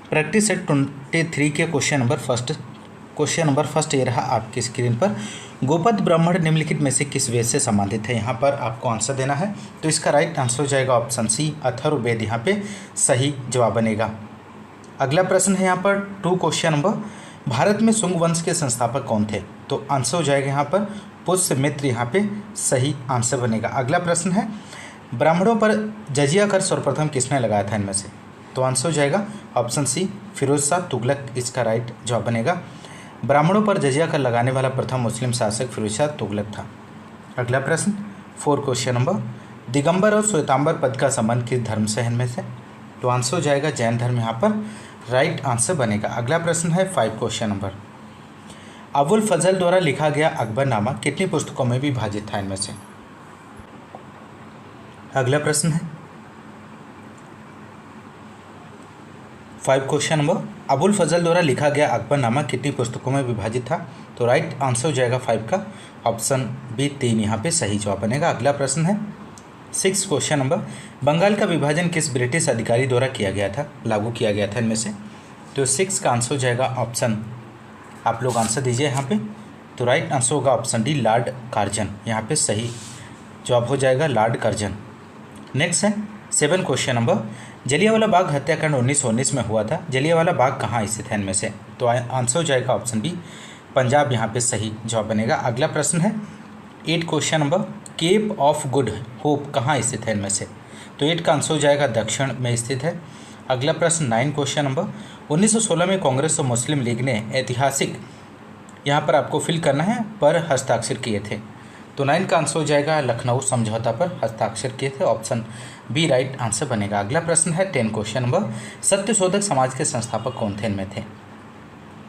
Practice set 23 के question number first ये रहा आपकी स्क्रीन पर। गोपद ब्राह्मण निम्नलिखित में से किस वेद से संबंधित है, यहाँ पर आपको आंसर देना है। तो इसका राइट आंसर हो जाएगा ऑप्शन सी, अथर्ववेद यहाँ पे सही जवाब बनेगा। अगला प्रश्न है यहाँ पर 2 क्वेश्चन नंबर, भारत में शुंग वंश के संस्थापक कौन थे। तो आंसर हो जाएगा यहाँ पर पुष्यमित्र, यहाँ पे सही आंसर बनेगा। अगला प्रश्न है ब्राह्मणों पर जजिया कर सर्वप्रथम किसने लगाया था इनमें से। तो आंसर हो जाएगा ऑप्शन सी, फिरोज शाह तुगलक इसका राइट जवाब बनेगा। ब्राह्मणों पर जजिया कर लगाने वाला प्रथम मुस्लिम शासक फिरोज शाह तुगलक था। अगला प्रश्न 4 क्वेश्चन नंबर, दिगंबर और श्वेतांबर पद का संबंध किस धर्म से है इनमें से। तो आंसर हो जाएगा जैन धर्म, यहाँ पर राइट आंसर बनेगा। अगला प्रश्न है 5 क्वेश्चन नंबर, अबुल फजल द्वारा लिखा गया अकबरनामा कितनी पुस्तकों में विभाजित था इनमें से। अगला प्रश्न है 5 क्वेश्चन नंबर, अबुल फजल द्वारा लिखा गया अकबरनामा कितनी पुस्तकों में विभाजित था। तो राइट आंसर हो जाएगा 5 का ऑप्शन बी 3 यहाँ पे सही जवाब बनेगा। अगला प्रश्न है 6 क्वेश्चन नंबर, बंगाल का विभाजन किस ब्रिटिश अधिकारी द्वारा किया गया था, लागू किया गया था इनमें से। तो 6 का आंसर हो जाएगा ऑप्शन, आप लोग आंसर दीजिए यहाँ पे। तो राइट आंसर होगा ऑप्शन डी, लॉर्ड कार्जन, यहाँ पे सही जवाब हो जाएगा लॉर्ड कार्जन। नेक्स्ट है 7 क्वेश्चन नंबर, जलियांवाला बाग हत्याकांड 1919 में हुआ था, जलियांवाला बाग कहाँ स्थित है इनमें से। तो आंसर हो जाएगा ऑप्शन बी, पंजाब, यहाँ पे सही जवाब बनेगा। अगला प्रश्न है 8 question number, Cape of Good Hope कहाँ स्थित है इनमें से। तो 8 का आंसर हो जाएगा दक्षिण में स्थित है। अगला प्रश्न 9 क्वेश्चन नंबर, 1916 में कांग्रेस और मुस्लिम लीग ने ऐतिहासिक, यहाँ पर आपको फिल करना है, पर हस्ताक्षर किए थे। तो 9 का आंसर हो जाएगा लखनऊ समझौता पर हस्ताक्षर किए थे, ऑप्शन बी राइट आंसर बनेगा। अगला प्रश्न है 10 क्वेश्चन नंबर, सत्यशोधक समाज के संस्थापक कौन थे इनमें थे।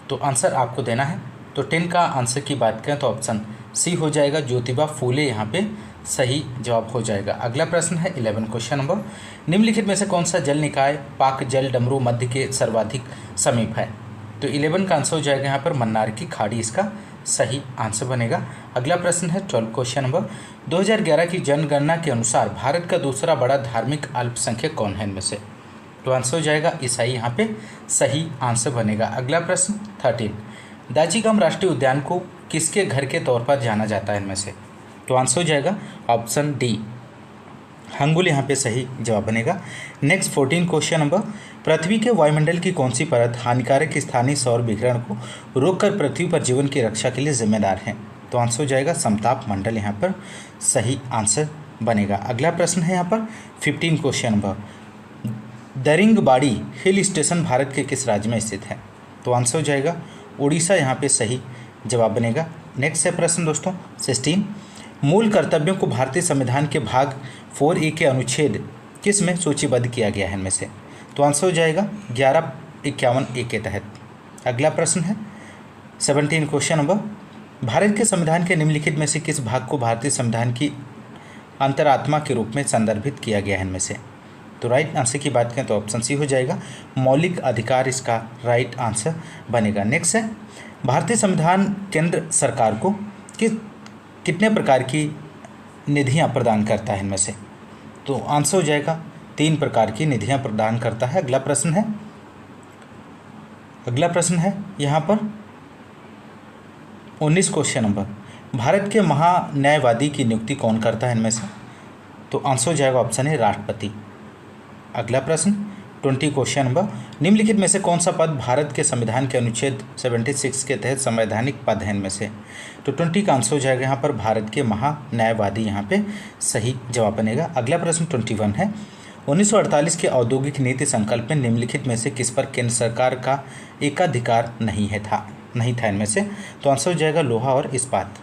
तो आंसर आपको देना है। तो 10 का आंसर की बात करें तो ऑप्शन सी हो जाएगा, ज्योतिबा फूले, यहाँ पे सही जवाब हो जाएगा। अगला प्रश्न है 11 क्वेश्चन नंबर, निम्नलिखित में से कौन सा जल निकाय पाक जल डमरू मध्य के सर्वाधिक समीप है। तो 11 का आंसर हो जाएगा यहाँ पर मन्नार की खाड़ी, इसका सही आंसर बनेगा। अगला प्रश्न है 12 क्वेश्चन नंबर, 2011 की जनगणना के अनुसार भारत का दूसरा बड़ा धार्मिक अल्पसंख्यक कौन है इनमें से। तो आंसर हो जाएगा ईसाई, यहाँ पे सही आंसर बनेगा। अगला प्रश्न 13, दाजीगम राष्ट्रीय उद्यान को किसके घर के तौर पर जाना जाता है इनमें से। तो आंसर हो जाएगा ऑप्शन डी, हंगुल, यहाँ पे सही जवाब बनेगा। नेक्स्ट 14 क्वेश्चन नंबर, पृथ्वी के वायुमंडल की कौन सी परत हानिकारक स्थानीय सौर विकिरण को रोककर पृथ्वी पर जीवन की रक्षा के लिए जिम्मेदार है। तो आंसर हो जाएगा समताप मंडल, यहाँ पर सही आंसर बनेगा। अगला प्रश्न है यहाँ पर 15 question number, Daringbadi hill station Bharat के किस राज्य में स्थित है। तो आंसर हो जाएगा उड़ीसा, यहाँ पे सही जवाब बनेगा। नेक्स्ट है प्रश्न दोस्तों 16, मूल कर्तव्यों को भारतीय संविधान के भाग 4A के अनुच्छेद किस में सूचीबद्ध किया गया है इनमें से। तो आंसर हो जाएगा 1151A के तहत। अगला प्रश्न है 17 क्वेश्चन नंबर, भारत के संविधान के निम्नलिखित में से किस भाग को भारतीय संविधान की अंतरात्मा के रूप में संदर्भित किया गया है इनमें से। तो राइट आंसर की बात करें तो ऑप्शन सी हो जाएगा मौलिक अधिकार, इसका राइट आंसर बनेगा। नेक्स्ट है भारतीय संविधान केंद्र सरकार को कितने प्रकार की निधियां प्रदान करता है इनमें से। तो आंसर हो जाएगा 3 प्रकार की निधियां प्रदान करता है। अगला प्रश्न है यहाँ पर 19 क्वेश्चन नंबर, भारत के महान्यायवादी की नियुक्ति कौन करता है इनमें से। तो आंसर हो जाएगा ऑप्शन है राष्ट्रपति। अगला प्रश्न 20 क्वेश्चन नंबर, निम्नलिखित में से कौन सा पद भारत के संविधान के अनुच्छेद 76 के तहत संवैधानिक पद है इनमें से। तो 20 का आंसर हो जाएगा यहाँ पर भारत के महान्यायवादी, यहाँ पे सही जवाब बनेगा। अगला प्रश्न 21 है, 1948 के औद्योगिक नीति संकल्प में निम्नलिखित में से किस पर केंद्र सरकार का एकाधिकार नहीं था इनमें से। तो आंसर हो जाएगा लोहा और इस्पात।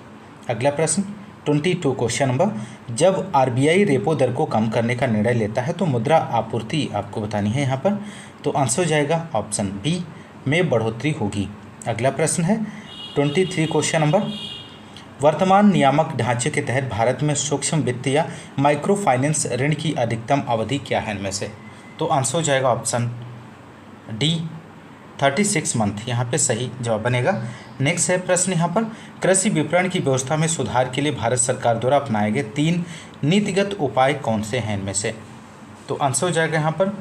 अगला प्रश्न 22 क्वेश्चन नंबर, जब RBI रेपो दर को कम करने का निर्णय लेता है तो मुद्रा आपूर्ति आपको बतानी है यहाँ पर। तो आंसर हो जाएगा ऑप्शन बी में बढ़ोतरी होगी। अगला प्रश्न है 23 क्वेश्चन नंबर, वर्तमान नियामक ढांचे के तहत भारत में सूक्ष्म वित्त या माइक्रो फाइनेंस ऋण की अधिकतम अवधि क्या है इनमें से। तो आंसर हो जाएगा ऑप्शन डी 36 मंथ, यहाँ पे सही जवाब बनेगा। नेक्स्ट है प्रश्न यहाँ पर, कृषि विपणन की व्यवस्था में सुधार के लिए भारत सरकार द्वारा अपनाए गए 3 नीतिगत उपाय कौन से हैं इनमें से। तो आंसर हो जाएगा यहाँ पर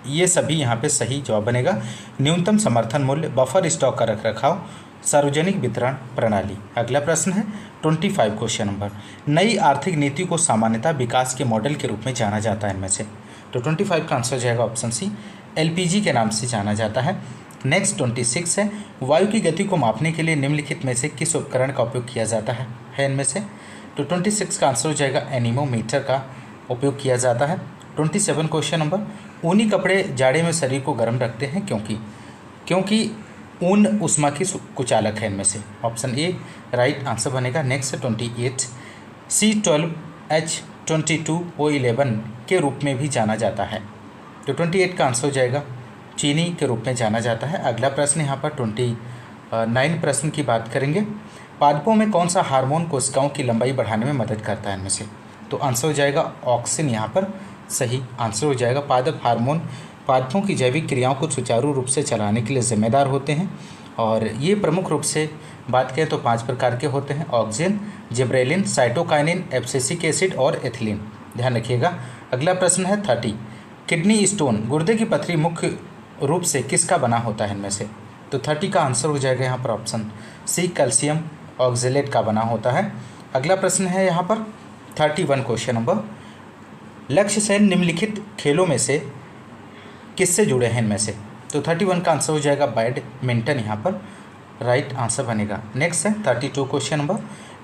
ये सभी यहाँ पे सही जवाब बनेगा। न्यूनतम समर्थन मूल्य, बफर स्टॉक का रखरखाव, सार्वजनिक वितरण प्रणाली। अगला प्रश्न है 25 क्वेश्चन नंबर। नई आर्थिक नीति को सामान्यतः विकास के मॉडल के रूप में जाना जाता है इनमें से। तो 25 का आंसर हो जाएगा ऑप्शन सी, एलपीजी के नाम से जाना जाता है। नेक्स्ट 26 है, वायु की गति को मापने के लिए निम्नलिखित में से किस उपकरण का उपयोग किया जाता है इनमें से। तो 26 का आंसर हो जाएगा एनीमोमीटर का उपयोग किया जाता है। 27 क्वेश्चन नंबर, ऊनी कपड़े जाड़े में शरीर को गर्म रखते हैं क्योंकि ऊन उष्मा की कुचालक है इनमें से। ऑप्शन ए राइट आंसर बनेगा। नेक्स्ट 28, C12H22O11 के रूप में भी जाना जाता है। तो 28 का आंसर हो जाएगा चीनी के रूप में जाना जाता है। अगला प्रश्न यहाँ पर 29 प्रश्न की बात करेंगे। पादपों में कौन सा हार्मोन कोशिकाओं की लंबाई बढ़ाने में मदद करता है इनमें से। तो आंसर हो जाएगा ऑक्सिन, यहाँ पर सही आंसर हो जाएगा। पादप हार्मोन पादपों की जैविक क्रियाओं को सुचारू रूप से चलाने के लिए जिम्मेदार होते हैं और ये प्रमुख रूप से बात करें तो 5 प्रकार के होते हैं: auxin, gibberellin, cytokinin, abscisic acid और एथिलीन। ध्यान रखिएगा। अगला प्रश्न है 30, किडनी स्टोन गुर्दे की पथरी मुख्य रूप से किसका बना होता है इनमें से। तो 30 का आंसर हो जाएगा यहाँ पर ऑप्शन सी, कैल्शियम ऑक्जेलेट का बना होता है। अगला प्रश्न है यहाँ पर 31 क्वेश्चन नंबर, लक्ष्य सेन निम्नलिखित खेलों में से किससे जुड़े हैं इनमें से। तो 31 का आंसर हो जाएगा बैडमिंटन, यहाँ पर राइट आंसर बनेगा। नेक्स्ट है 32 क्वेश्चन नंबर,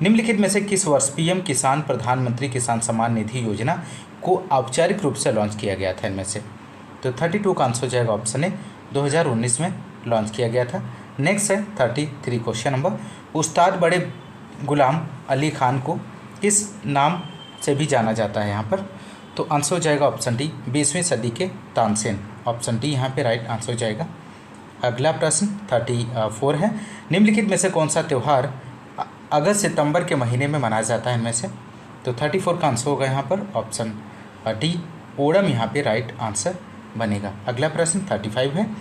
निम्नलिखित में से किस वर्ष पीएम किसान प्रधानमंत्री किसान सम्मान निधि योजना को औपचारिक रूप से लॉन्च किया गया था इनमें से। तो 32 का आंसर हो जाएगा ऑप्शन ए, 2019 में लॉन्च किया गया था। नेक्स्ट है 33 क्वेश्चन नंबर, उस्ताद बड़े गुलाम अली खान को किस नाम से भी जाना जाता है यहाँ पर। तो आंसर हो जाएगा ऑप्शन डी, 20वीं सदी के तानसेन। ऑप्शन डी यहाँ पे राइट आंसर हो जाएगा। अगला प्रश्न 34 है, निम्नलिखित में से कौन सा त्यौहार अगस्त सितंबर के महीने में मनाया जाता है इनमें से। तो 34 का आंसर होगा यहाँ पर ऑप्शन डी, ओणम यहाँ पे राइट आंसर बनेगा। अगला प्रश्न 35 है,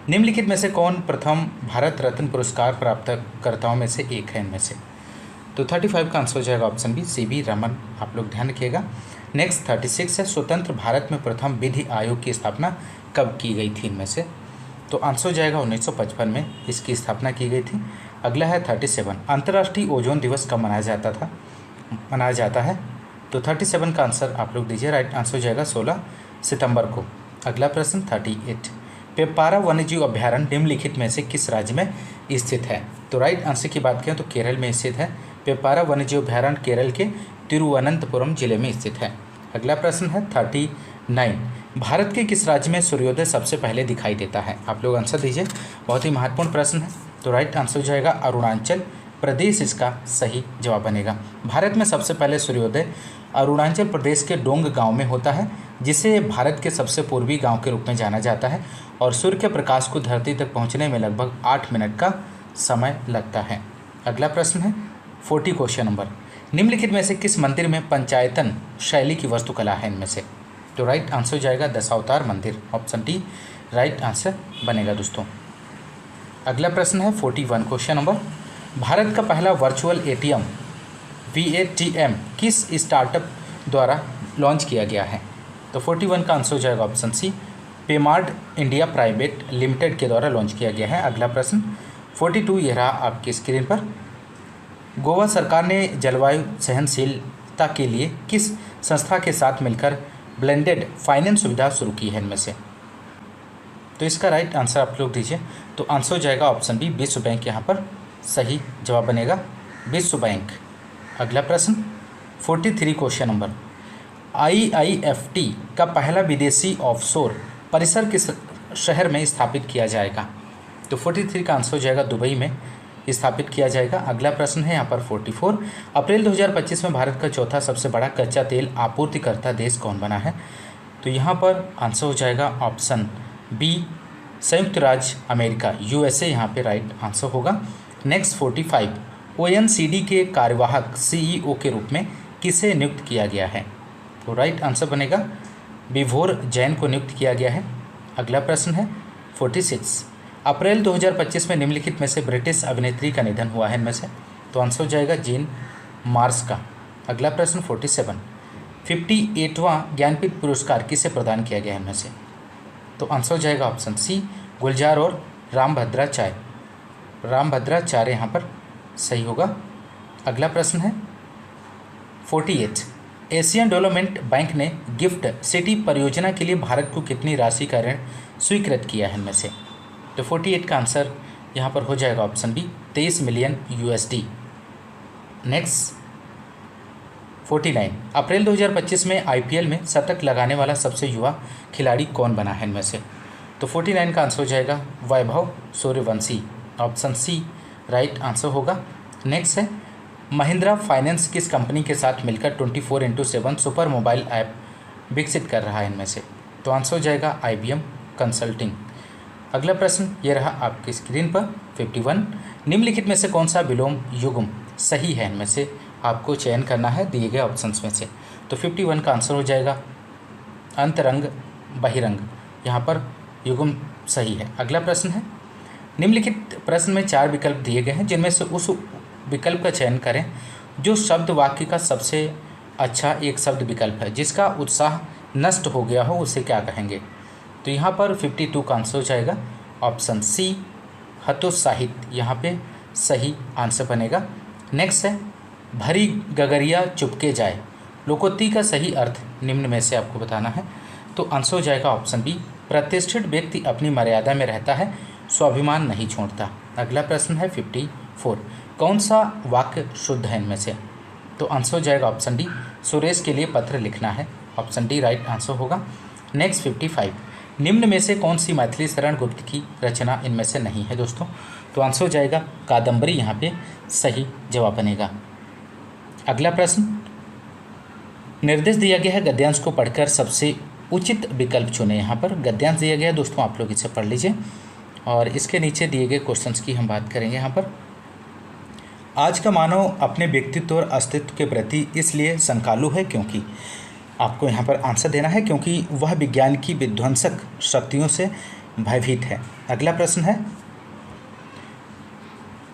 निम्नलिखित में से कौन प्रथम भारत रत्न पुरस्कार प्राप्तकर्ताओं में से एक है इनमें से। तो 35 का आंसर हो जाएगा ऑप्शन बी, CV रमन। आप लोग ध्यान रखिएगा। नेक्स्ट 36 है, स्वतंत्र भारत में प्रथम विधि आयोग की स्थापना कब की गई थी इनमें से। तो आंसर हो जाएगा 1955 में इसकी स्थापना की गई थी। अगला है 37, अंतर्राष्ट्रीय ओजोन दिवस कब मनाया जाता है। तो 37 का आंसर आप लोग दीजिए, राइट आंसर हो जाएगा 16 सितंबर को। अगला प्रश्न 38, पेपारा वन्यजीव अभ्यारण्य निम्नलिखित में से किस राज्य में स्थित है। तो राइट आंसर की बात करें तो केरल में स्थित है। पेपारा वन्यजीव अभ्यारण्य केरल के तिरुवनंतपुरम जिले में स्थित है। अगला प्रश्न है 39, भारत के किस राज्य में सूर्योदय सबसे पहले दिखाई देता है। आप लोग आंसर दीजिए, बहुत ही महत्वपूर्ण प्रश्न है। तो राइट आंसर हो जाएगा अरुणाचल प्रदेश, इसका सही जवाब बनेगा। भारत में सबसे पहले सूर्योदय अरुणाचल प्रदेश के डोंग गांव में होता है, जिसे भारत के सबसे पूर्वी गांव के रूप में जाना जाता है और सूर्य के प्रकाश को धरती तक पहुंचने में लगभग 8 मिनट का समय लगता है। अगला प्रश्न है 40 क्वेश्चन नंबर, निम्नलिखित में से किस मंदिर में पंचायतन शैली की वास्तुकला है इनमें से। तो राइट आंसर हो जाएगा दशावतार मंदिर। ऑप्शन डी राइट आंसर बनेगा दोस्तों। अगला प्रश्न है 41 क्वेश्चन नंबर, भारत का पहला वर्चुअल ATM VATM किस स्टार्टअप द्वारा लॉन्च किया गया है। तो 41 का आंसर हो जाएगा option C, Paymart India private limited के द्वारा लॉन्च किया गया है। अगला प्रश्न 42 यह रहा आपकी स्क्रीन पर, गोवा सरकार ने जलवायु सहनशीलता के लिए किस संस्था के साथ मिलकर ब्लेंडेड फाइनेंस सुविधा शुरू की है इनमें से। तो इसका राइट आंसर आप लोग दीजिए। तो आंसर हो जाएगा ऑप्शन बी, विश्व बैंक यहाँ पर सही जवाब बनेगा, विश्व बैंक। अगला प्रश्न 43 क्वेश्चन नंबर, IIFT का पहला विदेशी ऑफशोर परिसर किस शहर में स्थापित किया जाएगा। तो 43 का आंसर हो जाएगा दुबई में स्थापित किया जाएगा। अगला प्रश्न है यहाँ पर 44, अप्रैल 2025 में भारत का चौथा सबसे बड़ा कच्चा तेल आपूर्तिकर्ता देश कौन बना है। तो यहाँ पर आंसर हो जाएगा ऑप्शन बी, संयुक्त राज्य अमेरिका USA यहाँ पे राइट आंसर होगा। नेक्स्ट 45, OECD के कार्यवाहक CEO के रूप में किसे नियुक्त किया गया है। तो राइट आंसर बनेगा विभोर जैन को नियुक्त किया गया है। अगला प्रश्न है 46, अप्रैल 2025 में निम्नलिखित में से ब्रिटिश अभिनेत्री का निधन हुआ है इनमें से। तो आंसर हो जाएगा जीन मार्स का। अगला प्रश्न 47, 58वां ज्ञानपीठ पुरस्कार किसे प्रदान किया गया है इनमें से। तो तो आंसर हो जाएगा ऑप्शन सी गुलजार और रामभद्राचार्य। रामभद्राचार्य यहाँ पर सही होगा। अगला प्रश्न है 48। एशियन डेवलपमेंट बैंक ने गिफ्ट सिटी परियोजना के लिए भारत को कितनी राशि का ऋण स्वीकृत किया है इनमें से? तो 48 का आंसर यहाँ पर हो जाएगा option B 23 million USD। Next 49। April 2025 में IPL में शतक लगाने वाला सबसे युवा खिलाड़ी कौन बना है इनमें से? तो 49 का आंसर हो जाएगा Vaibhav Suryavanshi. Option C right answer होगा। नेक्स्ट है महिंद्रा फाइनेंस किस कंपनी के साथ मिलकर 24/7 सुपर मोबाइल ऐप विकसित कर रहा है इनमें से? तो आंसर हो जाएगा IBM कंसल्टिंग। अगला प्रश्न ये रहा आपकी स्क्रीन पर 51। निम्नलिखित में से कौन सा विलोम युग्म सही है इनमें से? आपको चयन करना है दिए गए ऑप्शंस में से। तो 51 का आंसर हो जाएगा अंतरंग बहिरंग, यहाँ पर युग्म सही है। अगला प्रश्न है निम्नलिखित प्रश्न में 4 विकल्प दिए गए हैं, जिनमें से उस विकल्प का चयन करें जो शब्द वाक्य का सबसे अच्छा एक शब्द विकल्प है। जिसका उत्साह नष्ट हो गया हो उसे क्या कहेंगे? तो यहाँ पर 52 का आंसर हो जाएगा ऑप्शन सी हतोत्साहित, यहाँ पे सही आंसर बनेगा। नेक्स्ट है भरी गगरिया चुपके जाए, लोकोक्ति का सही अर्थ निम्न में से आपको बताना है। तो आंसर हो जाएगा ऑप्शन बी प्रतिष्ठित व्यक्ति अपनी मर्यादा में रहता है, स्वाभिमान नहीं छोड़ता। अगला प्रश्न है 54। कौन सा वाक्य शुद्ध है इनमें से? तो आंसर हो जाएगा ऑप्शन डी सुरेश के लिए पत्र लिखना है। ऑप्शन डी राइट आंसर होगा। नेक्स्ट 55। निम्न में से कौन सी मैथिली शरण गुप्त की रचना इनमें से नहीं है दोस्तों? तो आंसर हो जाएगा कादम्बरी, यहाँ पे सही जवाब बनेगा। अगला प्रश्न निर्देश दिया गया है गद्यांश को पढ़कर सबसे उचित विकल्प चुने। यहाँ पर गद्यांश दिया गया है दोस्तों, आप लोग इसे पढ़ लीजिए और इसके नीचे दिए गए क्वेश्चंस की हम बात करेंगे। यहाँ पर आज का मानव अपने व्यक्तित्व और अस्तित्व के प्रति इसलिए शंकालु है क्योंकि, आपको यहाँ पर आंसर देना है क्योंकि वह विज्ञान की विध्वंसक शक्तियों से भयभीत है। अगला प्रश्न है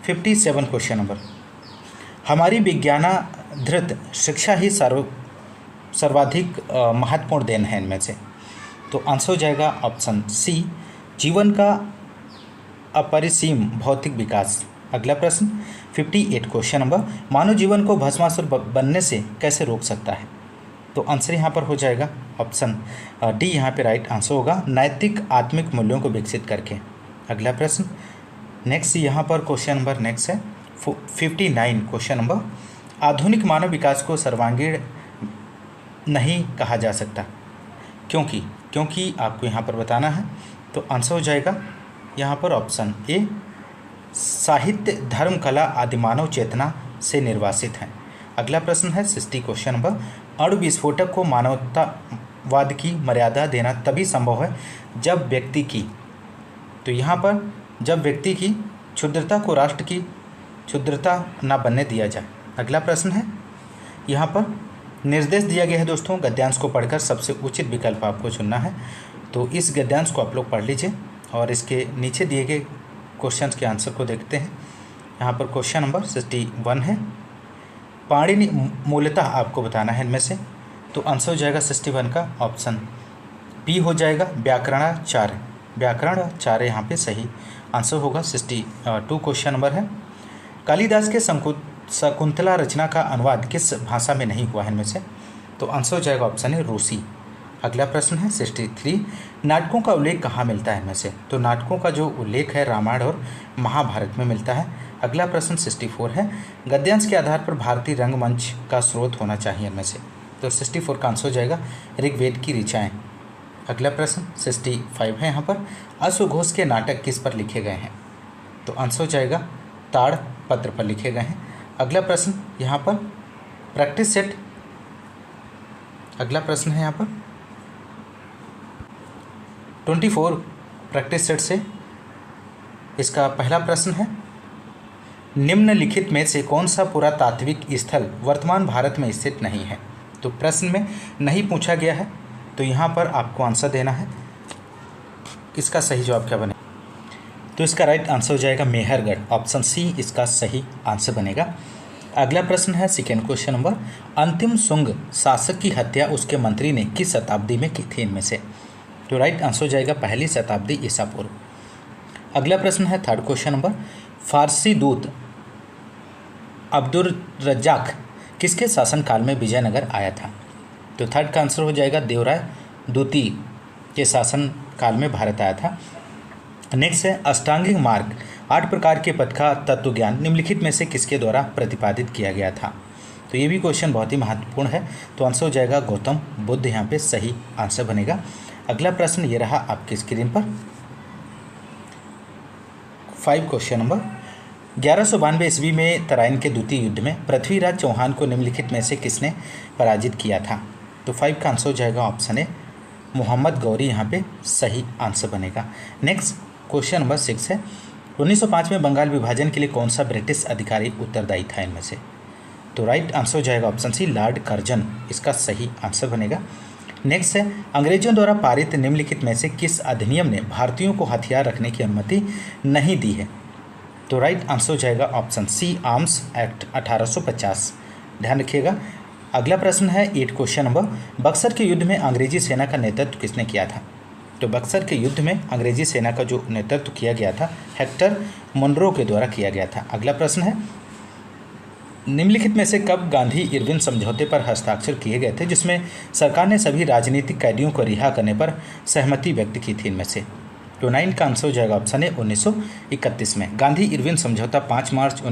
57 क्वेश्चन नंबर। हमारी विज्ञानाधृत शिक्षा ही सर्वाधिक महत्वपूर्ण देन है इनमें से। तो आंसर हो जाएगा ऑप्शन सी जीवन का अपरिसीम भौतिक विकास। अगला प्रश्न 58 क्वेश्चन नंबर। मानव जीवन को भस्मासुर बनने से कैसे रोक सकता है? तो आंसर यहाँ पर हो जाएगा ऑप्शन डी, यहाँ पे राइट आंसर होगा नैतिक आत्मिक मूल्यों को विकसित करके। अगला प्रश्न नेक्स्ट यहाँ पर क्वेश्चन नंबर नेक्स्ट है 59 क्वेश्चन नंबर। आधुनिक मानव विकास को सर्वांगीण नहीं कहा जा सकता क्योंकि आपको यहाँ पर बताना है। तो आंसर हो जाएगा यहाँ पर ऑप्शन ए साहित्य धर्म कला आदि मानव चेतना से निर्वासित हैं। अगला प्रश्न है 60 क्वेश्चन नंबर। अणु विस्फोटक को मानवतावाद की मर्यादा देना तभी संभव है जब व्यक्ति की, तो यहाँ पर जब व्यक्ति की क्षुद्रता को राष्ट्र की क्षुद्रता न बनने दिया जाए। अगला प्रश्न है यहाँ पर निर्देश दिया गया है दोस्तों गद्यांश को पढ़कर सबसे उचित विकल्प आपको चुनना है। तो इस गद्यांश को आप लोग पढ़ लीजिए और इसके नीचे दिए गए क्वेश्चंस के आंसर को देखते हैं। यहाँ पर क्वेश्चन नंबर 61 है पाणिनि मूलतः आपको बताना है इनमें से। तो आंसर हो जाएगा 61 का ऑप्शन बी हो जाएगा व्याकरणाचार्य। व्याकरणाचार्य यहाँ पे सही आंसर होगा। 62 क्वेश्चन नंबर है कालिदास के शकुंतला रचना का अनुवाद किस भाषा में नहीं हुआ है इनमें से? तो आंसर हो जाएगा ऑप्शन है रूसी। अगला प्रश्न है 63 नाटकों का उल्लेख कहाँ मिलता है इनमें से? तो नाटकों का जो उल्लेख है रामायण और महाभारत में मिलता है। अगला प्रश्न 64 है गद्यांश के आधार पर भारतीय रंगमंच का स्रोत होना चाहिए इनमें से? तो 64 का आंसर हो जाएगा ऋग्वेद की ऋचाएँ। अगला प्रश्न 65 है यहाँ पर अश्वघोष के नाटक किस पर लिखे गए हैं? तो आंसर हो जाएगा ताड़ पत्र पर लिखे गए हैं। अगला प्रश्न यहाँ पर प्रैक्टिस सेट। अगला प्रश्न है यहाँ पर 24 प्रैक्टिस सेट से इसका पहला प्रश्न है निम्नलिखित में से कौन सा पुरातात्विक स्थल वर्तमान भारत में स्थित नहीं है? तो प्रश्न में नहीं पूछा गया है, तो यहाँ पर आपको आंसर देना है इसका सही जवाब क्या बने? तो इसका राइट आंसर हो जाएगा मेहरगढ़। ऑप्शन सी इसका सही आंसर बनेगा। अगला प्रश्न है सेकेंड क्वेश्चन नंबर अंतिम शुंग शासक की हत्या उसके मंत्री ने किस शताब्दी में की थी इनमें से? तो राइट आंसर हो जाएगा पहली शताब्दी ईसा पूर्व। अगला प्रश्न है थर्ड क्वेश्चन नंबर, फारसी दूत अब्दुल रज्जाक किसके शासनकाल में विजयनगर आया था? तो थर्ड का आंसर हो जाएगा देवराय द्वितीय के शासन काल में भारत आया था। नेक्स्ट है अष्टांगिक मार्ग 8 प्रकार के पद का तत्व ज्ञान निम्नलिखित में से किसके द्वारा प्रतिपादित किया गया था? तो ये भी क्वेश्चन बहुत ही महत्वपूर्ण है। तो आंसर हो जाएगा गौतम बुद्ध यहाँ पे सही आंसर बनेगा। अगला प्रश्न ये रहा आपकी स्क्रीन पर 5 क्वेश्चन नंबर, 1192 ईस्वी में तराइन के द्वितीय युद्ध में पृथ्वीराज चौहान को निम्नलिखित में से किसने पराजित किया था? तो 5 का आंसर हो जाएगा ऑप्शन ए मोहम्मद गौरी यहाँ पे सही आंसर बनेगा। नेक्स्ट क्वेश्चन नंबर 6 है 1905 में बंगाल विभाजन के लिए कौन सा ब्रिटिश अधिकारी उत्तरदायी था इनमें से? तो राइट आंसर हो जाएगा ऑप्शन सी लॉर्ड कर्जन इसका सही आंसर बनेगा। नेक्स्ट है अंग्रेजों द्वारा पारित निम्नलिखित में से किस अधिनियम ने भारतीयों को हथियार रखने की अनुमति नहीं दी है? तो राइट आंसर हो जाएगा ऑप्शन सी आर्म्स एक्ट 1850। ध्यान रखिएगा। अगला प्रश्न है 8 क्वेश्चन नंबर, बक्सर के युद्ध में अंग्रेजी सेना का नेतृत्व किसने किया था? तो बक्सर के युद्ध में अंग्रेजी सेना का जो नेतृत्व किया गया था हेक्टर मुनरो के द्वारा किया गया था। अगला प्रश्न है निम्नलिखित में से कब गांधी इरविन समझौते पर हस्ताक्षर किए गए थे जिसमें सरकार ने सभी राजनीतिक कैदियों को रिहा करने पर सहमति व्यक्त की थी इनमें से? तो 9 का आंसर हो जाएगा ऑप्शन है 1931 में। गांधी इरविन समझौता 5 मार्च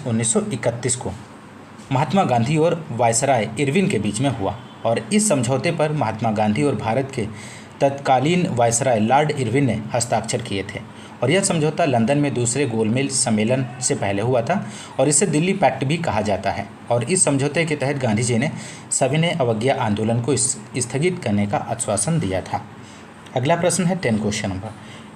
1931 को महात्मा गांधी और वायसराय इरविन के बीच में हुआ और इस समझौते पर महात्मा गांधी और भारत के तत्कालीन वायसराय लॉर्ड इरविन ने हस्ताक्षर किए थे और यह समझौता लंदन में दूसरे गोलमेज सम्मेलन से पहले हुआ था और इसे दिल्ली पैक्ट भी कहा जाता है। और इस समझौते के तहत गांधी जी ने सविनय अवज्ञा आंदोलन को स्थगित करने का आश्वासन दिया था। अगला प्रश्न है 10 क्वेश्चन नंबर,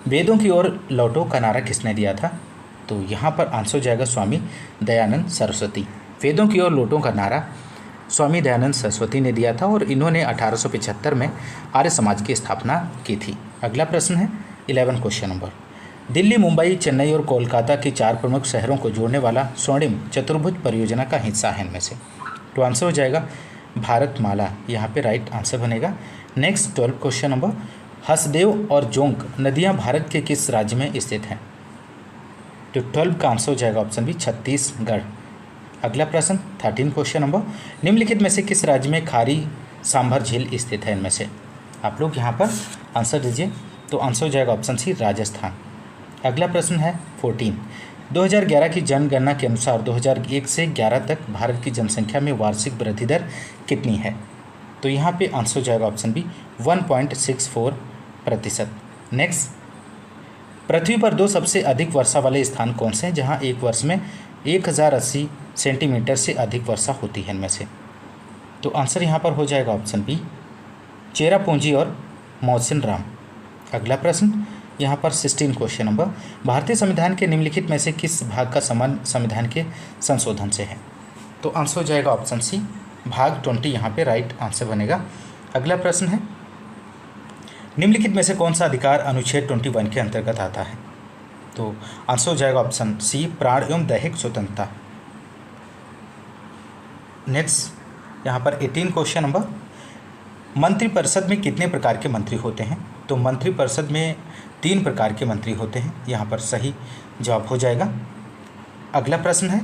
वेदों की ओर लौटो का नारा किसने दिया था? तो यहाँ पर आंसर हो जाएगा स्वामी दयानंद सरस्वती। वेदों की ओर लौटो का नारा स्वामी दयानंद सरस्वती ने दिया था और इन्होंने 1875 में आर्य समाज की स्थापना की थी। अगला प्रश्न है 11 क्वेश्चन नंबर, दिल्ली, मुंबई, चेन्नई और कोलकाता की 4 प्रमुख शहरों को जोड़ने वाला स्वर्णिम चतुर्भुज परियोजना का हिस्सा है इनमें से? तो आंसर हो जाएगा भारतमाला यहाँ पे राइट आंसर बनेगा। नेक्स्ट 12 क्वेश्चन नंबर, हसदेव और जोंक नदियाँ भारत के किस राज्य में स्थित हैं? तो 12 का आंसर हो जाएगा ऑप्शन बी छत्तीसगढ़। अगला प्रश्न 13 क्वेश्चन नंबर, निम्नलिखित में से किस राज्य में खारी सांभर झील स्थित है इनमें से? आप लोग यहाँ पर आंसर दीजिए। तो आंसर हो जाएगा ऑप्शन सी राजस्थान। अगला प्रश्न है 14, 2011 की जनगणना के अनुसार 2001 से 11 तक भारत की जनसंख्या में वार्षिक वृद्धि दर कितनी है? तो यहाँ पे आंसर हो जाएगा ऑप्शन बी 1.64%। नेक्स्ट, पृथ्वी पर 2 सबसे अधिक वर्षा वाले स्थान कौन से हैं जहाँ एक वर्ष में 1080 सेंटीमीटर से अधिक वर्षा होती है इनमें से? तो आंसर यहाँ पर हो जाएगा ऑप्शन बी चेरापूंजी और मौसिनराम। अगला प्रश्न यहाँ पर 16 क्वेश्चन नंबर, भारतीय संविधान के निम्नलिखित में से किस भाग का संबंध संविधान के संशोधन से है? तो आंसर हो जाएगा ऑप्शन सी भाग 20 यहाँ पे राइट आंसर बनेगा। अगला प्रश्न है निम्नलिखित में से कौन सा अधिकार अनुच्छेद 21 के अंतर्गत आता है? तो आंसर हो जाएगा ऑप्शन सी प्राण एवं दैहिक स्वतंत्रता। नेक्स्ट यहाँ पर 18 क्वेश्चन नंबर, मंत्रिपरिषद में कितने प्रकार के मंत्री होते हैं? तो मंत्रिपरिषद में 3 प्रकार के मंत्री होते हैं, यहाँ पर सही जवाब हो जाएगा। अगला प्रश्न है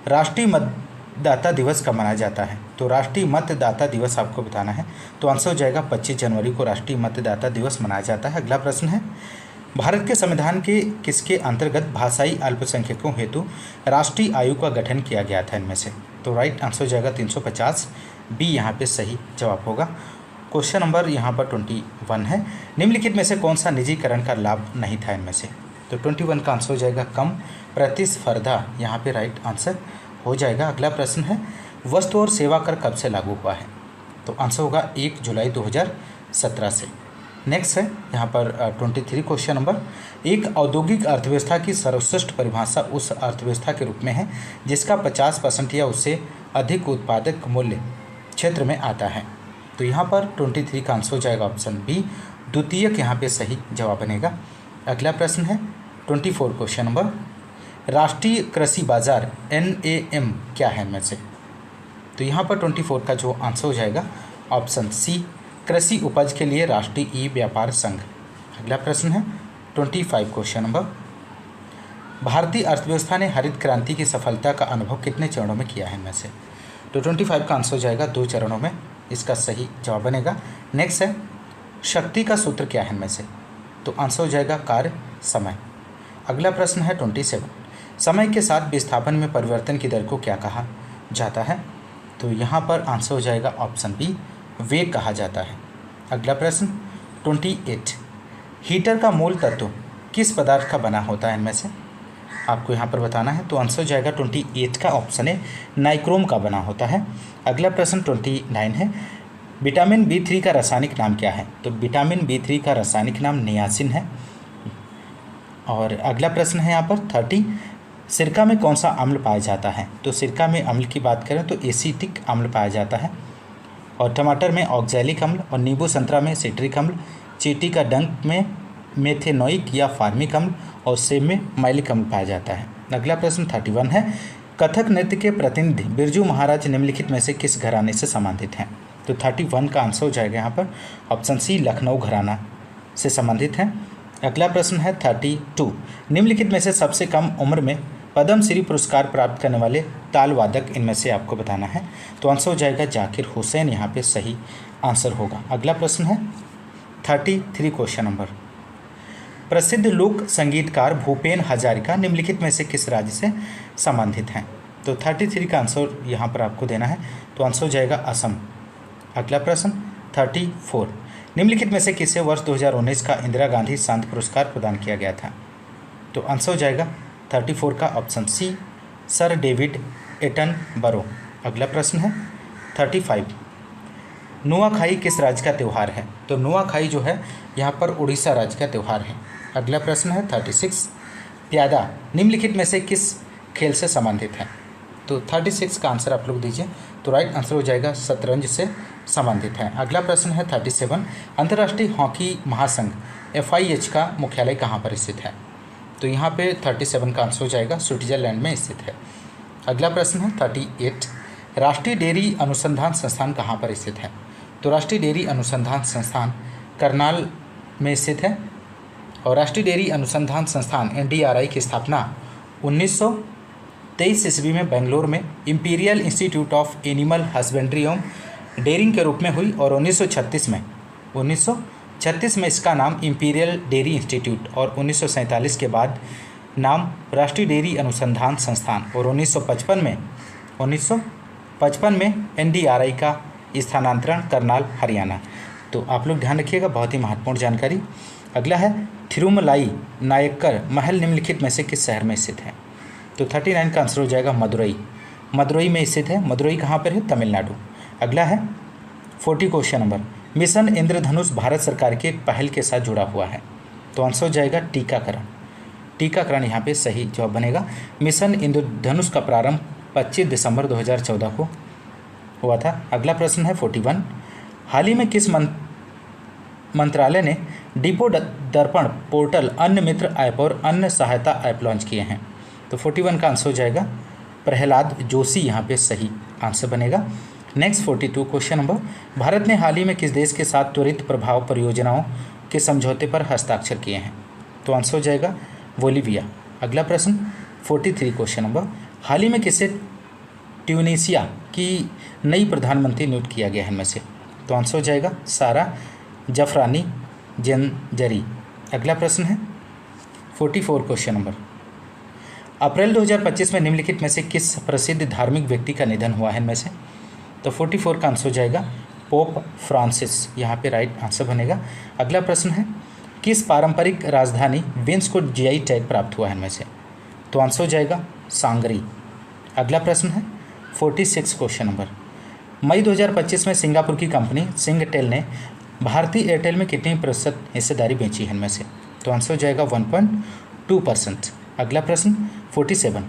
राष्ट्रीय मतदाता दिवस कब मनाया जाता है? तो राष्ट्रीय मतदाता दिवस आपको बताना है। तो आंसर हो जाएगा 25 जनवरी को राष्ट्रीय मतदाता दिवस मनाया जाता है। अगला प्रश्न है भारत के संविधान के किसके अंतर्गत भाषाई अल्पसंख्यकों हेतु राष्ट्रीय आयोग का गठन किया गया था इनमें से? तो राइट आंसर हो जाएगा 350 बी यहाँ पे सही जवाब होगा। क्वेश्चन नंबर यहाँ पर 21 है, निम्नलिखित में से कौन सा निजीकरण का लाभ नहीं था इनमें से? तो 21 का आंसर हो जाएगा कम प्रतिस्पर्धा यहाँ पे राइट आंसर हो जाएगा। अगला प्रश्न है वस्तु और सेवा कर कब से लागू हुआ है? तो आंसर होगा 1 जुलाई 2017 से। नेक्स्ट है यहाँ पर 23 क्वेश्चन नंबर, एक औद्योगिक अर्थव्यवस्था की सर्वश्रेष्ठ परिभाषा उस अर्थव्यवस्था के रूप में है जिसका 50% या उससे अधिक उत्पादक मूल्य क्षेत्र में आता है। तो यहाँ पर 23 का आंसर हो जाएगा ऑप्शन बी द्वितीयक यहाँ पे सही जवाब बनेगा। अगला प्रश्न है 24 क्वेश्चन नंबर, राष्ट्रीय कृषि बाजार NAM क्या है इनमें से? तो यहाँ पर 24 का जो आंसर हो जाएगा ऑप्शन सी, कृषि उपज के लिए राष्ट्रीय ई व्यापार संघ। अगला प्रश्न है 25 क्वेश्चन नंबर, भारतीय अर्थव्यवस्था ने हरित क्रांति की सफलता का अनुभव कितने चरणों में किया है इनमें से? तो 25 का आंसर हो जाएगा 2 चरणों में, इसका सही जवाब बनेगा। नेक्स्ट है शक्ति का सूत्र क्या है इनमें से? तो आंसर हो जाएगा कार्य समय। अगला प्रश्न है 27, समय के साथ विस्थापन में परिवर्तन की दर को क्या कहा जाता है? तो यहाँ पर आंसर हो जाएगा ऑप्शन बी, वेग कहा जाता है। अगला प्रश्न 28, हीटर का मूल तत्व किस पदार्थ का बना होता है इनमें से? आपको यहाँ पर बताना है। तो आंसर हो जाएगा 28 का ऑप्शन है, नाइक्रोम का बना होता है। अगला प्रश्न 29 है, विटामिन B3 का रासायनिक नाम क्या है? तो विटामिन B3 का रासायनिक नाम नियासिन है। और अगला प्रश्न है यहाँ पर 30, सिरका में कौन सा अम्ल पाया जाता है? तो सिरका में अम्ल की बात करें तो एसिटिक अम्ल पाया जाता है। और टमाटर में ऑक्जैलिक अम्ल, और नींबू संतरा में सिट्रिक अम्ल, चींटी का डंक में मेथेनोइक या फार्मिक अम्ल, और सेब में मैलिक अम्ल पाया जाता है। अगला प्रश्न 31 है, कथक नृत्य के प्रतिनिधि बिरजू महाराज निम्नलिखित में से किस घराने से संबंधित हैं? तो 31 का आंसर हो जाएगा यहाँ पर ऑप्शन सी, लखनऊ घराना से संबंधित हैं। अगला प्रश्न है 32, निम्नलिखित में से सबसे कम उम्र में पद्मश्री पुरस्कार प्राप्त करने वाले ताल वादक इनमें से आपको बताना है। तो आंसर हो जाएगा जाकिर हुसैन, यहाँ पे सही आंसर होगा। अगला प्रश्न है 33 क्वेश्चन नंबर, प्रसिद्ध लोक संगीतकार भूपेन हजारिका निम्नलिखित में से किस राज्य से संबंधित हैं? तो 33 का आंसर यहाँ पर आपको देना है। तो आंसर हो जाएगा असम। अगला प्रश्न 34, निम्नलिखित में से किसे वर्ष 2019 का इंदिरा गांधी शांति पुरस्कार प्रदान किया गया था? तो आंसर हो जाएगा 34 का option C, Sir David Attenborough. अगला प्रश्न है 35, नुआखाई किस राज्य का त्यौहार है? तो नुआखाई जो है यहाँ पर उड़ीसा राज्य का त्यौहार है। अगला प्रश्न है 36, प्यादा निम्नलिखित में से किस खेल से संबंधित है? तो 36 का आंसर आप लोग दीजिए। तो राइट आंसर हो जाएगा शतरंज से संबंधित है। अगला प्रश्न है 37, अंतर्राष्ट्रीय हॉकी महासंघ FIH का मुख्यालय कहाँ पर स्थित है? तो यहाँ पे 37 का आंसर हो जाएगा स्विट्जरलैंड में स्थित है। अगला प्रश्न है 38, राष्ट्रीय डेयरी अनुसंधान संस्थान कहाँ पर स्थित है? तो राष्ट्रीय डेयरी अनुसंधान संस्थान करनाल में स्थित है। और राष्ट्रीय डेयरी अनुसंधान संस्थान NDRI की स्थापना 1923 ईस्वी में बेंगलोर में imperial institute of animal husbandry एवं डेयरिंग के रूप में हुई। और 1936 में इसका नाम इंपीरियल डेयरी इंस्टीट्यूट, और 1947 के बाद नाम राष्ट्रीय डेयरी अनुसंधान संस्थान, और 1955 में NDRI का स्थानांतरण करनाल हरियाणा। तो आप लोग ध्यान रखिएगा, बहुत ही महत्वपूर्ण जानकारी। अगला है थिरुमलाई नायक्कर महल निम्नलिखित में से किस शहर में स्थित है? तो 39 का आंसर हो जाएगा मदुरई। मदुरई में स्थित है। मदुरई कहाँ पर है? तमिलनाडु। अगला है 40 क्वेश्चन नंबर, मिशन इंद्रधनुष भारत सरकार की एक पहल के साथ जुड़ा हुआ है। तो आंसर हो जाएगा टीकाकरण। टीकाकरण यहाँ पे सही जवाब बनेगा। मिशन इंद्रधनुष का प्रारंभ 25 दिसंबर 2014 को हुआ था। अगला प्रश्न है 41, हाल ही में किस मंत्रालय ने डिपो दर्पण पोर्टल, अन्न मित्र ऐप और अन्न सहायता ऐप लॉन्च किए हैं? तो 41 का आंसर हो जाएगा प्रहलाद जोशी, यहाँ पे सही आंसर बनेगा। नेक्स्ट 42 क्वेश्चन नंबर, भारत ने हाल ही में किस देश के साथ त्वरित प्रभाव परियोजनाओं के समझौते पर हस्ताक्षर किए हैं? तो आंसर हो जाएगा बोलीविया। अगला प्रश्न 43 क्वेश्चन नंबर, हाल ही में किसे ट्यूनीशिया की नई प्रधानमंत्री नियुक्त किया गया है इनमें से? तो आंसर हो जाएगा सारा जफरानी जंजरी। अगला प्रश्न है 44 क्वेश्चन नंबर, अप्रैल 2025 में निम्नलिखित में से किस प्रसिद्ध धार्मिक व्यक्ति का निधन हुआ है इनमें से? तो 44 का आंसर हो जाएगा पोप फ्रांसिस, यहाँ पे राइट आंसर बनेगा। अगला प्रश्न है, किस पारंपरिक राजधानी विंस को GI टैग प्राप्त हुआ है इनमें से? तो आंसर हो जाएगा सांगरी। अगला प्रश्न है 46 क्वेश्चन नंबर, मई 2025 में सिंगापुर की कंपनी सिंगटेल ने भारतीय एयरटेल में कितनी प्रतिशत हिस्सेदारी बेची है इनमें से? तो आंसर हो जाएगा 1.2%। अगला प्रश्न 47,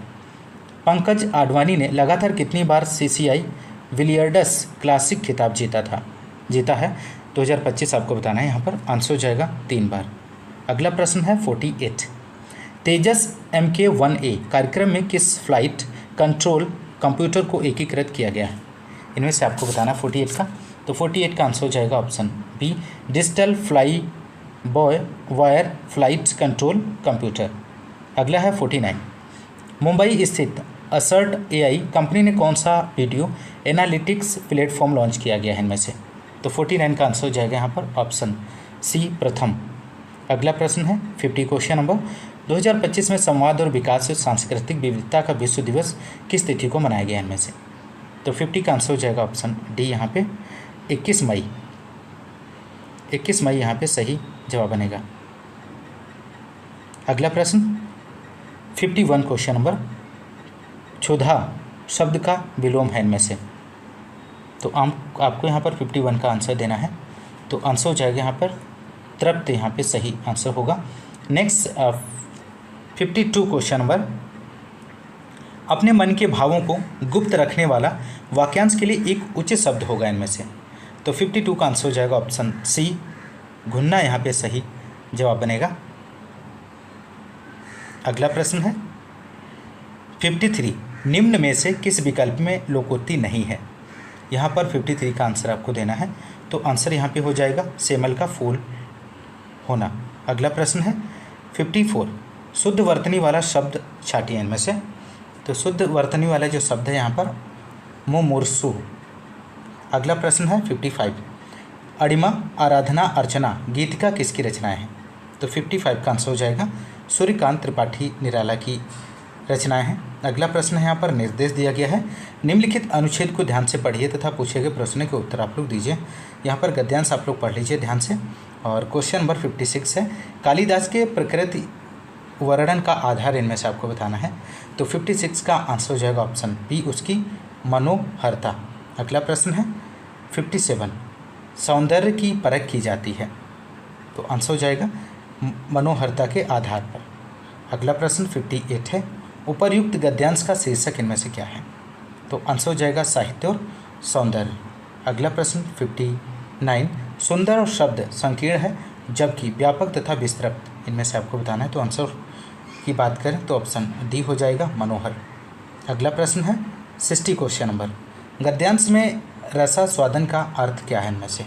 पंकज आडवाणी ने लगातार कितनी बार CCI विलियर्ड्स क्लासिक खिताब जीता है? 2025 आपको बताना है यहाँ पर। आंसर हो जाएगा 3 बार। अगला प्रश्न है 48, तेजस MK-1A कार्यक्रम में किस फ्लाइट कंट्रोल कंप्यूटर को एकीकृत किया गया है? इनमें से आपको बताना 48 का। तो 48 का आंसर हो जाएगा option B, digital fly by wire flight control computer. अगला है 49, मुंबई स्थित असर्ट एआई कंपनी ने कौन सा वीडियो एनालिटिक्स प्लेटफॉर्म लॉन्च किया गया है इनमें से। तो 49 का आंसर हो जाएगा यहाँ पर ऑप्शन सी, प्रथम। अगला प्रश्न है 50 क्वेश्चन नंबर, 2025 में संवाद और विकास से सांस्कृतिक विविधता का विश्व दिवस किस तिथि को मनाया गया इनमें से। तो 50 का आंसर हो जाएगा ऑप्शन डी यहाँ पे 21 मई। 21 मई यहाँ पे सही जवाब बनेगा। अगला प्रश्न 51 क्वेश्चन नंबर, क्षुधा शब्द का विलोम है इनमें से। तो आपको यहाँ पर 51 का आंसर देना है। तो आंसर हो जाएगा यहाँ पर तृप्त, यहाँ पे सही आंसर होगा। नेक्स्ट 52 क्वेश्चन नंबर, अपने मन के भावों को गुप्त रखने वाला वाक्यांश के लिए एक उचित शब्द होगा इनमें से। तो 52 का आंसर हो जाएगा ऑप्शन सी, घुनना, यहाँ पे सही जवाब बनेगा। अगला प्रश्न है 53, निम्न में से किस विकल्प में लोकोक्ति नहीं है। यहाँ पर 53 का आंसर आपको देना है। तो आंसर यहाँ पे हो जाएगा सेमल का फूल होना। अगला प्रश्न है 54, शुद्ध वर्तनी वाला शब्द छाटिए इनमें से। तो शुद्ध वर्तनी वाला जो शब्द है यहाँ पर मुमूर्षु। अगला प्रश्न है 55, अणिमा आराधना अर्चना गीतिका किसकी रचनाएं हैं। तो 55 का आंसर हो जाएगा सूर्यकांत त्रिपाठी निराला की रचनाएं हैं। अगला प्रश्न है यहाँ पर निर्देश दिया गया है, निम्नलिखित अनुच्छेद को ध्यान से पढ़िए तथा पूछे गए प्रश्न के उत्तर आप लोग दीजिए। यहाँ पर गद्यांश आप लोग पढ़ लीजिए ध्यान से। और क्वेश्चन नंबर 56 है, कालिदास के प्रकृति वर्णन का आधार इनमें से आपको बताना है। तो 56 का आंसर हो जाएगा ऑप्शन बी, उसकी मनोहरता। अगला प्रश्न है 57, सौंदर्य की परख की जाती है। तो आंसर हो जाएगा मनोहरता के आधार पर। अगला प्रश्न 58 है, उपर्युक्त गद्यांश का शीर्षक इनमें से क्या है। तो आंसर हो जाएगा साहित्य और सौंदर्य। अगला प्रश्न 59, सुंदर और शब्द संकीर्ण है जबकि व्यापक तथा विस्तृत इनमें से आपको बताना है। तो आंसर की बात करें तो ऑप्शन डी हो जाएगा मनोहर। अगला प्रश्न है 60 क्वेश्चन नंबर, गद्यांश में रसास्वादन का अर्थ क्या है इनमें से।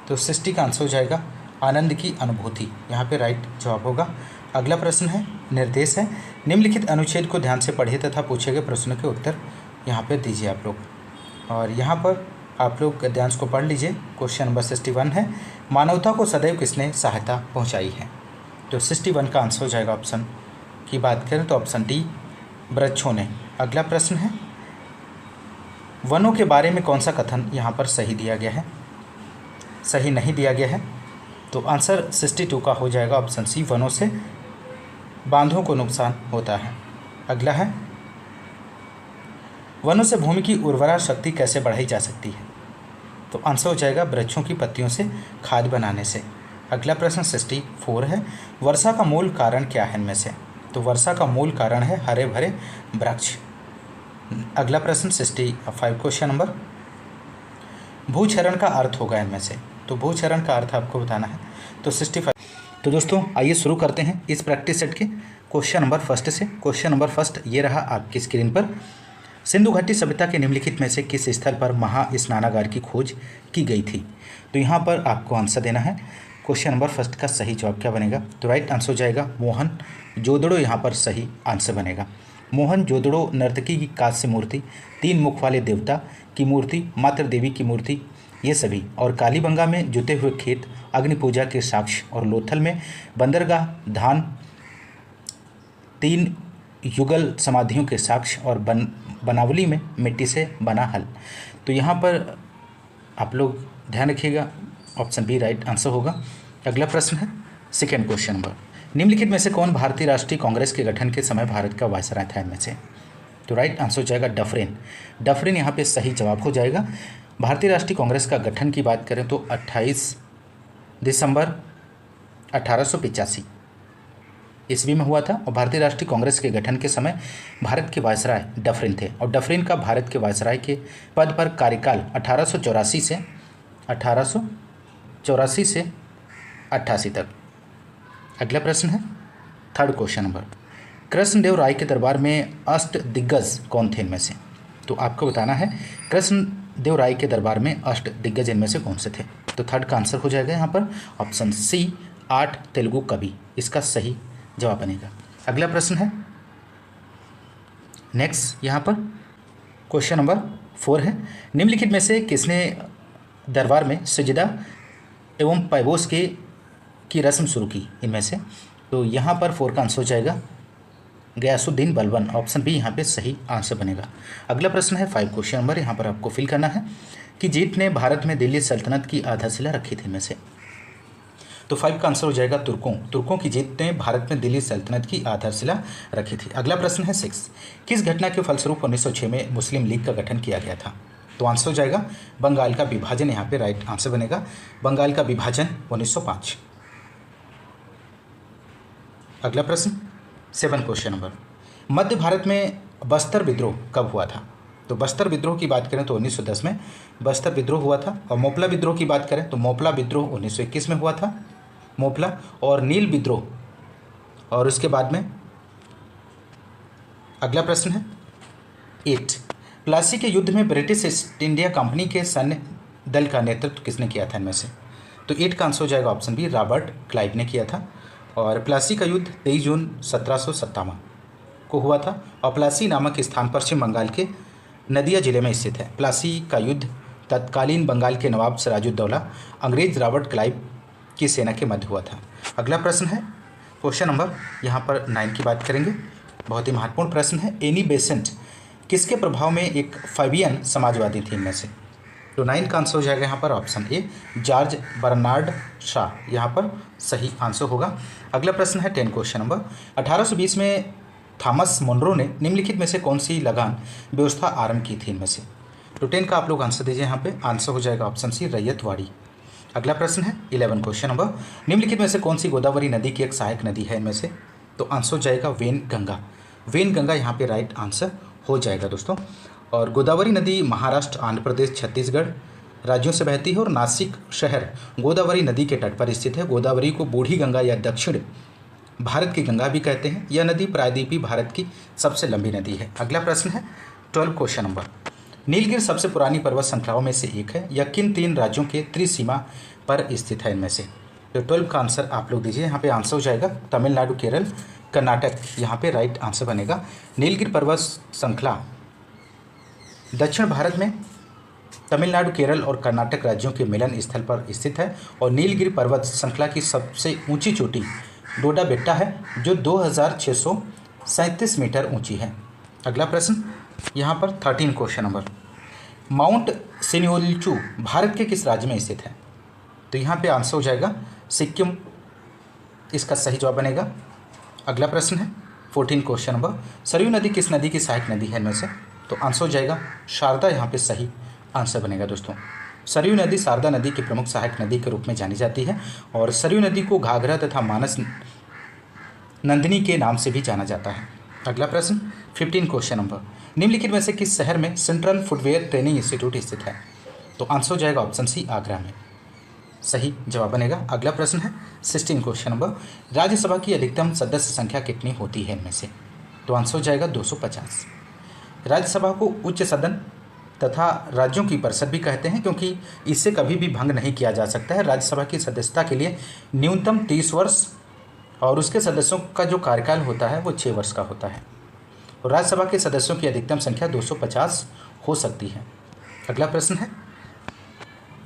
तो 60 का आंसर हो जाएगा आनंद की अनुभूति, यहाँ पे राइट जवाब होगा। अगला प्रश्न है निर्देश है, निम्नलिखित अनुच्छेद को ध्यान से पढ़िए तथा पूछे गए प्रश्नों के उत्तर यहाँ पे दीजिए आप लोग। और यहाँ पर आप लोग गद्यांश को पढ़ लीजिए। क्वेश्चन नंबर 61 है, मानवता को सदैव किसने सहायता पहुँचाई है। तो 61 का आंसर हो जाएगा ऑप्शन की बात करें तो ऑप्शन डी, वृक्षों ने। अगला प्रश्न है, वनों के बारे में कौन सा कथन यहाँ पर सही दिया गया है, सही नहीं दिया गया है। तो आंसर 62 का हो जाएगा ऑप्शन सी, वनों से बांधों को नुकसान होता है। अगला है, वनों से भूमि की उर्वरा शक्ति कैसे बढ़ाई जा सकती है। तो आंसर हो जाएगा वृक्षों की पत्तियों से खाद बनाने से। अगला प्रश्न 64 है, वर्षा का मूल कारण क्या है इनमें से। तो वर्षा का मूल कारण है हरे भरे वृक्ष। अगला प्रश्न 65 क्वेश्चन नंबर, भूक्षरण का अर्थ होगा इनमें से। तो भूक्षरण का अर्थ आपको बताना है। तो 65। तो दोस्तों आइए शुरू करते हैं इस प्रैक्टिस सेट के क्वेश्चन नंबर फर्स्ट से। क्वेश्चन नंबर फर्स्ट ये रहा आपकी स्क्रीन पर, सिंधु घाटी सभ्यता के निम्नलिखित में से किस स्थल पर महास्नानागार की खोज की गई थी। तो यहाँ पर आपको आंसर देना है। क्वेश्चन नंबर फर्स्ट का सही जवाब क्या बनेगा। तो राइट आंसर हो जाएगा मोहन जोदड़ो, यहाँ पर सही आंसर बनेगा। मोहन जोदड़ो नर्तकी की कांस्य मूर्ति, 3 मुख वाले देवता की मूर्ति, मातृ देवी की मूर्ति, ये सभी, और कालीबंगा में जुते हुए खेत अग्नि पूजा के साक्ष्य, और लोथल में बंदरगाह धान 3 युगल समाधियों के साक्ष्य, और बनावली में मिट्टी से बना हल। तो यहाँ पर आप लोग ध्यान रखिएगा, ऑप्शन बी राइट आंसर होगा। अगला प्रश्न है सेकेंड क्वेश्चन नंबर, निम्नलिखित में से कौन भारतीय राष्ट्रीय कांग्रेस के गठन के समय भारत का वायसराय था इनमें से। तो राइट आंसर हो जाएगा डफरिन। डफरिन यहाँ पे सही जवाब हो जाएगा। भारतीय राष्ट्रीय कांग्रेस का गठन की बात करें तो 28 दिसंबर 1885 ईस्वी में हुआ था, और भारतीय राष्ट्रीय कांग्रेस के गठन के समय भारत के वायसराय डफरिन थे, और डफरिन का भारत के वायसराय के पद पर कार्यकाल 1884 से 88 तक। अगला प्रश्न है थर्ड क्वेश्चन नंबर, कृष्णदेव राय के दरबार में अष्ट दिग्गज कौन थे इनमें से। तो आपको बताना है, कृष्ण देवराय के दरबार में अष्ट दिग्गज इनमें से कौन से थे? तो थर्ड का आंसर हो जाएगा यहाँ पर ऑप्शन सी 8 तेलुगु कवि, इसका सही जवाब बनेगा। अगला प्रश्न है नेक्स्ट, यहाँ पर क्वेश्चन नंबर 4 है, निम्नलिखित में से किसने दरबार में सजदा एवं पैबोस की रस्म शुरू की इनमें से? तो यहाँ पर 4 का आंसर हो जाएगा गयासुद्दीन बलबन, ऑप्शन बी यहाँ पे सही आंसर बनेगा। अगला प्रश्न है 5 क्वेश्चन नंबर, यहाँ पर आपको फिल करना है कि जीत ने भारत में दिल्ली सल्तनत की आधारशिला रखी थी इनमें से? तो 5 का आंसर हो जाएगा तुर्कों की जीत ने भारत में दिल्ली सल्तनत की आधारशिला रखी थी। अगला प्रश्न है 6, किस घटना के फलस्वरूप 1906 में मुस्लिम लीग का गठन किया गया था? तो आंसर हो जाएगा बंगाल का विभाजन, यहाँ पे राइट आंसर बनेगा बंगाल का विभाजन 1905। अगला प्रश्न 7 क्वेश्चन नंबर, मध्य भारत में बस्तर विद्रोह कब हुआ था? तो बस्तर विद्रोह की बात करें तो 1910 में बस्तर विद्रोह हुआ था। और मोपला विद्रोह की बात करें तो मोपला विद्रोह 1921 में हुआ था, मोपला और नील विद्रोह। और उसके बाद में अगला प्रश्न है 8, प्लासी के युद्ध में ब्रिटिश ईस्ट इंडिया कंपनी के सैन्य दल का नेतृत्व किसने किया था इनमें से? तो 8 का आंसर हो जाएगा ऑप्शन बी रॉबर्ट क्लाइव ने किया था। और प्लासी का युद्ध 23 जून 1757 को हुआ था और प्लासी नामक स्थान पश्चिम बंगाल के नदिया जिले में स्थित है। प्लासी का युद्ध तत्कालीन बंगाल के नवाब सिराजुद्दौला अंग्रेज रॉबर्ट क्लाइव की सेना के मध्य हुआ था। अगला प्रश्न है क्वेश्चन नंबर यहाँ पर 9 की बात करेंगे, बहुत ही महत्वपूर्ण प्रश्न है, एनी बेसेंट किसके प्रभाव में एक फैबियन समाजवादी थी इनमें से? तो 9 का आंसर हो जाएगा यहाँ पर option A George Bernard Shaw, यहाँ पर सही आंसर होगा। अगला प्रश्न है 10 क्वेश्चन नंबर, 1820 में थॉमस मोनरो ने निम्नलिखित में से कौन सी लगान व्यवस्था आरंभ की थी इनमें से? तो 10 का आप लोग आंसर दीजिए, यहाँ पे आंसर हो जाएगा ऑप्शन सी रैयतवाड़ी। अगला प्रश्न है 11 क्वेश्चन नंबर, निम्नलिखित में से कौन सी गोदावरी नदी की एक सहायक नदी है इनमें से? तो आंसर हो जाएगा वेन गंगा यहाँ पे राइट आंसर हो जाएगा दोस्तों। और गोदावरी नदी महाराष्ट्र, आंध्र प्रदेश, छत्तीसगढ़ राज्यों से बहती है और नासिक शहर गोदावरी नदी के तट पर स्थित है। गोदावरी को बूढ़ी गंगा या दक्षिण भारत की गंगा भी कहते हैं। यह नदी प्रायद्वीपीय भारत की सबसे लंबी नदी है। अगला प्रश्न है 12 क्वेश्चन नंबर, नीलगिरी सबसे पुरानी पर्वत श्रृंखलाओं में से एक है, यह किन 3 राज्यों के त्रिसीमा पर स्थित है इनमें से? तो 12 का आंसर आप लोग दीजिए, यहाँ पे आंसर हो जाएगा तमिलनाडु, केरल, कर्नाटक, यहाँ पे राइट आंसर बनेगा। नीलगिरी पर्वत श्रृंखला दक्षिण भारत में तमिलनाडु, केरल और कर्नाटक राज्यों के मिलन स्थल पर स्थित है और नीलगिरी पर्वत श्रृंखला की सबसे ऊंची चोटी डोडा बेट्टा है जो 2637 मीटर ऊंची है। अगला प्रश्न यहाँ पर 13 क्वेश्चन नंबर, माउंट सिन्योलचू भारत के किस राज्य में स्थित है? तो यहाँ पे आंसर हो जाएगा सिक्किम, इसका सही जवाब बनेगा। अगला प्रश्न है 14 क्वेश्चन नंबर, सरयू नदी किस नदी की सहायक नदी है इनमें से? तो आंसर हो जाएगा शारदा, यहाँ पे सही आंसर बनेगा दोस्तों। सरयू नदी शारदा नदी की प्रमुख सहायक नदी के रूप में जानी जाती है और सरयू नदी को घाघरा तथा मानस नंदिनी के नाम से भी जाना जाता है। अगला प्रश्न 15 क्वेश्चन नंबर, निम्नलिखित में से किस शहर में सेंट्रल फुटवेयर ट्रेनिंग इंस्टीट्यूट स्थित है? तो आंसर हो जाएगा ऑप्शन सी आगरा में, सही जवाब बनेगा। अगला प्रश्न है 16 क्वेश्चन नंबर, राज्यसभा की अधिकतम सदस्य संख्या कितनी होती है इनमें से? तो आंसर हो जाएगा 250। राज्यसभा को उच्च सदन तथा राज्यों की परिषद भी कहते हैं क्योंकि इससे कभी भी भंग नहीं किया जा सकता है। राज्यसभा की सदस्यता के लिए न्यूनतम 30 वर्ष और उसके सदस्यों का जो कार्यकाल होता है वो 6 वर्ष का होता है और राज्यसभा के सदस्यों की अधिकतम संख्या 250 हो सकती है। अगला प्रश्न है,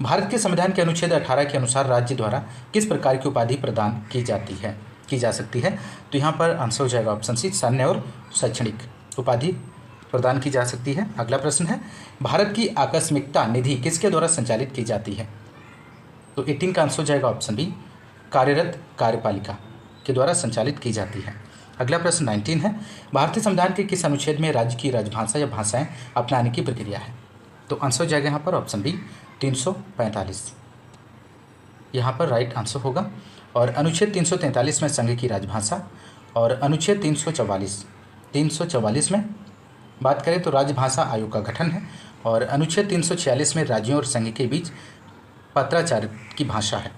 भारत के संविधान के अनुच्छेद 18 के अनुसार राज्य द्वारा किस प्रकार की उपाधि प्रदान की जा सकती है? तो यहाँ पर आंसर हो जाएगा ऑप्शन सी सैन्य और शैक्षणिक उपाधि प्रदान की जा सकती है। अगला प्रश्न है, भारत की आकस्मिकता निधि किसके द्वारा संचालित की जाती है? तो 18 का आंसर हो जाएगा ऑप्शन बी कार्यरत कार्यपालिका के द्वारा संचालित की जाती है। अगला प्रश्न 19 है, भारतीय संविधान के किस अनुच्छेद में राज्य की राजभाषा या भाषाएं अपनाने की प्रक्रिया है? तो आंसर हो जाएगा यहाँ पर ऑप्शन बी 345, यहाँ पर राइट आंसर होगा। और अनुच्छेद 343 में संघ की राजभाषा और अनुच्छेद 344 में बात करें तो राजभाषा आयोग का गठन है और अनुच्छेद 346 में राज्यों और संघ के बीच पत्राचार की भाषा है।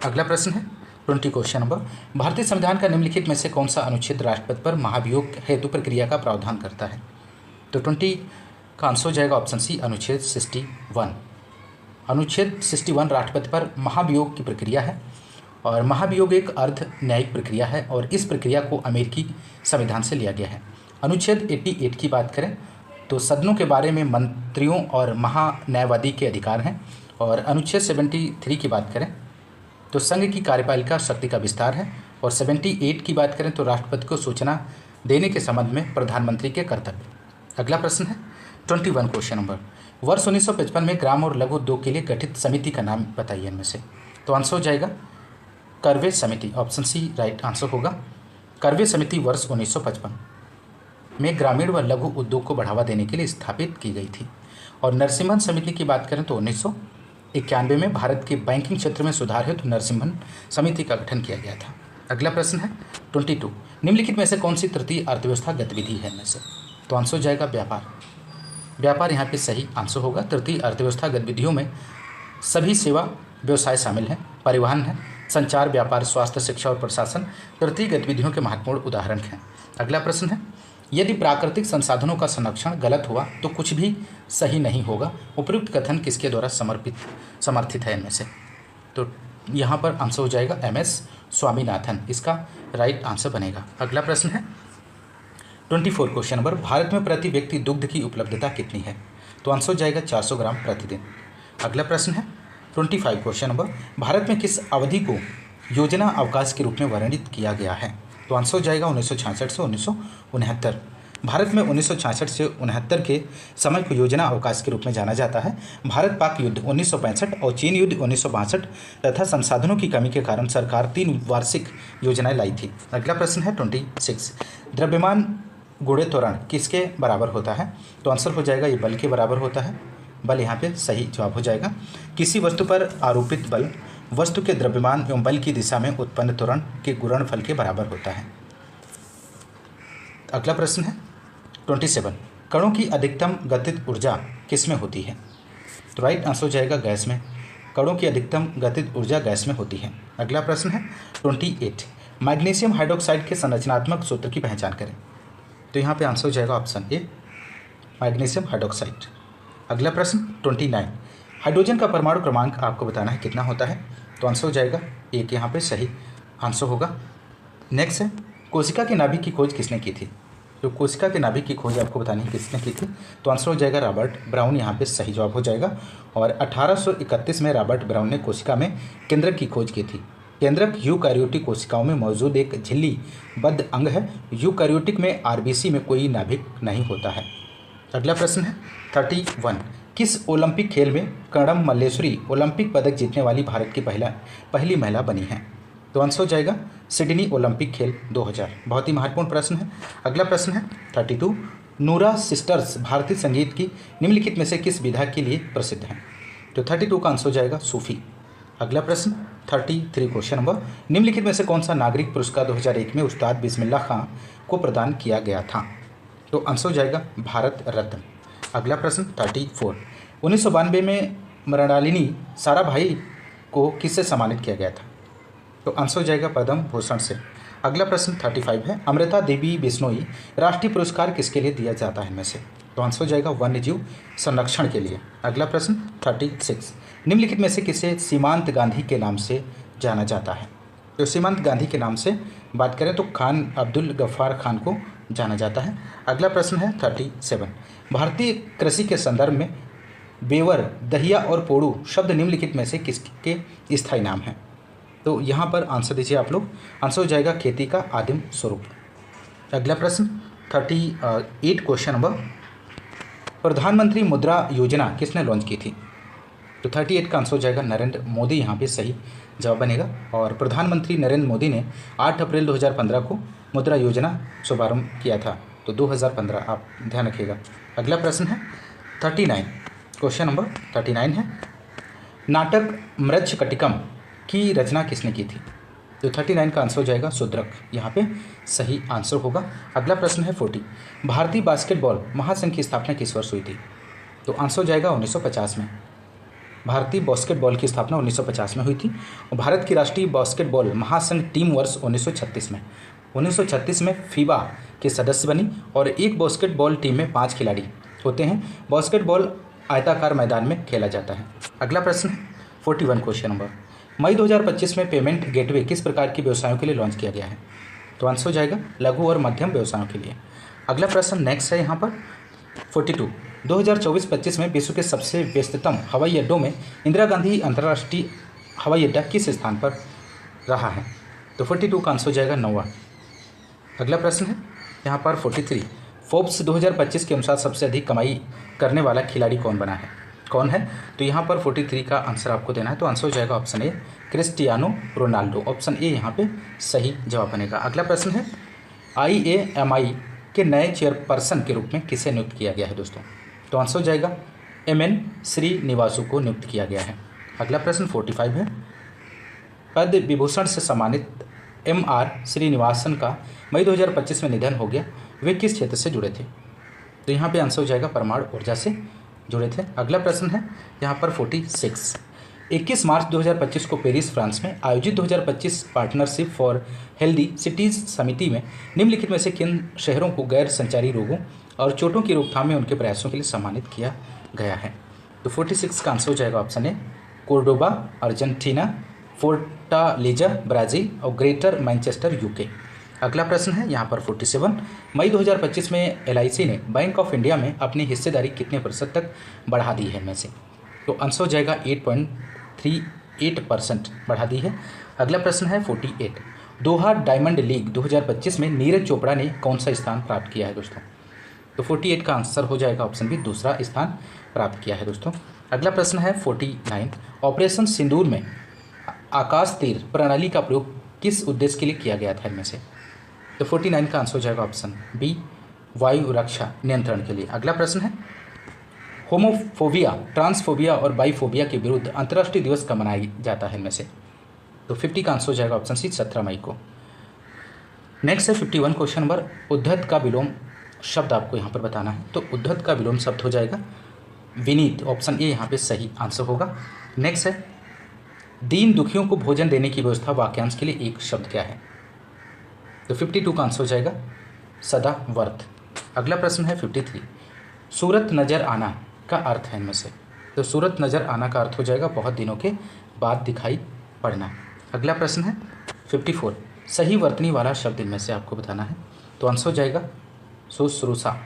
अगला प्रश्न है 20 क्वेश्चन नंबर, भारतीय संविधान का निम्नलिखित में से कौन सा अनुच्छेद राष्ट्रपति पर महाभियोग हेतु प्रक्रिया का प्रावधान करता है? तो 20 का आंसर हो जाएगा ऑप्शन सी अनुच्छेद 61। अनुच्छेद 61 राष्ट्रपति पर महाभियोग की प्रक्रिया है और महाभियोग एक अर्ध न्यायिक प्रक्रिया है और इस प्रक्रिया को अमेरिकी संविधान से लिया गया है। अनुच्छेद 88 की बात करें तो सदनों के बारे में मंत्रियों और महान्यायवादी के अधिकार हैं और अनुच्छेद 73 की बात करें तो संघ की कार्यपालिका शक्ति का विस्तार है और 78 की बात करें तो राष्ट्रपति को सूचना देने के संबंध में प्रधानमंत्री के कर्तव्य। अगला प्रश्न है 21 क्वेश्चन नंबर, वर्ष 1955 में ग्राम और लघु उद्योग के लिए गठित समिति का नाम बताइए इनमें से। तो आंसर हो जाएगा करवे समिति, ऑप्शन सी राइट आंसर होगा। करवे समिति वर्ष 1955 में ग्रामीण व लघु उद्योग को बढ़ावा देने के लिए स्थापित की गई थी। और नरसिम्हन समिति की बात करें तो 1991 में भारत के बैंकिंग क्षेत्र में सुधार हेतु नरसिम्हन समिति का गठन किया गया था। अगला प्रश्न है 22, निम्नलिखित में से कौन सी तृतीय अर्थव्यवस्था गतिविधि है इनमें से। तो आंसर हो जाएगा व्यापार। व्यापार यहाँ पे सही आंसर होगा। तृतीय अर्थव्यवस्था गतिविधियों में सभी सेवा व्यवसाय शामिल हैं, परिवहन है, संचार, व्यापार, स्वास्थ्य, शिक्षा और प्रशासन तृतीय गतिविधियों के महत्वपूर्ण उदाहरण हैं। अगला प्रश्न है, यदि प्राकृतिक संसाधनों का संरक्षण गलत हुआ तो कुछ भी सही नहीं होगा, उपयुक्त कथन किसके द्वारा समर्थित है इनमें से। तो यहाँ पर आंसर हो जाएगा MS स्वामीनाथन, इसका राइट आंसर बनेगा। अगला प्रश्न है 24 क्वेश्चन नंबर, भारत में प्रति व्यक्ति दुग्ध की उपलब्धता कितनी है। तो आंसर हो जाएगा 400 ग्राम प्रतिदिन। अगला प्रश्न है 25 क्वेश्चन नंबर, भारत में किस अवधि को योजना अवकाश के रूप में वर्णित किया गया है। तो आंसर हो जाएगा 1966 से 1969। भारत में 1966 से 1969 के समय को योजना अवकाश के रूप में जाना जाता है। भारत पाक युद्ध 1965 और चीन युद्ध 1962 तथा संसाधनों की कमी के कारण सरकार 3 वार्षिक योजनाएं लाई थी। अगला प्रश्न है 26, द्रव्यमान गुणे त्वरण किसके बराबर होता है। तो आंसर हो जाएगा ये बल के बराबर होता है। बल यहाँ पे सही जवाब हो जाएगा। किसी वस्तु पर आरोपित बल वस्तु के द्रव्यमान एवं बल की दिशा में उत्पन्न त्वरण के गुणनफल के बराबर होता है। अगला प्रश्न है 27, कणों की अधिकतम गतिज ऊर्जा किस में होती है। तो राइट आंसर हो जाएगा गैस में। कणों की अधिकतम गतिज ऊर्जा गैस में होती है। अगला प्रश्न है 28, मैग्नीशियम हाइड्रोक्साइड के संरचनात्मक सूत्र की पहचान करें। तो यहाँ पे आंसर हो जाएगा ऑप्शन ए मैग्नीशियम हाइड्रोक्साइड। अगला प्रश्न 29, हाइड्रोजन का परमाणु क्रमांक आपको बताना है कितना होता है। तो आंसर हो जाएगा एक, यहाँ पे सही आंसर होगा। नेक्स्ट है, कोशिका के नाभिक की खोज किसने की थी। तो कोशिका के नाभिक की खोज आपको बतानी है किसने की थी। तो आंसर हो जाएगा रॉबर्ट ब्राउन, यहाँ पे सही जवाब हो जाएगा। और 1831 में रॉबर्ट ब्राउन ने कोशिका में केंद्रक की खोज की थी। केंद्रक यूकैरियोटिक कोशिकाओं में मौजूद एक झिल्लीबद्ध अंग है। यूकैरियोटिक में RBC में कोई नाभिक नहीं होता है। अगला प्रश्न है 31, किस ओलंपिक खेल में कर्णम मल्लेश्वरी ओलंपिक पदक जीतने वाली भारत की पहली महिला बनी है। तो आंसर हो जाएगा सिडनी ओलंपिक खेल 2000। बहुत ही महत्वपूर्ण प्रश्न है। अगला प्रश्न है 32, नूरा सिस्टर्स भारतीय संगीत की निम्नलिखित में से किस विधा के लिए प्रसिद्ध हैं। तो 32 का आंसर हो जाएगा सूफी। अगला प्रश्न 33 क्वेश्चन नंबर, निम्नलिखित में से कौन सा नागरिक पुरस्कार 2001 में उस्ताद बिस्मिल्लाह खां को प्रदान किया गया था। तो आंसर हो जाएगा भारत रत्न। अगला प्रश्न 34, 1992 में मृणालिनी साराभाई को किससे सम्मानित किया गया था। तो आंसर हो जाएगा पद्म भूषण से। अगला प्रश्न 35 है, अमृता देवी बिश्नोई राष्ट्रीय पुरस्कार किसके लिए दिया जाता है इनमें से। तो आंसर हो जाएगा वन्य जीव संरक्षण के लिए। अगला प्रश्न 36, निम्नलिखित में से किसे सीमांत गांधी के नाम से जाना जाता है। तो सीमांत गांधी के नाम से बात करें तो खान अब्दुल गफ्फार खान को जाना जाता है। अगला प्रश्न है 37, भारतीय कृषि के संदर्भ में बेवर, दहिया और पोड़ू शब्द निम्नलिखित में से किसके स्थायी नाम हैं। तो यहाँ पर आंसर दीजिए आप लोग। आंसर हो जाएगा खेती का आदिम स्वरूप। अगला प्रश्न 38 क्वेश्चन नंबर, प्रधानमंत्री मुद्रा योजना किसने लॉन्च की थी। तो 38 का आंसर हो जाएगा नरेंद्र मोदी, यहाँ पे सही जवाब बनेगा। और प्रधानमंत्री नरेंद्र मोदी ने 8 अप्रैल 2015 को मुद्रा योजना शुभारंभ किया था। तो 2015 आप ध्यान रखिएगा। अगला प्रश्न है 39 क्वेश्चन नंबर 39 है, नाटक मृच्छकटिकम की रचना किसने की थी। तो 39 का आंसर हो जाएगा शूद्रक, यहाँ पे सही आंसर होगा। अगला प्रश्न है 40, भारतीय बास्केटबॉल महासंघ की स्थापना किस वर्ष हुई थी। तो आंसर हो जाएगा 1950 में। भारतीय बास्केटबॉल की स्थापना 1950 में हुई थी। और भारत की राष्ट्रीय बास्केटबॉल महासंघ टीम वर्ष 1936 में फीबा के सदस्य बनी और एक बास्केटबॉल टीम में 5 खिलाड़ी होते हैं। बास्केटबॉल आयताकार मैदान में खेला जाता है। अगला प्रश्न 41 क्वेश्चन नंबर, मई 2025 में पेमेंट गेटवे किस प्रकार के व्यवसायों के लिए लॉन्च किया गया है? तो आंसर हो जाएगा लघु और मध्यम व्यवसायों के लिए। अगला प्रश्न नेक्स्ट है यहाँ पर 42, 2024-25 में विश्व के सबसे व्यस्ततम हवाई अड्डों में इंदिरा गांधी अंतर्राष्ट्रीय हवाई अड्डा किस स्थान पर रहा है? तो 42 का आंसर हो जाएगा 9वां। अगला प्रश्न है यहाँ पर 43, फोर्ब्स 2025 के अनुसार सबसे अधिक कमाई करने वाला खिलाड़ी कौन है? तो यहाँ पर 43 का आंसर आपको देना है। तो आंसर हो जाएगा option A Cristiano Ronaldo. Option A यहाँ पे सही जवाब बनेगा। अगला प्रश्न है IAMI के नए चेयरपर्सन के रूप में किसे नियुक्त किया गया है दोस्तों? तो आंसर हो जाएगा MN श्रीनिवासु को नियुक्त किया गया है। अगला प्रश्न 45 है, पद्म विभूषण से सम्मानित MR श्रीनिवासन का मई 2025 में निधन हो गया। वे किस क्षेत्र से जुड़े थे? तो यहाँ पे आंसर हो जाएगा परमाणु ऊर्जा से जुड़े थे। अगला प्रश्न है यहाँ पर 46, 21 मार्च 2025 को पेरिस फ्रांस में आयोजित 2025 पार्टनरशिप फॉर हेल्दी सिटीज़ समिति में निम्नलिखित में से किन शहरों को गैर संचारी रोगों और चोटों की रोकथाम में उनके प्रयासों के लिए सम्मानित किया गया है? तो 46 का आंसर हो जाएगा option A Cordoba Argentina, Fortaleza Brazil और ग्रेटर मैनचेस्टर UK। अगला प्रश्न है यहाँ पर 47, मई 2025 में LIC ने बैंक ऑफ इंडिया में अपनी हिस्सेदारी कितने प्रतिशत तक बढ़ा दी है में से? तो आंसर हो जाएगा 8.38% बढ़ा दी है। अगला प्रश्न है 48, दोहा डायमंड लीग 2025 में नीरज चोपड़ा ने कौन सा स्थान प्राप्त किया है दोस्तों? तो 48 का आंसर हो जाएगा ऑप्शन बी दूसरा स्थान प्राप्त किया है दोस्तों। अगला प्रश्न है 49, ऑपरेशन सिंदूर में आकाश तीर प्रणाली का प्रयोग किस उद्देश्य के लिए किया गया था इनमें से? तो 49 का आंसर हो जाएगा ऑप्शन बी वायु रक्षा नियंत्रण के लिए। अगला प्रश्न है होमोफोबिया, ट्रांसफोबिया और बाइफोबिया के विरुद्ध अंतर्राष्ट्रीय दिवस कब मनाया जाता है इनमें से? तो 50 का आंसर हो जाएगा ऑप्शन सी 17 मई को। नेक्स्ट है 51 क्वेश्चन नंबर, उद्धत का विलोम शब्द आपको यहाँ पर बताना है। तो उद्धत का विलोम शब्द हो जाएगा विनीत। ऑप्शन ए यहाँ पे सही आंसर होगा। नेक्स्ट है दीन दुखियों को भोजन देने की व्यवस्था वाक्यांश के लिए एक शब्द क्या है? तो 52 का आंसर हो जाएगा सदावर्त। अगला प्रश्न है 53, सूरत नज़र आना का अर्थ है इनमें से? तो सूरत नज़र आना का अर्थ हो जाएगा बहुत दिनों के बाद दिखाई पड़ना। अगला प्रश्न है 54, सही वर्तनी वाला शब्द इनमें से आपको बताना है। तो आंसर हो जाएगा शुश्रूषा।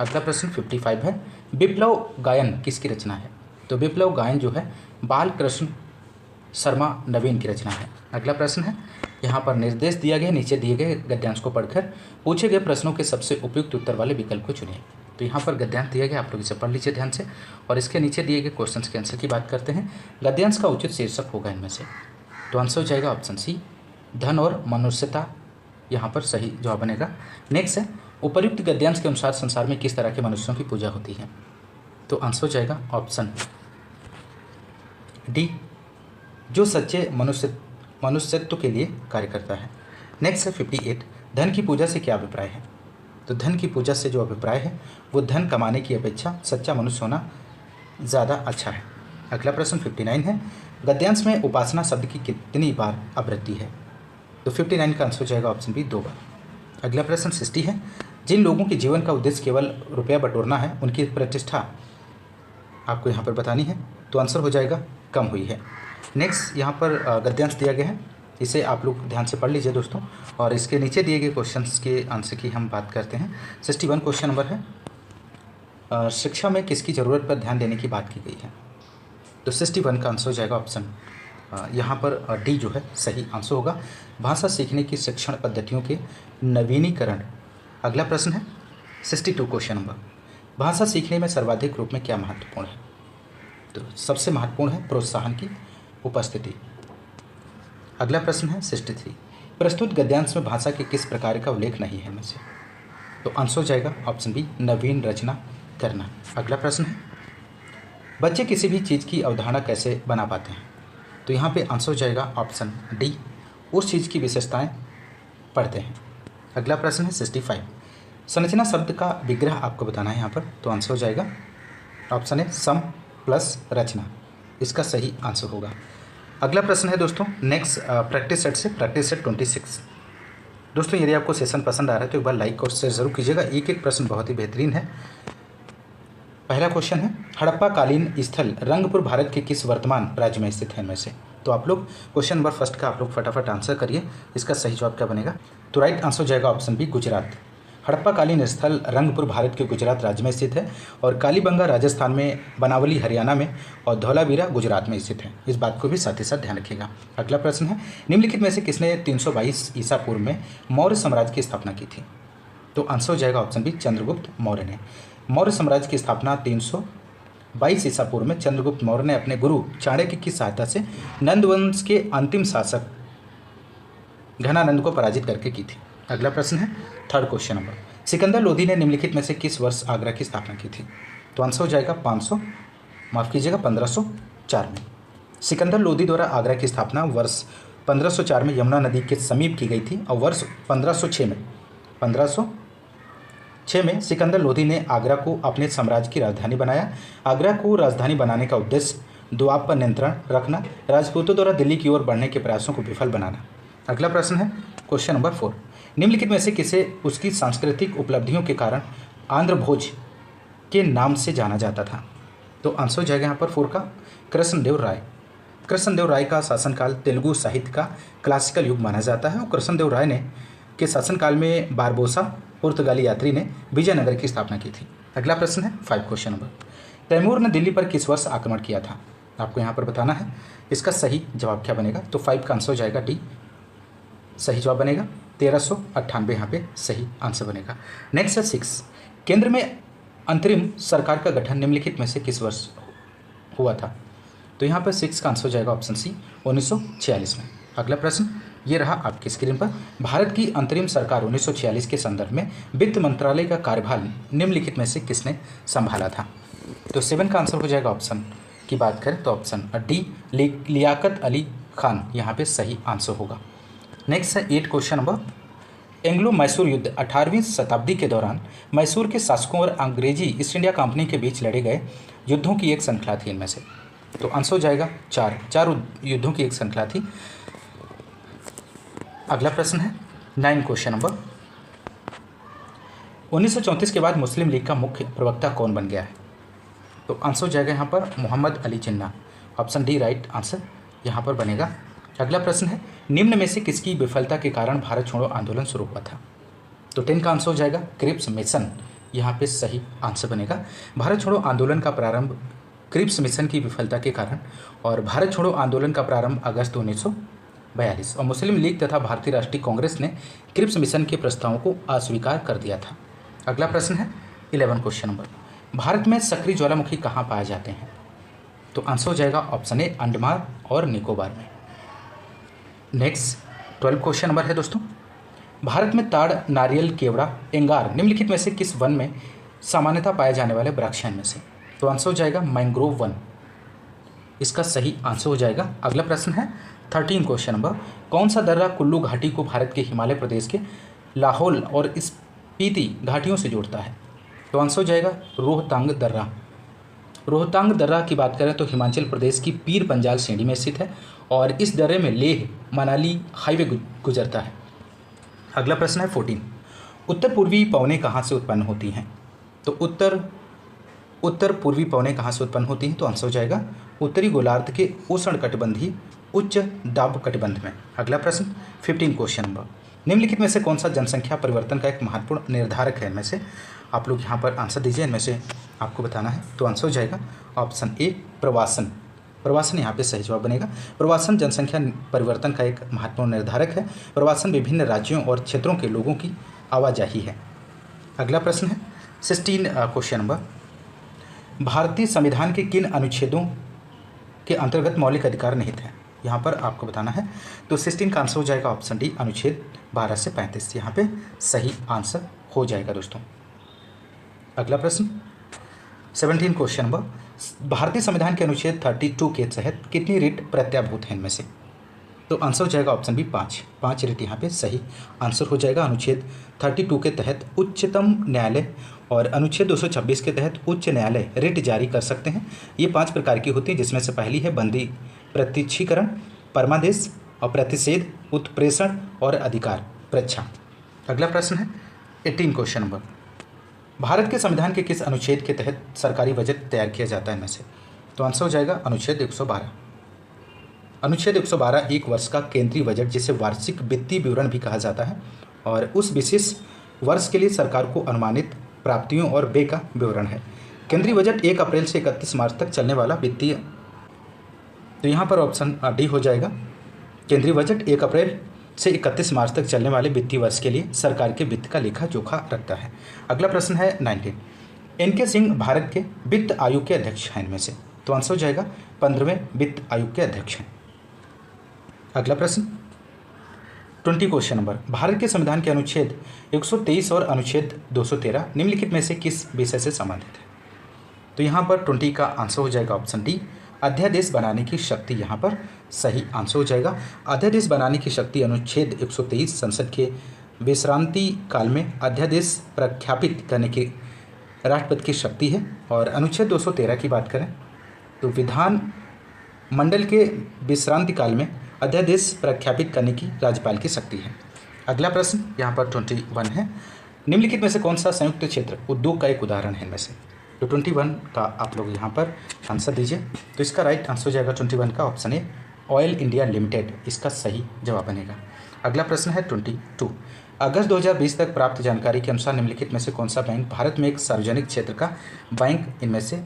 अगला प्रश्न 55 है, विप्लव गायन किसकी रचना है? तो विप्लव गायन जो है बाल कृष्ण शर्मा नवीन की रचना है। अगला प्रश्न है यहाँ पर निर्देश दिया गया, नीचे दिए गए गद्यांश को पढ़कर पूछे गए प्रश्नों के सबसे उपयुक्त उत्तर वाले विकल्प को चुनिए। तो यहाँ पर गद्यांश दिया गया, आप लोग इसे पढ़ लीजिए ध्यान से और इसके नीचे दिए गए क्वेश्चन के आंसर की बात करते हैं। गद्यांश का उचित शीर्षक होगा इनमें से? तो आंसर हो जाएगा ऑप्शन सी धन और मनुष्यता, यहाँ पर सही जवाब बनेगा। नेक्स्ट है उपर्युक्त गद्यांश के अनुसार संसार में किस तरह के मनुष्यों की पूजा होती है? तो आंसर हो जाएगा ऑप्शन डी जो सच्चे मनुष्यत्व के लिए कार्य करता है। नेक्स्ट है 58, धन की पूजा से क्या अभिप्राय है? तो धन की पूजा से जो अभिप्राय है वो धन कमाने की अपेक्षा सच्चा मनुष्य होना ज़्यादा अच्छा है। अगला प्रश्न 59 है, गद्यांश में उपासना शब्द की कितनी बार आवृत्ति है? तो 59 का आंसर हो जाएगा ऑप्शन बी 2 बार। अगला प्रश्न 60 है, जिन लोगों के जीवन का उद्देश्य केवल रुपया बटोरना है उनकी प्रतिष्ठा आपको यहाँ पर बतानी है। तो आंसर हो जाएगा कम हुई है। नेक्स्ट यहाँ पर गद्यांश दिया गया है, इसे आप लोग ध्यान से पढ़ लीजिए दोस्तों और इसके नीचे दिए गए क्वेश्चंस के आंसर की हम बात करते हैं। 61 क्वेश्चन नंबर है, शिक्षा में किसकी ज़रूरत पर ध्यान देने की बात की गई है? तो 61 का आंसर हो जाएगा ऑप्शन यहाँ पर डी जो है सही आंसर होगा, भाषा सीखने की शिक्षण पद्धतियों के नवीनीकरण। अगला प्रश्न है 62 क्वेश्चन नंबर, भाषा सीखने में सर्वाधिक रूप में क्या महत्वपूर्ण है? तो सबसे महत्वपूर्ण है प्रोत्साहन की उपस्थिति। अगला प्रश्न है 63, प्रस्तुत गद्यांश में भाषा के किस प्रकार का उल्लेख नहीं है इनमें से? तो आंसर हो जाएगा ऑप्शन बी नवीन रचना करना। अगला प्रश्न है, बच्चे किसी भी चीज़ की अवधारणा कैसे बना पाते हैं? तो यहाँ पे आंसर हो जाएगा ऑप्शन डी उस चीज़ की विशेषताएं पढ़ते हैं। अगला प्रश्न है 65, संरचना शब्द का विग्रह आपको बताना है यहाँ पर। तो आंसर हो जाएगा ऑप्शन है सम प्लस रचना, इसका सही आंसर होगा। अगला प्रश्न है दोस्तों नेक्स्ट प्रैक्टिस सेट से, प्रैक्टिस सेट 26। दोस्तों यदि आपको सेशन पसंद आ रहा है तो एक बार लाइक और शेयर जरूर कीजिएगा। एक एक प्रश्न बहुत ही बेहतरीन है। पहला क्वेश्चन है, हड़प्पा कालीन स्थल रंगपुर भारत के किस वर्तमान राज्य में स्थित है इनमें से? तो आप लोग क्वेश्चन नंबर फर्स्ट का आप लोग फटाफट आंसर करिए, इसका सही जवाब क्या बनेगा? तो राइट आंसर हो जाएगा ऑप्शन बी, गुजरात। हड़प्पा कालीन स्थल रंगपुर भारत के गुजरात राज्य में स्थित है और कालीबंगा राजस्थान में, बनावली हरियाणा में और धौलावीरा गुजरात में स्थित है। इस बात को भी साथ ही साथ ध्यान रखिएगा। अगला प्रश्न है, निम्नलिखित में से किसने 322 ईसा पूर्व में मौर्य साम्राज्य की स्थापना की थी? तो आंसर हो जाएगा ऑप्शन बी, चंद्रगुप्त मौर्य ने। मौर्य साम्राज्य की स्थापना 322 ईसा पूर्व में चंद्रगुप्त मौर्य ने अपने गुरु चाणक्य की सहायता से नंदवंश के अंतिम शासक घनानंद को पराजित करके की थी। अगला प्रश्न है, third question number, Sikandar Lodhi ने निम्नलिखित में से किस वर्ष आगरा की स्थापना की थी? तो आंसर हो जाएगा 1504 में। सिकंदर लोधी द्वारा आगरा की स्थापना वर्ष 1504 में यमुना नदी के समीप की गई थी और वर्ष 1506 में सिकंदर लोधी ने आगरा को अपने साम्राज्य की राजधानी बनाया। आगरा को राजधानी बनाने का उद्देश्य दोआब पर नियंत्रण रखना, राजपूतों द्वारा दिल्ली की ओर बढ़ने के प्रयासों को विफल बनाना। अगला प्रश्न है क्वेश्चन नंबर 4, निम्नलिखित में से किसे उसकी सांस्कृतिक उपलब्धियों के कारण आंध्र भोज के नाम से जाना जाता था? तो आंसर हो जाएगा यहाँ पर 4 का, कृष्णदेव राय। कृष्णदेव राय का शासनकाल तेलुगु साहित्य का क्लासिकल युग माना जाता है और कृष्णदेव राय ने के शासनकाल में बारबोसा पुर्तगाली यात्री ने विजयनगर की स्थापना की थी। अगला प्रश्न है 5 क्वेश्चन नंबर, तैमूर ने दिल्ली पर किस वर्ष आक्रमण किया था? आपको यहाँ पर बताना है, इसका सही जवाब क्या बनेगा? तो 5 का आंसर हो जाएगा डी, सही जवाब बनेगा 1398 यहाँ पे सही आंसर बनेगा। नेक्स्ट है 6, केंद्र में अंतरिम सरकार का गठन निम्नलिखित में से किस वर्ष हुआ था? तो यहाँ पर 6 का आंसर हो जाएगा ऑप्शन सी, 1946 में। अगला प्रश्न ये रहा आपकी स्क्रीन पर, भारत की अंतरिम सरकार 1946 के संदर्भ में वित्त मंत्रालय का कार्यभार निम्नलिखित में से किसने संभाला था? तो 7 का आंसर हो जाएगा, ऑप्शन की बात करें तो ऑप्शन डी, लियाकत अली खान यहाँ पे सही आंसर होगा। नेक्स्ट है 8 क्वेश्चन नंबर, एंग्लो मैसूर युद्ध 18वीं शताब्दी के दौरान मैसूर के शासकों और अंग्रेजी ईस्ट इंडिया कंपनी के बीच लड़े गए युद्धों की एक श्रृंखला थी इनमें से। तो आंसर हो जाएगा 4 युद्धों की एक श्रृंखला थी। अगला प्रश्न है 9 क्वेश्चन नंबर, 1934 के बाद मुस्लिम लीग का मुख्य प्रवक्ता कौन बन गया है? तो आंसर हो जाएगा यहाँ पर Mohammad Ali Jinnah, option D right answer यहाँ पर बनेगा। अगला प्रश्न है, निम्न में से किसकी विफलता के कारण भारत छोड़ो आंदोलन शुरू हुआ था? तो 10 का आंसर हो जाएगा क्रिप्स मिशन, यहाँ पे सही आंसर बनेगा। भारत छोड़ो आंदोलन का प्रारंभ क्रिप्स मिशन की विफलता के कारण और भारत छोड़ो आंदोलन का प्रारंभ अगस्त 1942 और मुस्लिम लीग तथा भारतीय राष्ट्रीय कांग्रेस ने क्रिप्स मिशन के प्रस्तावों को अस्वीकार कर दिया था। अगला प्रश्न है 11 क्वेश्चन नंबर, भारत में सक्रिय ज्वालामुखी कहाँ पाए जाते हैं? तो आंसर हो जाएगा ऑप्शन ए, अंडमान और निकोबार में। नेक्स्ट 12 क्वेश्चन नंबर है दोस्तों, भारत में ताड़, नारियल, केवड़ा, एंगार निम्नलिखित में से किस वन में सामान्यतः पाए जाने वाले वृक्ष हैं इनमें से? तो आंसर हो जाएगा मैंग्रोव वन, इसका सही आंसर हो जाएगा। अगला प्रश्न है 13 क्वेश्चन नंबर, कौन सा दर्रा कुल्लू घाटी को भारत के हिमालय प्रदेश के लाहौल और स्पीति घाटियों से जोड़ता है? तो आंसर हो जाएगा रोहतांग दर्रा। रोहतांग दर्रा की बात करें तो हिमाचल प्रदेश की पीर पंजाल श्रेणी में स्थित है और इस दर्रे में लेह मनाली हाईवे गुजरता है। अगला प्रश्न है 14, उत्तर पूर्वी पवनें कहाँ से उत्पन्न होती हैं? तो उत्तर पूर्वी पवनें कहाँ से उत्पन्न होती हैं? तो आंसर हो जाएगा उत्तरी गोलार्ध के उष्णकटिबंधीय उच्च दाब कटिबंध में। अगला प्रश्न 15 क्वेश्चन नंबर, निम्नलिखित में से कौन सा जनसंख्या परिवर्तन का एक महत्वपूर्ण निर्धारक है? इनमें से आप लोग यहाँ पर आंसर दीजिए, इनमें से आपको बताना है। तो आंसर हो जाएगा ऑप्शन ए, प्रवासन। प्रवासन यहाँ पे सही जवाब बनेगा। प्रवासन जनसंख्या परिवर्तन का एक महत्वपूर्ण निर्धारक है। प्रवासन विभिन्न राज्यों और क्षेत्रों के लोगों की आवाजाही है। अगला प्रश्न है 16 क्वेश्चन नंबर, भारतीय संविधान के किन अनुच्छेदों के अंतर्गत मौलिक अधिकार निहित हैं? यहाँ पर आपको बताना है। तो 16 का आंसर हो जाएगा ऑप्शन डी, अनुच्छेद 12 से 35, यहाँ पे सही आंसर हो जाएगा दोस्तों। अगला प्रश्न 17 क्वेश्चन नंबर, भारतीय संविधान के अनुच्छेद 32 के तहत कितनी रिट प्रत्याभूत हैं इनमें से? तो आंसर हो जाएगा ऑप्शन बी, 5 रिट यहाँ पे सही आंसर हो जाएगा। अनुच्छेद 32 के तहत उच्चतम न्यायालय और अनुच्छेद 226 के तहत उच्च न्यायालय रिट जारी कर सकते हैं। ये 5 प्रकार की होती है, जिसमें से पहली है बंदी प्रत्यक्षीकरण, परमादेश और प्रतिषेध, उत्प्रेषण और अधिकार प्रच्छा। अगला प्रश्न है 18 क्वेश्चन नंबर, भारत के संविधान के किस अनुच्छेद के तहत सरकारी बजट तैयार किया जाता है इनमें से? तो आंसर हो जाएगा अनुच्छेद 112। अनुच्छेद 112 एक वर्ष का केंद्रीय बजट, जिसे वार्षिक वित्तीय विवरण भी कहा जाता है, और उस विशेष वर्ष के लिए सरकार को अनुमानित प्राप्तियों और व्यय का विवरण है। केंद्रीय बजट 1 अप्रैल से 31 मार्च तक चलने वाला वित्तीय, तो यहाँ पर ऑप्शन डी हो जाएगा। केंद्रीय बजट 1 अप्रैल से 31 मार्च तक चलने वाले वित्तीय वर्ष के लिए सरकार के वित्त का लेखा जोखा रखता है। अगला प्रश्न है 19। एन.के. सिंह भारत के वित्त आयोग के अध्यक्ष हैं इनमें से? तो आंसर हो जाएगा 15वें वित्त आयोग के अध्यक्ष हैं। अगला प्रश्न 20 क्वेश्चन नंबर, भारत के संविधान के अनुच्छेद 123 और अनुच्छेद 213 निम्नलिखित में से किस विषय से संबंधित है? तो यहाँ पर 20 का आंसर हो जाएगा ऑप्शन डी, अध्यादेश बनाने की शक्ति यहाँ पर सही आंसर हो जाएगा। अध्यादेश बनाने की शक्ति अनुच्छेद 123 संसद के विश्रांति काल में अध्यादेश प्रख्यापित करने की राष्ट्रपति की शक्ति है। और अनुच्छेद 213 की बात करें तो विधान मंडल के विश्रांति काल में अध्यादेश प्रख्यापित करने की राज्यपाल की शक्ति है। अगला प्रश्न यहाँ पर 21 है, निम्नलिखित में से कौन सा संयुक्त क्षेत्र उद्योग का एक उदाहरण है इनमें से? तो 21 का आप लोग यहाँ पर आंसर दीजिए। तो इसका राइट आंसर हो जाएगा 21 का option A, oil India limited इसका सही जवाब बनेगा। अगला प्रश्न है 22, अगस्त 2020 तक प्राप्त जानकारी के अनुसार निम्नलिखित में से कौन सा बैंक भारत में एक सार्वजनिक क्षेत्र का बैंक इनमें से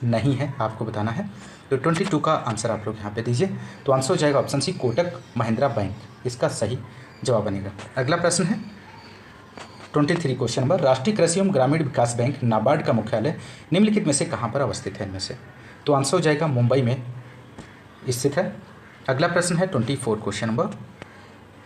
नहीं है, आपको बताना है। तो 22 का आंसर आप लोग यहाँ पे दीजिए। तो आंसर हो जाएगा option C, Kotak Mahindra bank इसका सही जवाब बनेगा। अगला प्रश्न है 23 क्वेश्चन नंबर, राष्ट्रीय कृषि एवं ग्रामीण विकास बैंक नाबार्ड का मुख्यालय निम्नलिखित में से कहाँ पर अवस्थित है इनमें से? तो आंसर हो जाएगा मुंबई में स्थित है। अगला प्रश्न है 24 क्वेश्चन नंबर,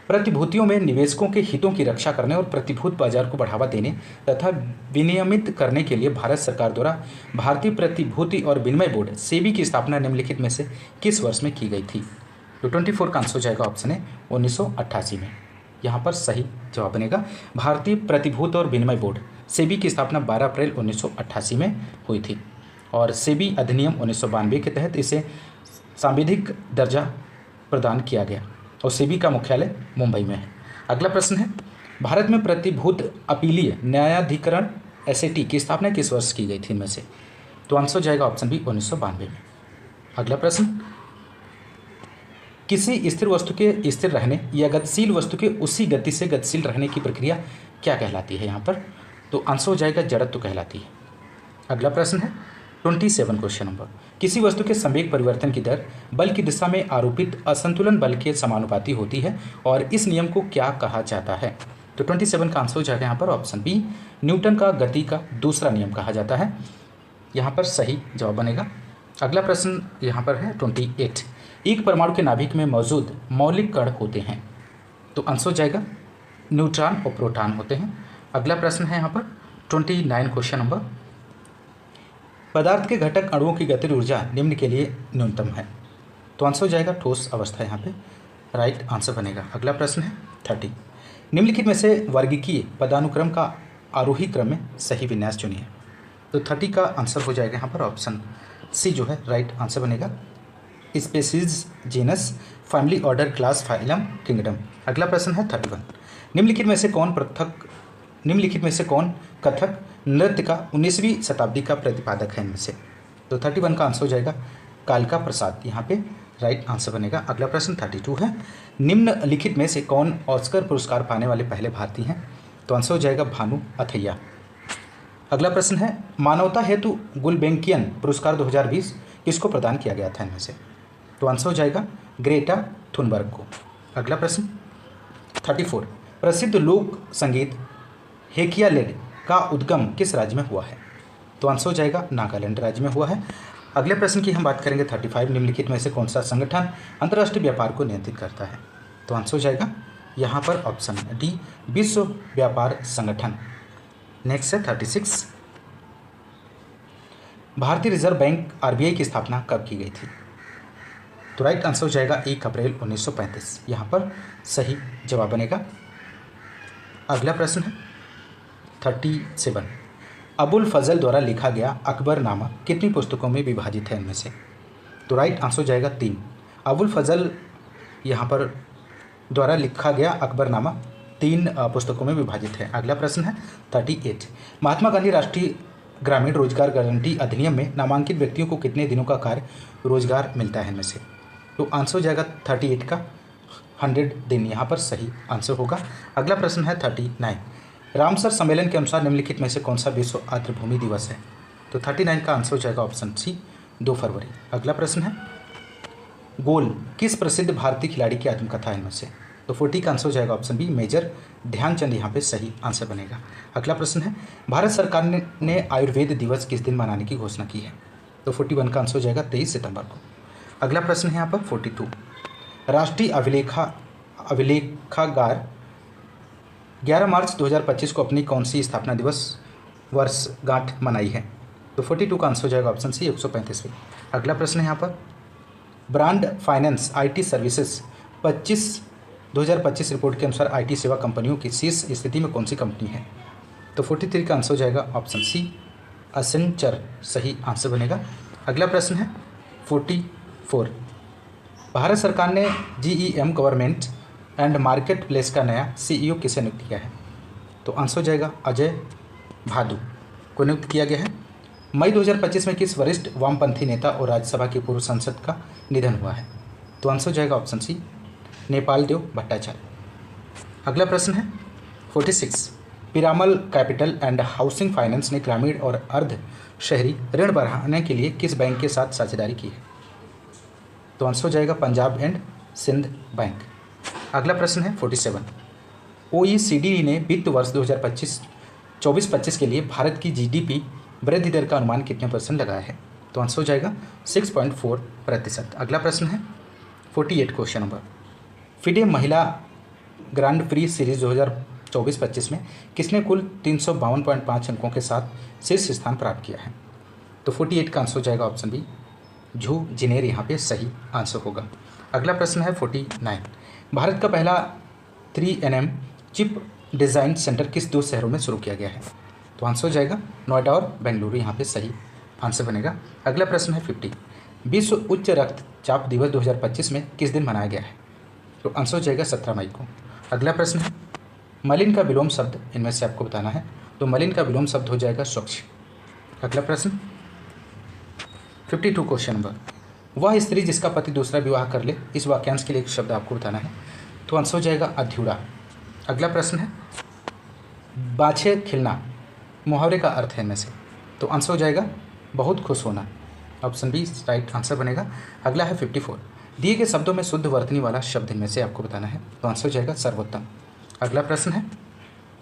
प्रतिभूतियों में निवेशकों के हितों की रक्षा करने और प्रतिभूति बाजार को बढ़ावा देने तथा विनियमित करने के लिए भारत सरकार द्वारा भारतीय प्रतिभूति और विनिमय बोर्ड सेबी की स्थापना निम्नलिखित में से किस वर्ष में की गई थी? तो 24 का आंसर हो जाएगा ऑप्शन है 1988 में, यहाँ पर सही जवाब बनेगा। भारतीय प्रतिभूति और विनिमय बोर्ड सेबी की स्थापना 12 अप्रैल 1988 में हुई थी और सेबी अधिनियम 1992 के तहत इसे सांविधिक दर्जा प्रदान किया गया और सेबी का मुख्यालय मुंबई में है। अगला प्रश्न है, भारत में प्रतिभूति अपीलीय न्यायाधिकरण एसएटी की स्थापना किस वर्ष की गई थी इनमें से? तो आंसर हो जाएगा ऑप्शन बी 1992 में। अगला प्रश्न, किसी स्थिर वस्तु के स्थिर रहने या गतिशील वस्तु के उसी गति से गतिशील रहने की प्रक्रिया क्या कहलाती है यहाँ पर? तो आंसर हो जाएगा जड़त्व कहलाती है। अगला प्रश्न है 27 क्वेश्चन नंबर, किसी वस्तु के संवेग परिवर्तन की दर बल की दिशा में आरोपित असंतुलन बल के समानुपाती होती है और इस नियम को क्या कहा जाता है? तो 27 का आंसर हो जाएगा यहाँ पर ऑप्शन बी, न्यूटन का गति का दूसरा नियम कहा जाता है, यहाँ पर सही जवाब बनेगा। अगला प्रश्न यहाँ पर है 28, एक परमाणु के नाभिक में मौजूद मौलिक कण होते हैं, तो आंसर हो जाएगा न्यूट्रॉन और प्रोटॉन होते हैं। अगला प्रश्न है यहाँ पर 29 क्वेश्चन नंबर, पदार्थ के घटक अणुओं की गतिज ऊर्जा निम्न के लिए न्यूनतम है, तो आंसर हो जाएगा ठोस अवस्था, यहाँ पे राइट आंसर बनेगा। अगला प्रश्न है 30, निम्नलिखित में से वर्गीकीय पदानुक्रम का आरोही क्रम में सही विन्यास चुनिए, तो 30 का आंसर हो जाएगा यहाँ पर ऑप्शन सी जो है राइट आंसर बनेगा, species, genus, family, order, class, phylum, kingdom. अगला प्रश्न है 31, निम्नलिखित में से कौन कथक नृत्य का 19वीं शताब्दी का प्रतिपादक है इनमें से? तो 31 का आंसर हो जाएगा कालका प्रसाद, यहाँ पे राइट आंसर बनेगा। अगला प्रश्न 32 है, निम्नलिखित में से कौन ऑस्कर पुरस्कार पाने वाले पहले भारतीय हैं? तो आंसर हो जाएगा भानु अथैया। अगला प्रश्न है, मानवता हेतु गुलबेंकियन पुरस्कार 2020 किसको प्रदान किया गया था इनमें से? तो आंसर हो जाएगा ग्रेटा थुनबर्ग को। अगला प्रश्न 34, प्रसिद्ध लोक संगीत हेकियालेड का उद्गम किस राज्य में हुआ है? तो आंसर हो जाएगा नागालैंड राज्य में हुआ है। अगले प्रश्न की हम बात करेंगे 35, निम्नलिखित में से कौन सा संगठन अंतर्राष्ट्रीय व्यापार को नियंत्रित करता है? तो आंसर हो जाएगा यहाँ पर ऑप्शन डी, विश्व व्यापार संगठन। नेक्स्ट है 36, भारतीय रिजर्व बैंक आरबीआई की स्थापना कब की गई थी? तो राइट आंसर हो जाएगा 1 अप्रैल 1935, यहाँ पर सही जवाब बनेगा। अगला प्रश्न है 37, अबुल फजल द्वारा लिखा गया अकबरनामा कितनी पुस्तकों में विभाजित है इनमें से? तो राइट आंसर हो जाएगा 3, अबुल फजल यहाँ पर द्वारा लिखा गया अकबरनामा 3 पुस्तकों में विभाजित है। अगला प्रश्न है 38। महात्मा गांधी राष्ट्रीय ग्रामीण रोजगार गारंटी अधिनियम में नामांकित व्यक्तियों को कितने दिनों का कार्य रोजगार मिलता है इनमें से? तो आंसर हो जाएगा 38 का 100 दिन यहाँ पर सही आंसर होगा। अगला प्रश्न है 39। रामसर सम्मेलन के अनुसार निम्नलिखित में से कौन सा विश्व आर्द्रभूमि दिवस है? तो 39 का आंसर हो जाएगा ऑप्शन सी 2 फरवरी। अगला प्रश्न है गोल किस प्रसिद्ध भारतीय खिलाड़ी की आत्मकथा है इनमें से? तो 40 का आंसर हो जाएगा ऑप्शन बी मेजर ध्यानचंद यहाँ पे सही आंसर बनेगा। अगला प्रश्न है भारत सरकार ने आयुर्वेद दिवस किस दिन मनाने की घोषणा की है? तो 41 का आंसर हो जाएगा 23 सितंबर को। अगला प्रश्न है यहाँ पर 42। राष्ट्रीय अभिलेखागार 11 मार्च 2025 को अपनी कौन सी स्थापना दिवस वर्षगांठ मनाई है? तो 42 का आंसर हो जाएगा ऑप्शन सी 135वीं। अगला प्रश्न है यहाँ पर brand finance IT services 2025 report के अनुसार आईटी सेवा कंपनियों की शीर्ष स्थिति में कौन सी कंपनी है? तो 43 का आंसर हो जाएगा ऑप्शन सी असेंचर सही आंसर बनेगा। अगला प्रश्न है 44। भारत सरकार ने GEM government and market place का नया सीईओ किसे नियुक्त किया है? तो आंसर हो जाएगा अजय भादु को नियुक्त किया गया है। मई 2025 में किस वरिष्ठ वामपंथी नेता और राज्यसभा की पूर्व सांसद का निधन हुआ है? तो आंसर हो जाएगा ऑप्शन सी नेपाल देव भट्टाचार्य। अगला प्रश्न है 46। Piramal capital and housing finance ने ग्रामीण और अर्ध शहरी ऋण बढ़ाने के लिए किस बैंक के साथ साझेदारी की है? तो आंसर हो जाएगा पंजाब एंड सिंध बैंक। अगला प्रश्न है 47। OECD ने वित्त वर्ष 2024-25 के लिए भारत की जीडीपी वृद्धि दर का अनुमान कितने % लगाया है? तो आंसर हो जाएगा 6.4%। अगला प्रश्न है 48 क्वेश्चन नंबर। फिडे महिला ग्रांड प्री सीरीज 2024-25 में किसने कुल 352.5 अंकों के साथ शीर्ष स्थान प्राप्त किया है? तो 48 का आंसर हो जाएगा ऑप्शन बी झू जिनेर यहाँ पे सही आंसर होगा। अगला प्रश्न है 49। भारत का पहला 3nm चिप डिज़ाइन सेंटर किस 2 शहरों में शुरू किया गया है? तो आंसर हो जाएगा नोएडा और बेंगलुरु यहाँ पे सही आंसर बनेगा। अगला प्रश्न है 50। विश्व उच्च रक्तचाप दिवस 2025 में किस दिन मनाया गया है? तो आंसर हो जाएगा 17 मई को। अगला प्रश्न है मलिन का विलोम शब्द इनमें से आपको बताना है। तो मलिन का विलोम शब्द हो जाएगा स्वच्छ। अगला प्रश्न 52 क्वेश्चन नंबर। वह स्त्री जिसका पति दूसरा विवाह कर ले इस वाक्यांश के लिए एक शब्द आपको बताना है। तो आंसर हो जाएगा अध्युड़ा। अगला प्रश्न है बाछे खिलना मुहावरे का अर्थ है इनमें से? तो आंसर हो जाएगा बहुत खुश होना। ऑप्शन बी राइट आंसर बनेगा। अगला है 54। दिए गए शब्दों में शुद्ध वर्तनी वाला शब्द इनमें से आपको बताना है। तो आंसर हो जाएगा सर्वोत्तम। अगला प्रश्न है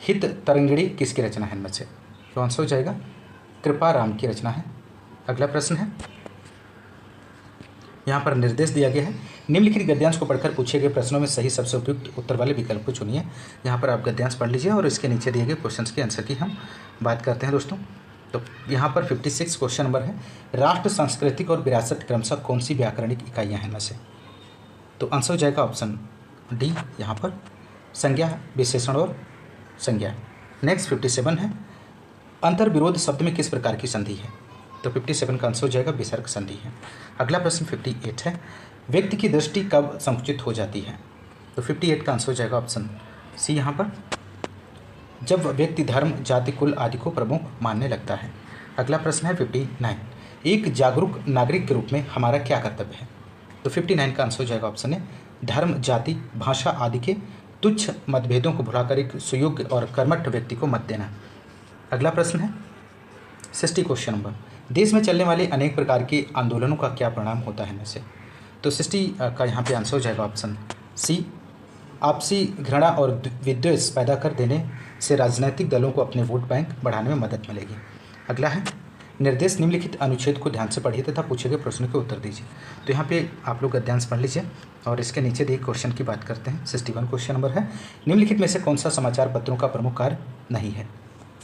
हित तरंगिणी किसकी रचना है इनमें से? तो आंसर हो जाएगा कृपा राम की रचना है। अगला प्रश्न है यहाँ पर निर्देश दिया गया है निम्नलिखित गद्यांश को पढ़कर पूछे गए प्रश्नों में सही सबसे उपयुक्त उत्तर वाले विकल्प को चुनिए। यहाँ पर आप गद्यांश पढ़ लीजिए और इसके नीचे दिए गए क्वेश्चंस के आंसर की हम बात करते हैं दोस्तों। तो यहाँ पर 56 क्वेश्चन नंबर है राष्ट्र सांस्कृतिक और विरासत क्रमशः कौन सी व्याकरणिक इकाइयाँ हैं इनमें से? तो आंसर हो जाएगा ऑप्शन डी यहाँ पर संज्ञा विशेषण और संज्ञा। नेक्स्ट 57 है अंतर्विरोध शब्द में किस प्रकार की संधि है? तो 57 का आंसर हो जाएगा विसर्ग संधि है। अगला प्रश्न 58 है व्यक्ति की दृष्टि कब संकुचित हो जाती है? तो 58 का आंसर हो जाएगा ऑप्शन सी यहाँ पर जब व्यक्ति धर्म जाति कुल आदि को प्रमुख मानने लगता है। अगला प्रश्न है 59 एक जागरूक नागरिक के रूप में हमारा क्या कर्तव्य है? तो 59 का आंसर हो जाएगा ऑप्शन ए धर्म जाति भाषा आदि के तुच्छ मतभेदों को भुलाकर एक सुयोग्य और कर्मठ व्यक्ति को मत देना। अगला प्रश्न है 60 क्वेश्चन नंबर देश में चलने वाले अनेक प्रकार के आंदोलनों का क्या परिणाम होता है इनमें से? तो 60 का यहाँ पे आंसर हो जाएगा ऑप्शन सी आपसी घृणा और विद्वेष पैदा कर देने से राजनीतिक दलों को अपने वोट बैंक बढ़ाने में मदद मिलेगी। अगला है निर्देश निम्नलिखित अनुच्छेद को ध्यान से पढ़िए तथा पूछे गए प्रश्नों के उत्तर दीजिए। तो यहाँ पे आप लोग गद्यांश पढ़ लीजिए और इसके नीचे दिए क्वेश्चन की बात करते हैं। 61 क्वेश्चन नंबर है निम्नलिखित में से कौन सा समाचार पत्रों का प्रमुख कार्य नहीं है?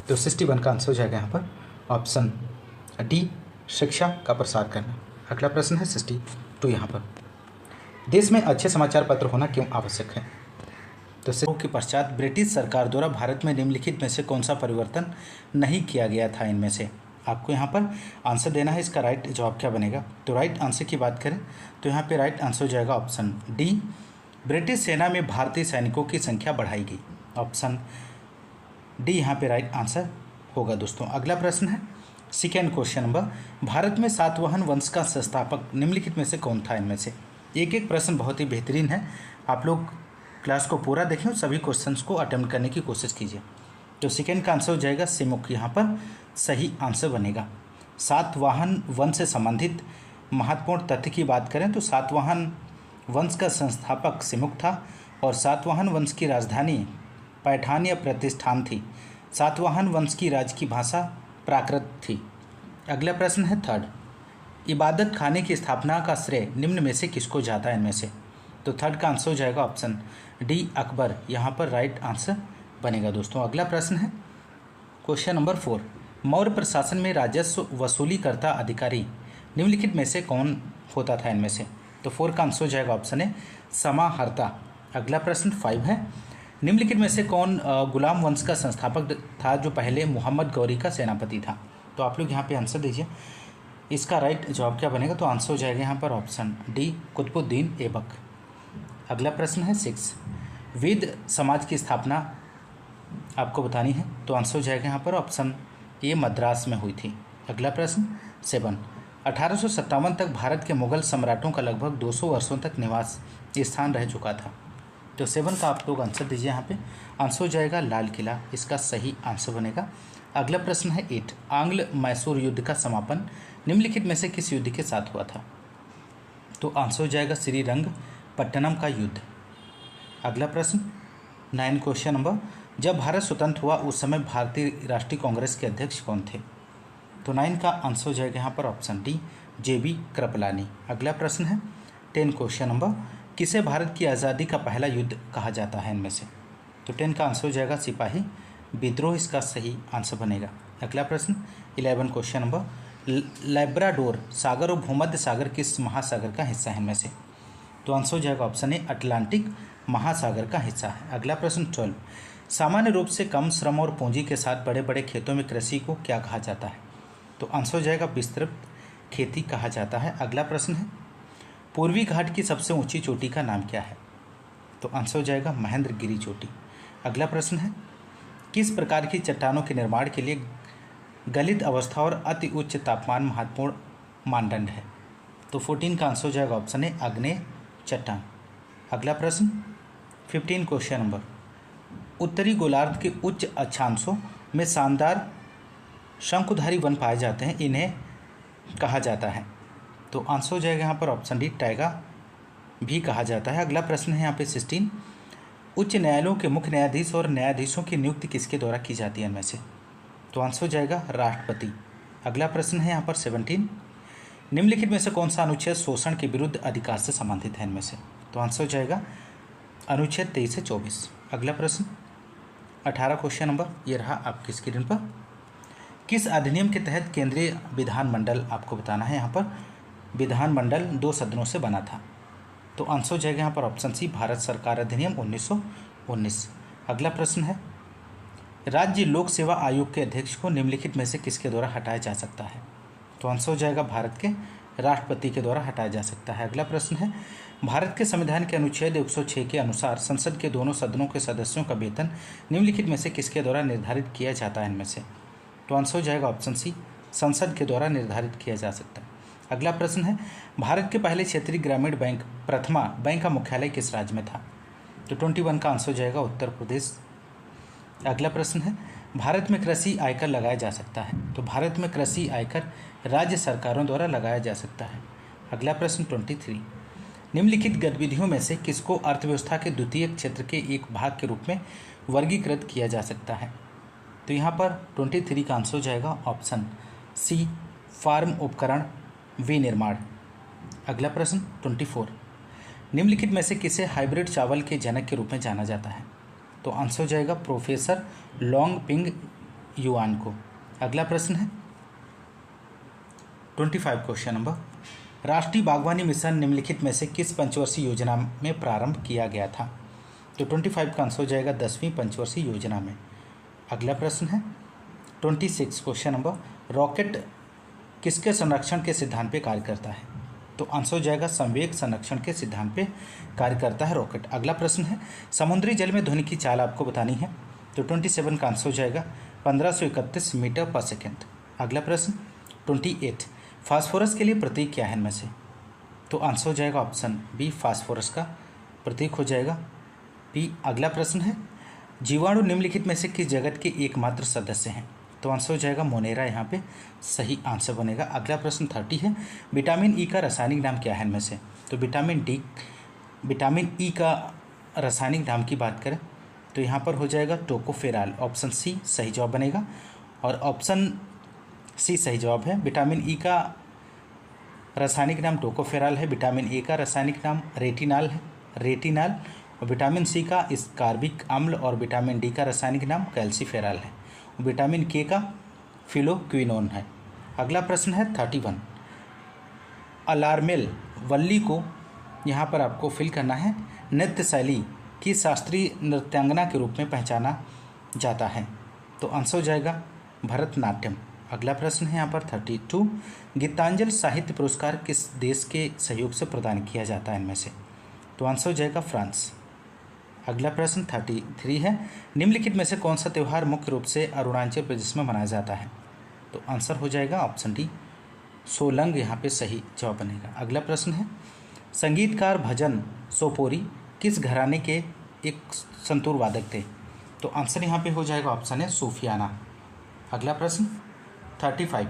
तो 61 का आंसर हो जाएगा यहाँ पर ऑप्शन डी शिक्षा का प्रसार करना। अगला प्रश्न है 62 यहाँ पर देश में अच्छे समाचार पत्र होना क्यों आवश्यक है? तो के पश्चात ब्रिटिश सरकार द्वारा भारत में निम्नलिखित में से कौन सा परिवर्तन नहीं किया गया था इनमें से? आपको यहाँ पर आंसर देना है। इसका राइट जवाब क्या बनेगा? तो राइट आंसर की बात करें तो यहाँ पे राइट आंसर हो जाएगा ऑप्शन डी ब्रिटिश सेना में भारतीय सैनिकों की संख्या बढ़ाई गई। ऑप्शन डी यहाँ पे राइट आंसर होगा दोस्तों। अगला प्रश्न है सेकेंड क्वेश्चन नंबर, भारत में सातवाहन वंश का संस्थापक निम्नलिखित में से कौन था? इनमें से एक एक प्रश्न बहुत ही बेहतरीन है, आप लोग क्लास को पूरा देखें और सभी क्वेश्चंस को अटेम्प्ट करने की कोशिश कीजिए। तो सेकेंड का आंसर हो जाएगा सिमुक, यहाँ पर सही आंसर बनेगा। सातवाहन वंश से संबंधित महत्वपूर्ण तथ्य की बात करें तो सातवाहन वंश का संस्थापक सिमुक था और सातवाहन वंश की राजधानी पैठान या प्रतिष्ठान थी। सातवाहन वंश की राज्य की भाषा प्राकृत थी। अगला प्रश्न है थर्ड, इबादत खाने की स्थापना का श्रेय निम्न में से किसको जाता है? इनमें से तो थर्ड का आंसर हो जाएगा ऑप्शन डी अकबर, यहाँ पर राइट आंसर बनेगा दोस्तों। अगला प्रश्न है क्वेश्चन नंबर 4, मौर्य प्रशासन में राजस्व वसूली करता अधिकारी निम्नलिखित में से कौन होता था? इनमें से तो 4 का आंसर हो जाएगा ऑप्शन है समाहर्ता। अगला प्रश्न 5 है, निम्नलिखित में से कौन गुलाम वंश का संस्थापक था जो पहले मोहम्मद गौरी का सेनापति था? तो आप लोग यहाँ पे आंसर दीजिए, इसका राइट जवाब क्या बनेगा? तो आंसर हो जाएगा यहाँ पर ऑप्शन डी कुतुबुद्दीन ऐबक। अगला प्रश्न है 6, वेद समाज की स्थापना आपको बतानी है, तो आंसर हो जाएगा यहाँ पर ऑप्शन ए मद्रास में हुई थी। अगला प्रश्न 7, 1857 तक भारत के मुगल सम्राटों का लगभग 200 वर्षों तक निवास स्थान रह चुका था। तो 7 का आप लोग आंसर दीजिए, यहाँ पे आंसर हो जाएगा लाल किला, इसका सही आंसर बनेगा। अगला प्रश्न है 8, आंग्ल मैसूर युद्ध का समापन निम्नलिखित में से किस युद्ध के साथ हुआ था? तो आंसर हो जाएगा श्रीरंगपट्टनम का युद्ध। अगला प्रश्न 9 क्वेश्चन नंबर, जब भारत स्वतंत्र हुआ उस समय भारतीय राष्ट्रीय कांग्रेस के अध्यक्ष कौन थे? तो 9 का आंसर हो जाएगा यहाँ पर ऑप्शन डी JB कृपलानी। अगला प्रश्न है 10 क्वेश्चन नंबर, किसे भारत की आज़ादी का पहला युद्ध कहा जाता है? इनमें से तो 10 का आंसर हो जाएगा सिपाही विद्रोह, इसका सही आंसर बनेगा। अगला प्रश्न 11 क्वेश्चन नंबर, लैब्राडोर सागर और भूमध्य सागर किस महासागर का हिस्सा है? इनमें से तो आंसर हो जाएगा ऑप्शन ए अटलांटिक महासागर का हिस्सा है। अगला प्रश्न 12, सामान्य रूप से कम श्रम और पूंजी के साथ बड़े बड़े खेतों में कृषि को क्या कहा जाता है? तो आंसर हो जाएगा विस्तृत खेती कहा जाता है। अगला प्रश्न है, पूर्वी घाट की सबसे ऊंची चोटी का नाम क्या है? तो आंसर हो जाएगा महेंद्रगिरी चोटी। अगला प्रश्न है, किस प्रकार की चट्टानों के निर्माण के लिए गलित अवस्था और अति उच्च तापमान महत्वपूर्ण मानदंड है? तो 14 का आंसर हो जाएगा ऑप्शन ए आग्नेय चट्टान। अगला प्रश्न 15 क्वेश्चन नंबर, उत्तरी गोलार्ध के उच्च अक्षांशों में शानदार शंकुधारी वन पाए जाते हैं, इन्हें कहा जाता है? तो आंसर हो जाएगा यहाँ पर ऑप्शन डी टाइगा भी कहा जाता है। अगला प्रश्न है यहाँ पे 16, उच्च न्यायालयों के मुख्य न्यायाधीश और न्यायाधीशों की नियुक्ति किसके द्वारा की जाती है? इनमें से तो आंसर हो जाएगा राष्ट्रपति। अगला प्रश्न है यहाँ पर 17, निम्नलिखित में से कौन सा अनुच्छेद शोषण के विरुद्ध अधिकार से संबंधित है? इनमें से तो आंसर हो जाएगा अनुच्छेद 23 से 24। अगला प्रश्न 18 क्वेश्चन नंबर, ये रहा आपकी स्क्रीन पर, किस अधिनियम के तहत केंद्रीय विधानमंडल आपको बताना है? यहाँ पर विधानमंडल 2 सदनों से बना था। तो आंसर हो जाएगा यहाँ पर ऑप्शन सी भारत सरकार अधिनियम 1919। अगला प्रश्न है, राज्य लोक सेवा आयोग के अध्यक्ष को निम्नलिखित में से किसके द्वारा हटाया जा सकता है? तो आंसर हो जाएगा भारत के राष्ट्रपति के द्वारा हटाया जा सकता है। अगला प्रश्न है, भारत के संविधान के अनुच्छेद 106 के अनुसार संसद के दोनों सदनों के सदस्यों का वेतन निम्नलिखित में से किसके द्वारा निर्धारित किया जाता है? इनमें से तो आंसर हो जाएगा ऑप्शन सी संसद के द्वारा निर्धारित किया जा सकता है। अगला प्रश्न है, भारत के पहले क्षेत्रीय ग्रामीण बैंक प्रथमा बैंक का मुख्यालय किस राज्य में था? तो 21 का आंसर हो जाएगा उत्तर प्रदेश। अगला प्रश्न है, भारत में कृषि आयकर लगाया जा सकता है? तो भारत में कृषि आयकर राज्य सरकारों द्वारा लगाया जा सकता है। अगला प्रश्न 23, निम्नलिखित गतिविधियों में से किसको अर्थव्यवस्था के द्वितीय क्षेत्र के एक भाग के रूप में वर्गीकृत किया जा सकता है? तो यहाँ पर 23 का आंसर हो जाएगा ऑप्शन सी फार्म उपकरण विनिर्माण। अगला प्रश्न 24, निम्नलिखित में से किसे हाइब्रिड चावल के जनक के रूप में जाना जाता है? तो आंसर हो जाएगा प्रोफेसर लॉन्ग पिंग युआन को। अगला प्रश्न है 25 क्वेश्चन नंबर, राष्ट्रीय बागवानी मिशन निम्नलिखित में से किस पंचवर्षीय योजना में प्रारंभ किया गया था? तो 25 का आंसर हो जाएगा 10वीं पंचवर्षीय योजना में। अगला प्रश्न है 26 क्वेश्चन नंबर, रॉकेट किसके संरक्षण के सिद्धांत पे कार्य करता है? तो आंसर हो जाएगा संवेग संरक्षण के सिद्धांत पे कार्य करता है रॉकेट। अगला प्रश्न है समुद्री जल में ध्वनि की चाल आपको बतानी है, तो 27 का आंसर हो जाएगा 1531 मीटर पर सेकेंड। अगला प्रश्न 28 फास्फोरस के लिए प्रतीक क्या है इनमें से, तो आंसर हो जाएगा ऑप्शन बी फास्फोरस का प्रतीक हो जाएगा बी। अगला प्रश्न है जीवाणु निम्नलिखित में से किस जगत के एकमात्र सदस्य हैं, तो आंसर हो जाएगा मोनेरा यहाँ पे सही आंसर बनेगा। अगला प्रश्न 30 है विटामिन ई का रासायनिक नाम क्या है इनमें से, तो विटामिन ई का रासायनिक नाम की बात करें तो यहाँ पर हो जाएगा टोकोफेराल, ऑप्शन सी सही जवाब बनेगा और ऑप्शन सी सही जवाब है। विटामिन ई का रासायनिक नाम टोकोफेराल है, विटामिन ए का रासायनिक नाम रेटिनाल और विटामिन सी का स्कारबिक अम्ल और विटामिन डी का रासायनिक नाम कैल्सीफेराल है, विटामिन के का फिलोक्विनोन है। अगला प्रश्न है 31 अलार्मेल वल्ली को यहाँ पर आपको फिल करना है नृत्य शैली की शास्त्रीय नृत्यांगना के रूप में पहचाना जाता है, तो आंसर हो जाएगा भरतनाट्यम। अगला प्रश्न है यहाँ पर 32 गीतांजलि साहित्य पुरस्कार किस देश के सहयोग से प्रदान किया जाता है इनमें से, तो आंसर हो जाएगा फ्रांस। अगला प्रश्न 33 है निम्नलिखित में से कौन सा त्यौहार मुख्य रूप से अरुणाचल प्रदेश में मनाया जाता है, तो आंसर हो जाएगा ऑप्शन डी सोलंग यहाँ पे सही जवाब बनेगा। अगला प्रश्न है संगीतकार भजन सोपोरी किस घराने के एक संतूर वादक थे, तो आंसर यहाँ पे हो जाएगा ऑप्शन है सूफियाना। अगला प्रश्न 35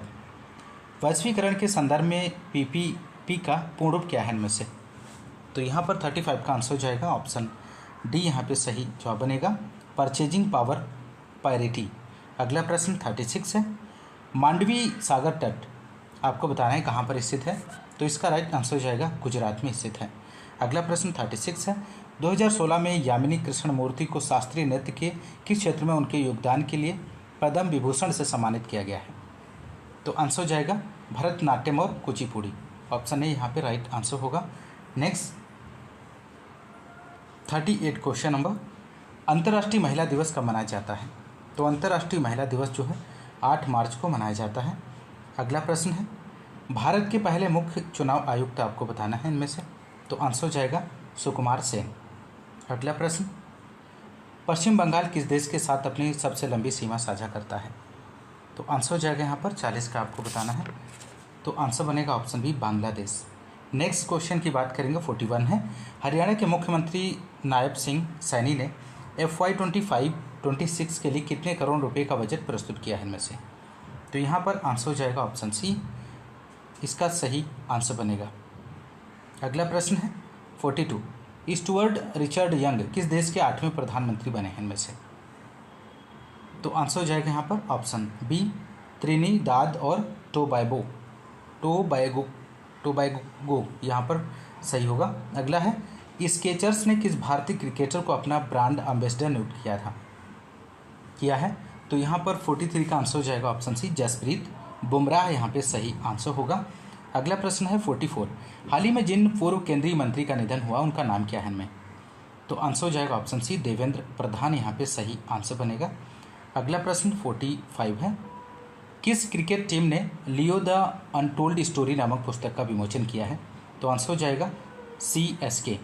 वैश्वीकरण के संदर्भ में पीपीपी का पूर्ण रूप क्या है इनमें से, तो यहाँ पर 35 का आंसर हो जाएगा ऑप्शन डी यहाँ पे सही जवाब बनेगा परचेजिंग पावर पैरिटी। अगला प्रश्न 36 है मांडवी सागर तट आपको बताना है कहाँ पर स्थित है, तो इसका राइट आंसर हो जाएगा गुजरात में स्थित है। अगला प्रश्न 36 है 2016 में यामिनी कृष्णमूर्ति को शास्त्रीय नृत्य के किस क्षेत्र में उनके योगदान के लिए पद्म विभूषण से सम्मानित किया गया है, तो आंसर हो जाएगा भरतनाट्यम और कुचिपुड़ी, ऑप्शन ए यहाँ पे राइट आंसर होगा। नेक्स्ट 38 क्वेश्चन नंबर अंतर्राष्ट्रीय महिला दिवस कब मनाया जाता है, तो अंतर्राष्ट्रीय महिला दिवस जो है 8 मार्च को मनाया जाता है। अगला प्रश्न है भारत के पहले मुख्य चुनाव आयुक्त आपको बताना है इनमें से, तो आंसर हो जाएगा सुकुमार सेन। अगला प्रश्न पश्चिम बंगाल किस देश के साथ अपनी सबसे लंबी सीमा साझा करता है, तो आंसर हो जाएगा यहाँ पर 40 का आपको बताना है, तो आंसर बनेगा option B Bangladesh. Next question की बात करेंगे 41 है हरियाणा के मुख्यमंत्री नायब सिंह सैनी ने FY 25-26 के लिए कितने करोड़ रुपए का बजट प्रस्तुत किया है इनमें से, तो यहाँ पर आंसर हो जाएगा ऑप्शन सी इसका सही आंसर बनेगा। अगला प्रश्न है 42 स्टुअर्ट रिचर्ड यंग किस देश के 8वें प्रधानमंत्री बने हैं इनमें से, तो आंसर हो जाएगा यहाँ पर ऑप्शन बी त्रिनिदाद और टोबैगो यहाँ पर सही होगा। अगला है स्केचर्स ने किस भारतीय क्रिकेटर को अपना ब्रांड एम्बेसडर नियुक्त किया है, तो यहाँ पर 43 का आंसर हो जाएगा ऑप्शन सी जसप्रीत बुमराह यहाँ पे सही आंसर होगा। अगला प्रश्न है 44 हाल ही में जिन पूर्व केंद्रीय मंत्री का निधन हुआ उनका नाम क्या है इनमें, तो आंसर हो जाएगा ऑप्शन सी देवेंद्र प्रधान यहाँ पे सही आंसर बनेगा। अगला प्रश्न 45 है किस क्रिकेट टीम ने लियो द अनटोल्ड स्टोरी नामक पुस्तक का विमोचन किया है, तो आंसर हो जाएगा CSK।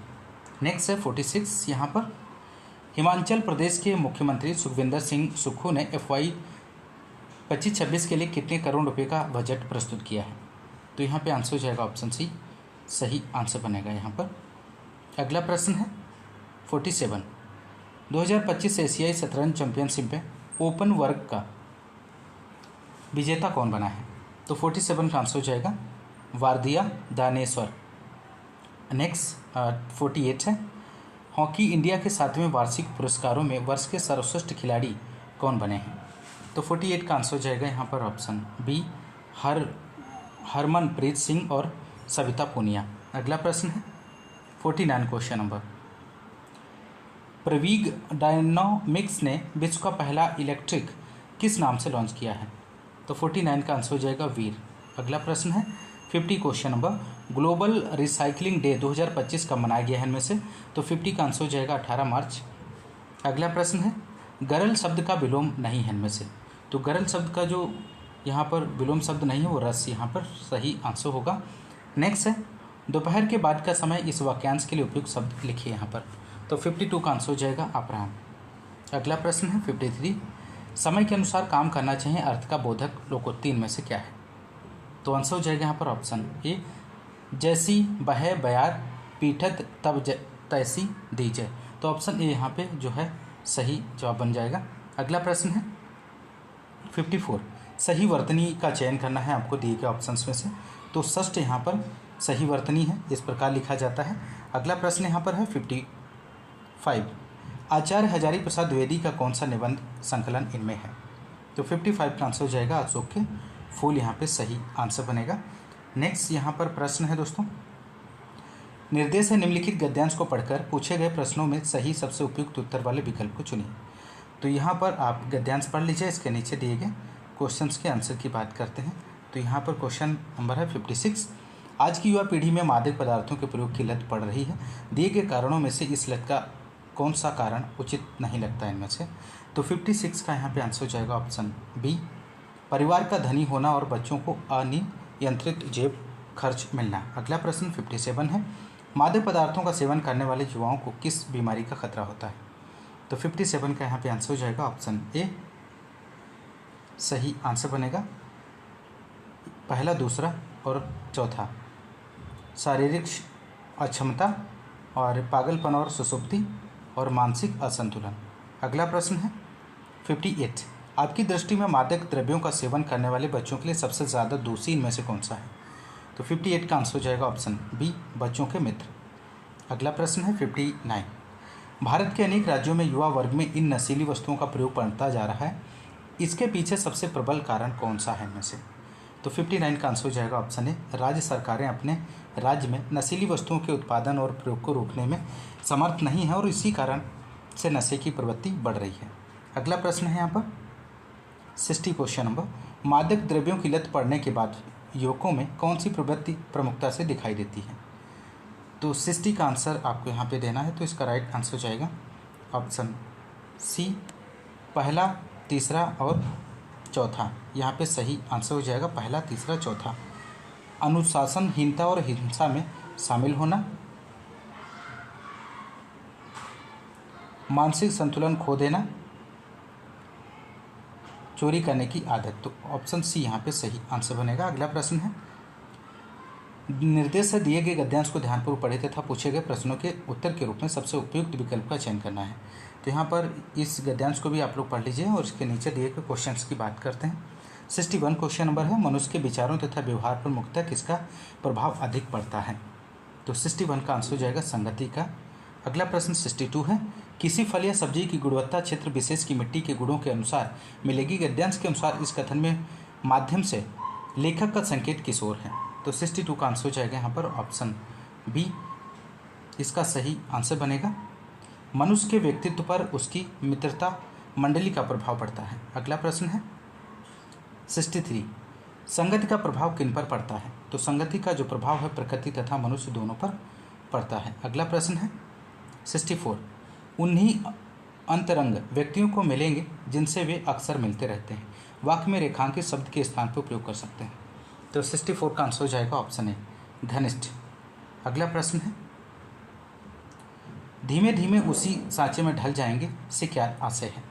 नेक्स्ट है 46 यहाँ पर हिमाचल प्रदेश के मुख्यमंत्री सुखविंदर सिंह सुक्खू ने FY 25-26 के लिए कितने करोड़ रुपए का बजट प्रस्तुत किया है, तो यहाँ पे आंसर हो जाएगा ऑप्शन सी सही आंसर बनेगा यहाँ पर। अगला प्रश्न है 47 2025 एशियाई शतरंज चैंपियनशिप में ओपन वर्ग का विजेता कौन बना है, तो 47 का आंसर हो जाएगा वारदिया दानेश्वर। नेक्स्ट 48 है हॉकी इंडिया के 7वें वार्षिक पुरस्कारों में वर्ष के सर्वश्रेष्ठ खिलाड़ी कौन बने हैं, तो 48 का आंसर हो जाएगा यहाँ पर ऑप्शन बी हरमनप्रीत सिंह और सविता पूनिया। अगला प्रश्न है 49 क्वेश्चन नंबर प्रवीग डायनामिक्स ने विश्व का पहला इलेक्ट्रिक किस नाम से लॉन्च किया है, तो 49 का आंसर हो जाएगा वीर। अगला प्रश्न है 50 question number global recycling day 2025 कब मनाया गया है इनमें से, तो 50 का आंसर हो जाएगा 18 मार्च। अगला प्रश्न है गरल शब्द का विलोम नहीं है इनमें से, तो गरल शब्द का जो यहाँ पर विलोम शब्द नहीं है वो रस यहाँ पर सही आंसर होगा। नेक्स्ट है दोपहर के बाद का समय इस वाक्यांश के लिए उपयुक्त शब्द लिखिए यहाँ पर। तो 52 का आंसर हो जाएगा अपराह्न। अगला प्रश्न है 53, समय के अनुसार काम करना चाहिए अर्थ का बोधक लोकोक्ति इनमें से क्या है? तो आंसर हो जाएगा यहाँ पर ऑप्शन ए, जैसी बहे बयार पीठत तब तैसी दीजय। तो ऑप्शन ए यहाँ पे जो है सही जवाब बन जाएगा। अगला प्रश्न है 54, सही वर्तनी का चयन करना है आपको दिए गए ऑप्शंस में से। तो षष्ठ यहाँ पर सही वर्तनी है, इस प्रकार लिखा जाता है। अगला प्रश्न यहाँ पर है 55, आचार्य हजारी प्रसाद द्विवेदी का कौन सा निबंध संकलन इनमें है? तो 55 का आंसर हो जाएगा अशोक के फूल, यहाँ पे सही आंसर बनेगा। नेक्स्ट यहाँ पर प्रश्न है दोस्तों, निर्देश है निम्नलिखित गद्यांश को पढ़कर पूछे गए प्रश्नों में सही सबसे उपयुक्त उत्तर वाले विकल्प को चुनिए। तो यहाँ पर आप गद्यांश पढ़ लीजिए, इसके नीचे दिए गए क्वेश्चंस के आंसर की बात करते हैं। तो यहाँ पर क्वेश्चन नंबर है 56, आज की युवा पीढ़ी में मादक पदार्थों के प्रयोग की लत पड़ रही है, दिए गए कारणों में से इस लत का कौन सा कारण उचित नहीं लगता इनमें से? तो 56 का यहाँ पे आंसर हो जाएगा ऑप्शन बी, परिवार का धनी होना और बच्चों को अनियंत्रित जेब खर्च मिलना। अगला प्रश्न 57 है, मादक पदार्थों का सेवन करने वाले युवाओं को किस बीमारी का खतरा होता है? तो 57 का यहाँ पे आंसर हो जाएगा ऑप्शन ए, सही आंसर बनेगा। पहला, दूसरा और चौथा, शारीरिक अक्षमता और पागलपन और सुसुप्ति और मानसिक असंतुलन। अगला प्रश्न है 58, आपकी दृष्टि में मादक द्रव्यों का सेवन करने वाले बच्चों के लिए सबसे ज़्यादा दोषी इनमें से कौन सा है? तो 58 का आंसर हो जाएगा ऑप्शन बी, बच्चों के मित्र। अगला प्रश्न है 59, भारत के अनेक राज्यों में युवा वर्ग में इन नशीली वस्तुओं का प्रयोग बढ़ता जा रहा है, इसके पीछे सबसे प्रबल कारण कौन सा है इनमें से? तो 59 का आंसर हो जाएगा ऑप्शन ए, राज्य सरकारें अपने राज्य में नशीली वस्तुओं के उत्पादन और प्रयोग को रोकने में समर्थ नहीं है और इसी कारण से नशे की प्रवृत्ति बढ़ रही है। अगला प्रश्न है यहाँ पर 60 क्वेश्चन नंबर, मादक द्रव्यों की लत पड़ने के बाद युवकों में कौन सी प्रवृत्ति प्रमुखता से दिखाई देती है? तो 60 का आंसर आपको यहाँ पे देना है। तो इसका राइट आंसर हो जाएगा ऑप्शन सी, पहला, तीसरा और चौथा। यहाँ पे सही आंसर हो जाएगा पहला, तीसरा, चौथा। अनुशासनहीनता और हिंसा में शामिल होना, मानसिक संतुलन खो देना, चोरी करने की आदत। तो ऑप्शन सी यहाँ पे सही आंसर बनेगा। अगला प्रश्न है, निर्देश से दिए गए गद्यांश को ध्यानपूर्वक पढ़े तथा पूछे गए प्रश्नों के उत्तर के रूप में सबसे उपयुक्त विकल्प का चयन करना है। तो यहाँ पर इस गद्यांश को भी आप लोग पढ़ लीजिए और इसके नीचे दिए गए क्वेश्चंस की बात करते हैं। 61 क्वेश्चन नंबर है, मनुष्य के विचारों तथा व्यवहार पर मुख्यतः किसका प्रभाव अधिक पड़ता है? तो 61 का आंसर हो जाएगा संगति का। अगला प्रश्न 62 है, किसी फल या सब्जी की गुणवत्ता क्षेत्र विशेष की मिट्टी के गुणों के अनुसार मिलेगी। गद्यांश के अनुसार इस कथन में माध्यम से लेखक का संकेत किस ओर है? तो 62 का आंसर हो जाएगा यहाँ पर ऑप्शन बी, इसका सही आंसर बनेगा। मनुष्य के व्यक्तित्व पर उसकी मित्रता मंडली का प्रभाव पड़ता है। अगला प्रश्न है 63, संगति का प्रभाव किन पर पड़ता है? तो संगति का जो प्रभाव है प्रकृति तथा मनुष्य दोनों पर पड़ता है। अगला प्रश्न है 64, उन्हीं अंतरंग व्यक्तियों को मिलेंगे जिनसे वे अक्सर मिलते रहते हैं। वाक्य में रेखांकित शब्द के स्थान पर उपयोग कर सकते हैं। तो 64 का आंसर हो जाएगा ऑप्शन ए, घनिष्ठ। अगला प्रश्न है, धीमे धीमे उसी सांचे में ढल जाएंगे से क्या आशय है?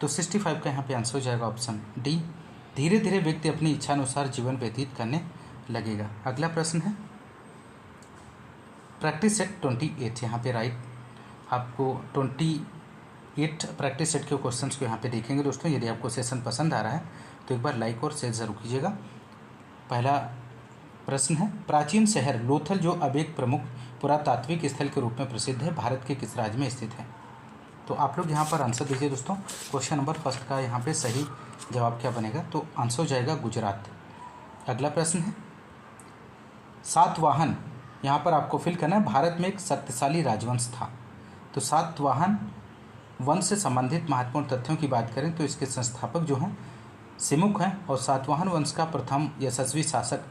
तो 65 का यहाँ पे आंसर हो जाएगा ऑप्शन डी, धीरे धीरे व्यक्ति अपनी इच्छानुसार जीवन व्यतीत करने लगेगा। अगला प्रश्न है प्रैक्टिस सेट 28, यहाँ पे राइट आपको 28 प्रैक्टिस सेट के क्वेश्चंस को यहाँ पे देखेंगे दोस्तों। यदि आपको सेशन पसंद आ रहा है तो एक बार लाइक और शेयर जरूर कीजिएगा। पहला प्रश्न है, प्राचीन शहर लोथल जो अब एक प्रमुख पुरातात्विक स्थल के रूप में प्रसिद्ध है, भारत के किस राज्य में स्थित है? तो आप लोग यहाँ पर आंसर दीजिए दोस्तों। क्वेश्चन नंबर फर्स्ट का यहाँ पे सही जवाब क्या बनेगा? तो आंसर हो जाएगा गुजरात। अगला प्रश्न है, सातवाहन, यहाँ पर आपको फिल करना है, भारत में एक शक्तिशाली राजवंश था। तो सातवाहन वंश से संबंधित महत्वपूर्ण तथ्यों की बात करें तो इसके संस्थापक जो हैं सिमुख हैं और सातवाहन वंश का प्रथम यशस्वी शासक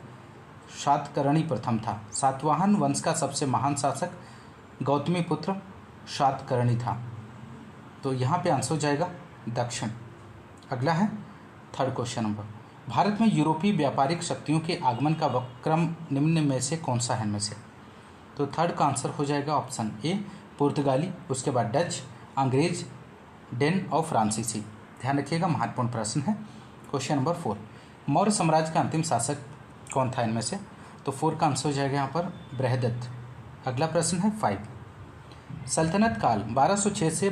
शातकर्णी प्रथम था। सातवाहन वंश का सबसे महान शासक गौतमी पुत्र शातकर्णी था। तो यहाँ पे आंसर हो जाएगा दक्षिण। अगला है थर्ड क्वेश्चन नंबर, भारत में यूरोपीय व्यापारिक शक्तियों के आगमन का क्रम निम्न में से कौन सा है इनमें से? तो थर्ड का आंसर हो जाएगा ऑप्शन ए पुर्तगाली, उसके बाद डच, अंग्रेज, डेन और फ्रांसीसी। ध्यान रखिएगा, महत्वपूर्ण प्रश्न है। क्वेश्चन नंबर 4, मौर्य साम्राज्य का अंतिम शासक कौन था इनमें से? तो 4 का आंसर हो जाएगा यहाँ पर बृहदत्त। अगला प्रश्न है 5, सल्तनत काल 1206 से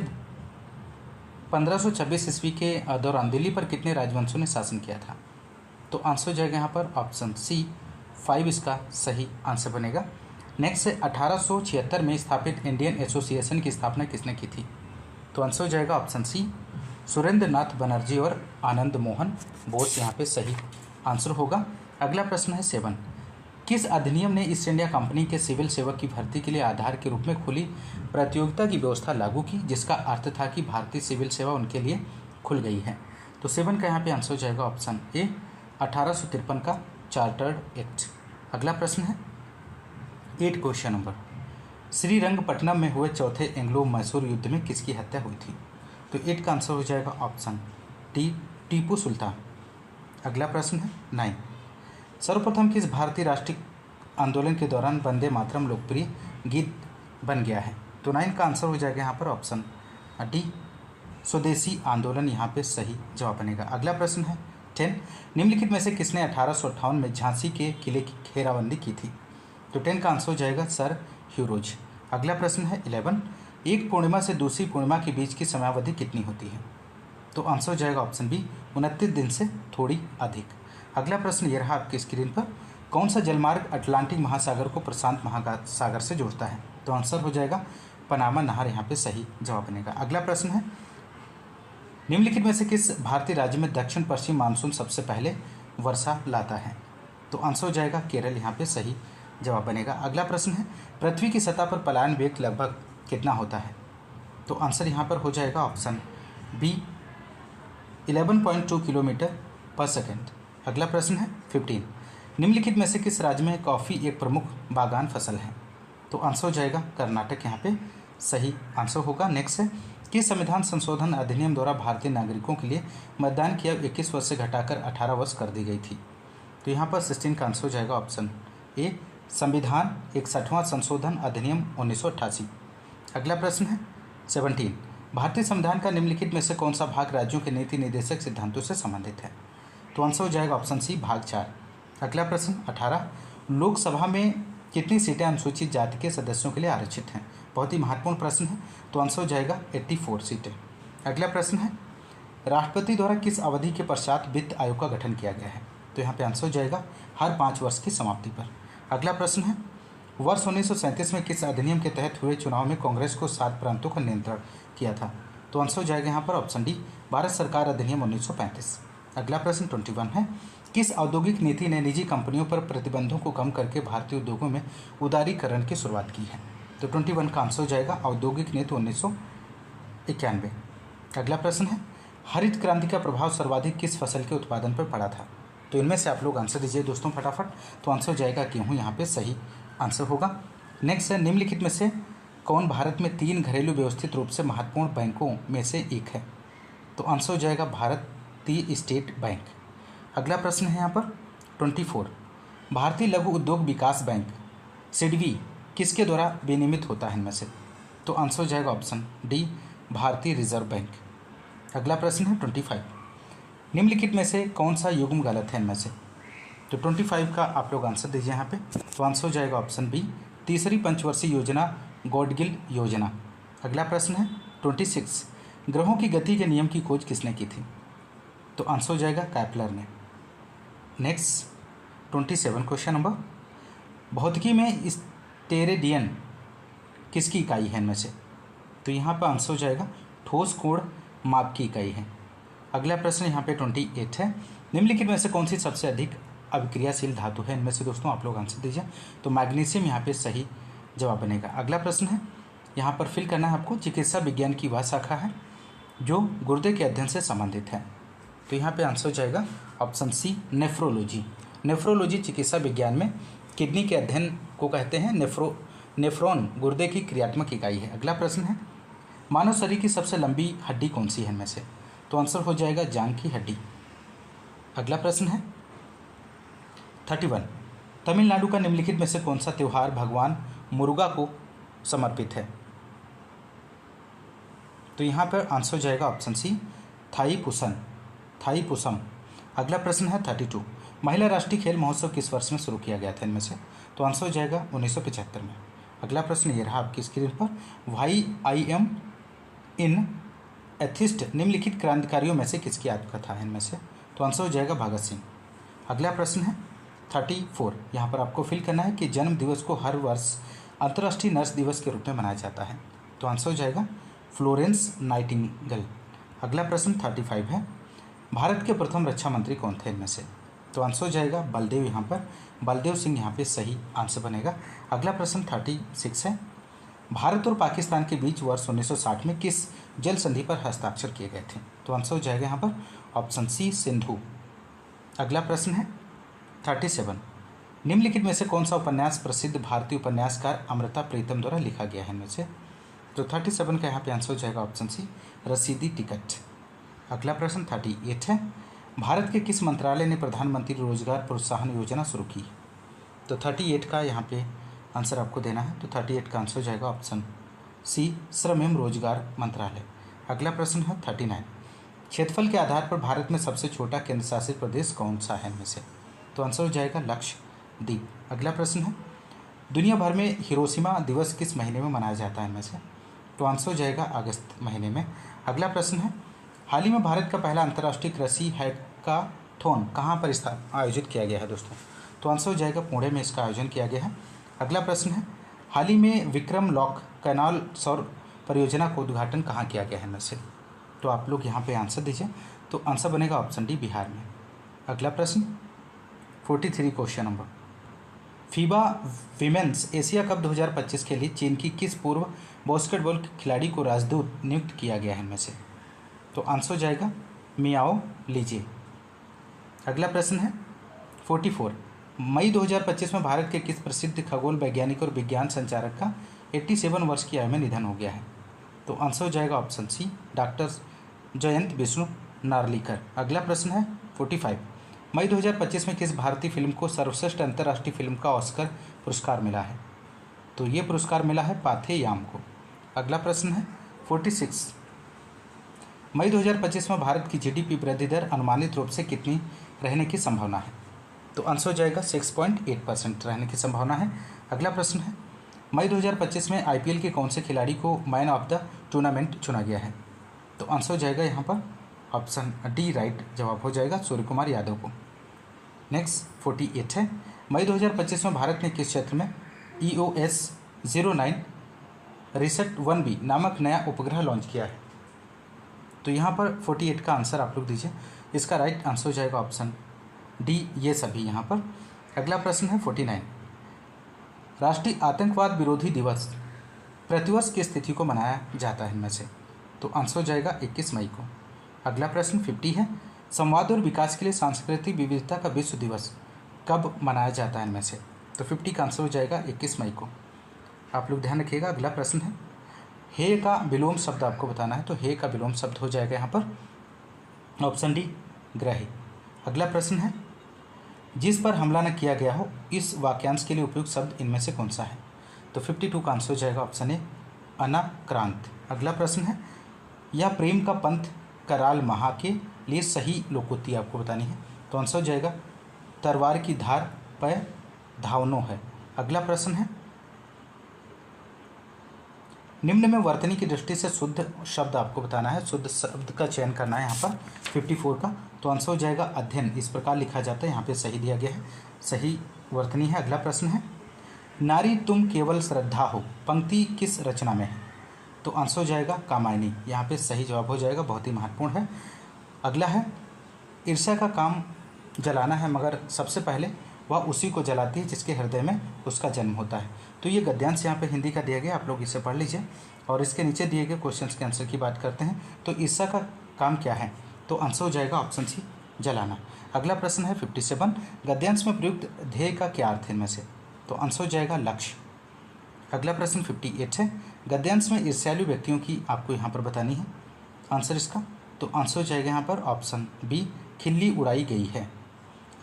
1526 ईस्वी के दौरान दिल्ली पर कितने राजवंशों ने शासन किया था? तो आंसर हो जाएगा यहाँ पर ऑप्शन सी 5 इसका सही आंसर बनेगा। नेक्स्ट है 1876 में स्थापित इंडियन एसोसिएशन की स्थापना किसने की थी? तो आंसर हो जाएगा ऑप्शन सी सुरेंद्र नाथ बनर्जी और आनंद मोहन बोस यहाँ पे सही आंसर होगा। अगला प्रश्न है 7, किस अधिनियम ने ईस्ट इंडिया कंपनी के सिविल सेवक की भर्ती के लिए आधार के रूप में खुली प्रतियोगिता की व्यवस्था लागू की, जिसका अर्थ था कि भारतीय सिविल सेवा उनके लिए खुल गई है? तो 7 का यहाँ पे आंसर हो जाएगा ऑप्शन ए 1853 का चार्टर्ड एक्ट। अगला प्रश्न है 8 क्वेश्चन नंबर, श्रीरंगपट्टनम में हुए चौथे एंग्लो मैसूर युद्ध में किसकी हत्या हुई थी? तो 8 का आंसर हो जाएगा ऑप्शन डी टीपू सुल्तान। अगला प्रश्न है 9, सर्वप्रथम किस भारतीय राष्ट्रीय आंदोलन के दौरान वंदे मातरम लोकप्रिय गीत बन गया है? तो 9 का आंसर हो जाएगा यहाँ पर ऑप्शन डी स्वदेशी आंदोलन यहाँ पे सही जवाब बनेगा। अगला प्रश्न है 10, निम्नलिखित में से किसने 1858 में झांसी के किले की घेराबंदी की थी? तो 10 का आंसर हो जाएगा सर ह्यूरोज। अगला प्रश्न है 11, एक पूर्णिमा से दूसरी पूर्णिमा के बीच की समयावधि कितनी होती है? तो आंसर हो जाएगा ऑप्शन बी 29 दिन से थोड़ी अधिक। अगला प्रश्न ये रहा आपकी स्क्रीन पर, कौन सा जलमार्ग अटलांटिक महासागर को प्रशांत महासागर से जोड़ता है? तो आंसर हो जाएगा पनामा नहर यहाँ पे सही जवाब बनेगा। अगला प्रश्न है, निम्नलिखित में से किस भारतीय राज्य में दक्षिण पश्चिम मानसून सबसे पहले वर्षा लाता है? तो आंसर हो जाएगा केरल यहाँ पे सही जवाब बनेगा। अगला प्रश्न है, पृथ्वी की सतह पर पलायन वेग लगभग कितना होता है? तो आंसर यहाँ पर हो जाएगा ऑप्शन बी 11.2 किलोमीटर पर सेकेंड। अगला प्रश्न है 15, निम्नलिखित में से किस राज्य में कॉफ़ी एक प्रमुख बागान फसल है? तो आंसर हो जाएगा कर्नाटक यहाँ पे सही आंसर होगा। नेक्स्ट है, किस संविधान संशोधन अधिनियम द्वारा भारतीय नागरिकों के लिए मतदान की आयु 21 वर्ष से घटाकर 18 वर्ष कर दी गई थी? तो यहाँ पर 16 का आंसर हो जाएगा ऑप्शन ए संविधान 61वां संशोधन अधिनियम 1988। अगला प्रश्न है 17, भारतीय संविधान का निम्नलिखित में से कौन सा भाग राज्यों के नीति निर्देशक सिद्धांतों से संबंधित है? तो आंसर हो जाएगा ऑप्शन सी भाग 4। अगला प्रश्न 18, लोकसभा में कितनी सीटें अनुसूचित जाति के सदस्यों के लिए आरक्षित हैं? बहुत ही महत्वपूर्ण प्रश्न है। तो आंसर हो जाएगा 84 सीटें। अगला प्रश्न है, राष्ट्रपति द्वारा किस अवधि के पश्चात वित्त आयोग का गठन किया गया है? तो यहाँ पे आंसर हो जाएगा हर 5 वर्ष की समाप्ति पर। अगला प्रश्न है, वर्ष 1937 में किस अधिनियम के तहत हुए चुनाव में कांग्रेस को 7 प्रांतों का नियंत्रण किया था? तो आंसर हो जाएगा यहाँ पर ऑप्शन डी भारत सरकार अधिनियम 1935। अगला प्रश्न 21 है, किस औद्योगिक नीति ने निजी कंपनियों पर प्रतिबंधों को कम करके भारतीय उद्योगों में उदारीकरण की शुरुआत की है? तो 21 का आंसर हो जाएगा औद्योगिक नीति 1991। अगला प्रश्न है, हरित क्रांति का प्रभाव सर्वाधिक किस फसल के उत्पादन पर पड़ा था? तो इनमें से आप लोग आंसर दीजिए दोस्तों फटाफट। तो आंसर हो जाएगा गेहूँ यहाँ पे सही आंसर होगा। नेक्स्ट है, निम्नलिखित में से कौन भारत में 3 घरेलू व्यवस्थित रूप से महत्वपूर्ण बैंकों में से एक है? तो आंसर हो जाएगा भारतीय स्टेट बैंक। अगला प्रश्न है यहाँ पर 24, भारतीय लघु उद्योग विकास बैंक सिडबी किसके द्वारा विनियमित होता है इनमें से? तो आंसर हो जाएगा ऑप्शन डी भारतीय रिजर्व बैंक। अगला प्रश्न है 25, निम्नलिखित में से कौन सा युग्म गलत है इनमें से? तो 25 का आप लोग आंसर दीजिए यहाँ पे। तो आंसर हो जाएगा ऑप्शन बी तीसरी पंचवर्षीय योजना गॉडगिल योजना। अगला प्रश्न है 26, ग्रहों की गति के नियम की खोज किसने की थी? तो आंसर हो जाएगा कैपलर ने। नेक्स्ट 27 क्वेश्चन नंबर, भौतिकी में स्टेरेडियन किसकी इकाई है इनमें से? तो यहाँ पर आंसर हो जाएगा ठोस कोण माप की इकाई है। अगला प्रश्न यहाँ पे 28 है, निम्नलिखित में से कौन सी सबसे अधिक अभिक्रियाशील धातु है इनमें से? दोस्तों आप लोग आंसर दीजिए। तो मैग्नीशियम यहाँ पे सही जवाब बनेगा। अगला प्रश्न है, यहाँ पर फिल करना है आपको, चिकित्सा विज्ञान की वह शाखा है जो गुर्दे के अध्ययन से संबंधित है। तो यहाँ पे आंसर हो जाएगा ऑप्शन सी नेफ्रोलॉजी। नेफ्रोलॉजी चिकित्सा विज्ञान में किडनी के अध्ययन को कहते हैं। नेफ्रॉन गुर्दे की क्रियात्मक इकाई है। अगला प्रश्न है, मानव शरीर की सबसे लंबी हड्डी कौन सी है इनमें से? तो आंसर हो जाएगा जांघ की हड्डी। अगला प्रश्न है 31, तमिलनाडु का निम्नलिखित में से कौन सा त्यौहार भगवान मुर्गा को समर्पित है? तो यहाँ पर आंसर हो जाएगा ऑप्शन सी, थाईपुसम। थाईपुसम। अगला प्रश्न है 32। महिला राष्ट्रीय खेल महोत्सव किस वर्ष में शुरू किया गया था इनमें से? तो आंसर हो जाएगा 1975 में। अगला प्रश्न ये रहा आपकी स्क्रीन पर, why I am an atheist निम्नलिखित क्रांतिकारियों में से किसकी आत्मकथा है इनमें से? तो आंसर हो जाएगा भगत सिंह। अगला प्रश्न है 34। यहाँ पर आपको फिल करना है कि जन्म दिवस को हर वर्ष अंतर्राष्ट्रीय नर्स दिवस के रूप में मनाया जाता है। तो आंसर हो जाएगा फ्लोरेंस नाइटिंगेल। अगला प्रश्न 35 है, भारत के प्रथम रक्षा मंत्री कौन थे इनमें से? तो आंसर हो जाएगा बलदेव। यहाँ पर बलदेव सिंह यहाँ पे सही आंसर बनेगा। अगला प्रश्न 36 है, भारत और पाकिस्तान के बीच वर्ष 1960 में किस जल संधि पर हस्ताक्षर किए गए थे? तो आंसर हो जाएगा यहाँ पर ऑप्शन सी, सिंधु। अगला प्रश्न है 37। निम्नलिखित में से कौन सा उपन्यास प्रसिद्ध भारतीय उपन्यासकार अमृता प्रीतम द्वारा लिखा गया है इनमें से? तो 37 का यहाँ पे आंसर हो जाएगा ऑप्शन सी, रसीदी टिकट। अगला प्रश्न 38 है, भारत के किस मंत्रालय ने प्रधानमंत्री रोजगार प्रोत्साहन योजना शुरू की? तो 38 का यहाँ पे आंसर आपको देना है। तो 38 का आंसर हो जाएगा ऑप्शन सी, श्रम एवं रोजगार मंत्रालय। अगला प्रश्न है 39। क्षेत्रफल के आधार पर भारत में सबसे छोटा केंद्र शासित प्रदेश कौन सा है इनमें से? तो आंसर हो जाएगा लक्षद्वीप। अगला प्रश्न है, दुनिया भर में हिरोशिमा दिवस किस महीने में मनाया जाता है इनमें से? तो आंसर हो जाएगा अगस्त महीने में। अगला प्रश्न है, हाल ही में भारत का पहला अंतर्राष्ट्रीय कृषि हैकाथॉन कहाँ पर आयोजित किया गया है दोस्तों? तो आंसर हो जाएगा पुणे में इसका आयोजन किया गया है। अगला प्रश्न है, हाल ही में विक्रम लॉक कैनाल सौर परियोजना का उद्घाटन कहाँ किया गया है इनमें से? तो आप लोग यहाँ पे आंसर दीजिए। तो आंसर बनेगा ऑप्शन डी, बिहार में। अगला प्रश्न 43 question number, FIBA women's Asia cup 2025 के लिए चीन की किस पूर्व बास्केटबॉल खिलाड़ी को राजदूत नियुक्त किया गया है इनमें से? तो आंसर हो जाएगा मियाओ लीजे। अगला प्रश्न है 44। मई 2025 में भारत के किस प्रसिद्ध खगोल वैज्ञानिक और विज्ञान संचारक का 87 वर्ष की आयु में निधन हो गया है? तो आंसर हो जाएगा option C, doctor Jayant Vishnu Narlikar. अगला प्रश्न है 45। मई 2025 में किस भारतीय फिल्म को सर्वश्रेष्ठ अंतर्राष्ट्रीय फिल्म का ऑस्कर पुरस्कार मिला है? तो ये पुरस्कार मिला है पाथेयाम को। अगला प्रश्न है 46। मई 2025 में भारत की जीडीपी वृद्धि दर अनुमानित रूप से कितनी रहने की संभावना है? तो आंसर हो जाएगा 6.8% रहने की संभावना है। अगला प्रश्न है, मई 2025 में आईपीएल के कौन से खिलाड़ी को मैन ऑफ द टूर्नामेंट चुना गया है? तो आंसर हो जाएगा यहाँ पर ऑप्शन डी, राइट जवाब हो जाएगा सूर्य कुमार यादव को। नेक्स्ट 48 है, मई 2025 में भारत ने किस क्षेत्र में EOS 09 रिसेट 1B नामक नया उपग्रह लॉन्च किया है? तो यहाँ पर 48 का आंसर आप लोग दीजिए। इसका राइट आंसर हो जाएगा ऑप्शन डी, ये सभी यहाँ पर। अगला प्रश्न है 49। राष्ट्रीय आतंकवाद विरोधी दिवस प्रतिवर्ष किस तिथि को मनाया जाता है इनमें से? तो आंसर हो जाएगा 21 मई को। अगला प्रश्न 50 है, संवाद और विकास के लिए सांस्कृतिक विविधता का विश्व दिवस कब मनाया जाता है इनमें से? तो 50 का आंसर हो जाएगा 21 मई को। आप लोग ध्यान रखिएगा। अगला प्रश्न है, हे का विलोम शब्द आपको बताना है। तो हे का विलोम शब्द हो जाएगा यहाँ पर ऑप्शन डी, ग्रह। अगला प्रश्न है, जिस पर हमला न किया गया हो इस वाक्यांश के लिए उपयुक्त शब्द इनमें से कौन सा है? तो 52 का आंसर हो जाएगा ऑप्शन ए, अनाक्रांत। अगला प्रश्न है, यह प्रेम का पंथ कराल महा के लिए सही लोकोक्ति आपको बतानी है। तो आंसर हो जाएगा तलवार की धार पर धावनो है। अगला प्रश्न है, निम्न में वर्तनी की दृष्टि से शुद्ध शब्द आपको बताना है, शुद्ध शब्द का चयन करना है यहाँ पर 54 का। तो आंसर हो जाएगा अध्ययन, इस प्रकार लिखा जाता है, यहाँ पे सही दिया गया है, सही वर्तनी है। अगला प्रश्न है, नारी तुम केवल श्रद्धा हो पंक्ति किस रचना में है? तो आंसर हो जाएगा कामायनी, यहाँ पे सही जवाब हो जाएगा, बहुत ही महत्वपूर्ण है। अगला है, ईर्ष्या का काम जलाना है मगर सबसे पहले वह उसी को जलाती है जिसके हृदय में उसका जन्म होता है। तो ये गद्यांश यहाँ पे हिंदी का दिया गया, आप लोग इसे पढ़ लीजिए। और इसके नीचे दिए गए क्वेश्चंस के आंसर की बात करते हैं। तो ईर्ष्या का काम क्या है? तो आंसर हो जाएगा ऑप्शन सी, जलाना। अगला प्रश्न है 57, गद्यांश में प्रयुक्त ध्येय का क्या अर्थ है इनमें से? तो आंसर हो जाएगा लक्ष्य। अगला प्रश्न 58 है, गद्यांश में ईर्ष्यालु व्यक्तियों की आपको यहाँ पर बतानी है आंसर इसका। तो आंसर हो जाएगा यहाँ पर ऑप्शन बी, खिल्ली उड़ाई गई है।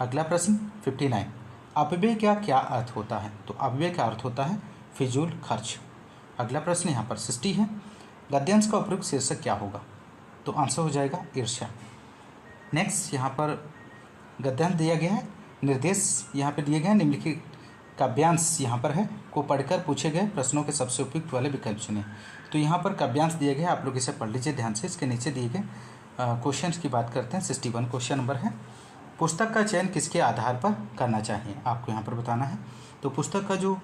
अगला प्रश्न 59, अपव्यय का क्या अर्थ होता है? तो अपव्यय का अर्थ होता है फिजूल खर्च। अगला प्रश्न यहाँ पर 60 है, गद्यांश का उपयुक्त शीर्षक क्या होगा? तो आंसर हो जाएगा ईर्ष्या। नेक्स्ट यहाँ पर गद्यांश दिया गया है, निर्देश यहाँ पे दिए गए हैं, निम्नलिखित काव्यांश यहाँ पर है को पढ़कर पूछे गए प्रश्नों के सबसे उपयुक्त वाले विकल्प चुनें। तो यहाँ पर काव्यांश दिए गए, आप लोग इसे पढ़ लीजिए ध्यान से। इसके नीचे दिए गए क्वेश्चंस की बात करते हैं। 61 क्वेश्चन नंबर है, पुस्तक का चयन किसके आधार पर करना चाहिए? आपको यहाँ पर बताना है। तो पुस्तक का जो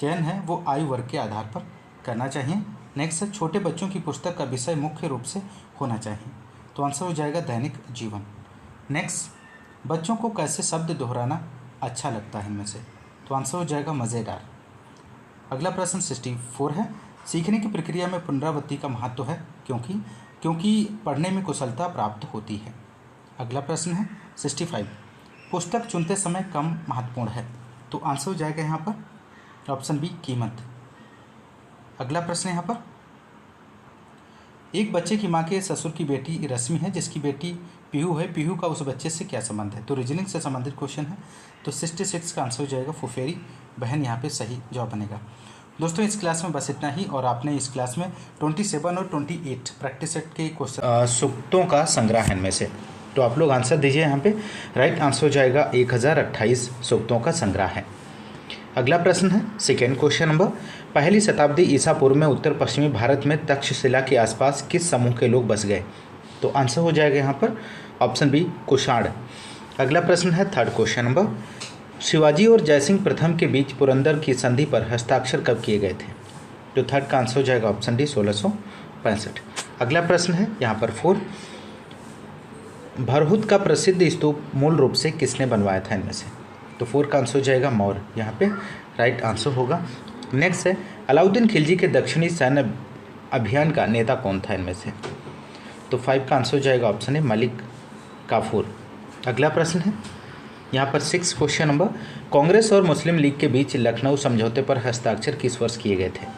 चयन है वो आयु वर्ग के आधार पर करना चाहिए। नेक्स्ट है, छोटे बच्चों की पुस्तक का विषय मुख्य रूप से होना चाहिए। तो आंसर हो जाएगा दैनिक जीवन। नेक्स्ट, बच्चों को कैसे शब्द दोहराना अच्छा लगता है इनमें से? तो आंसर हो जाएगा मज़ेदार। अगला प्रश्न 64 है, सीखने की प्रक्रिया में पुनरावृत्ति का महत्व है क्योंकि पढ़ने में कुशलता प्राप्त होती है। अगला प्रश्न है 65, पुस्तक चुनते समय कम महत्वपूर्ण है। तो आंसर हो जाएगा यहाँ पर ऑप्शन बी कीमत। अगला प्रश्न यहाँ पर, एक बच्चे की माँ के ससुर की बेटी रश्मि है जिसकी बेटी पीहू है, पीहू का उस बच्चे से क्या संबंध है? तो रीजनिंग से संबंधित क्वेश्चन है। तो 66 का आंसर हो जाएगा फुफेरी बहन, यहाँ पे सही जवाब बनेगा। दोस्तों इस क्लास में बस इतना ही, और आपने इस क्लास में 27 और 28 प्रैक्टिस सेट के क्वेश्चन सूक्तों का संग्रह है इनमें से। तो आप लोग आंसर दीजिए यहाँ पे। राइट आंसर हो जाएगा 1028 सूक्तों का संग्रह है। अगला प्रश्न है सेकेंड क्वेश्चन नंबर, पहली शताब्दी ईसा पूर्व में उत्तर पश्चिमी भारत में तक्षशिला के आसपास किस समूह के लोग बस गए? तो आंसर हो जाएगा यहाँ पर ऑप्शन बी कुषाण। अगला प्रश्न है थर्ड क्वेश्चन नंबर, शिवाजी और जयसिंह प्रथम के बीच पुरंदर की संधि पर हस्ताक्षर कब किए गए थे? तो थर्ड का आंसर हो जाएगा ऑप्शन डी 1665। अगला प्रश्न है यहाँ पर 4, भरहुत का प्रसिद्ध स्तूप मूल रूप से किसने बनवाया था इनमें से? तो 4 का आंसर हो जाएगा मौर्य, यहाँ पे राइट आंसर होगा। नेक्स्ट है, अलाउद्दीन खिलजी के दक्षिणी सैन्य अभियान का नेता कौन था इनमें से? तो 5 का आंसर हो जाएगा ऑप्शन है मलिक काफूर। अगला प्रश्न है यहाँ पर 6 क्वेश्चन नंबर, कांग्रेस और मुस्लिम लीग के बीच लखनऊ समझौते पर हस्ताक्षर किस वर्ष किए गए थे?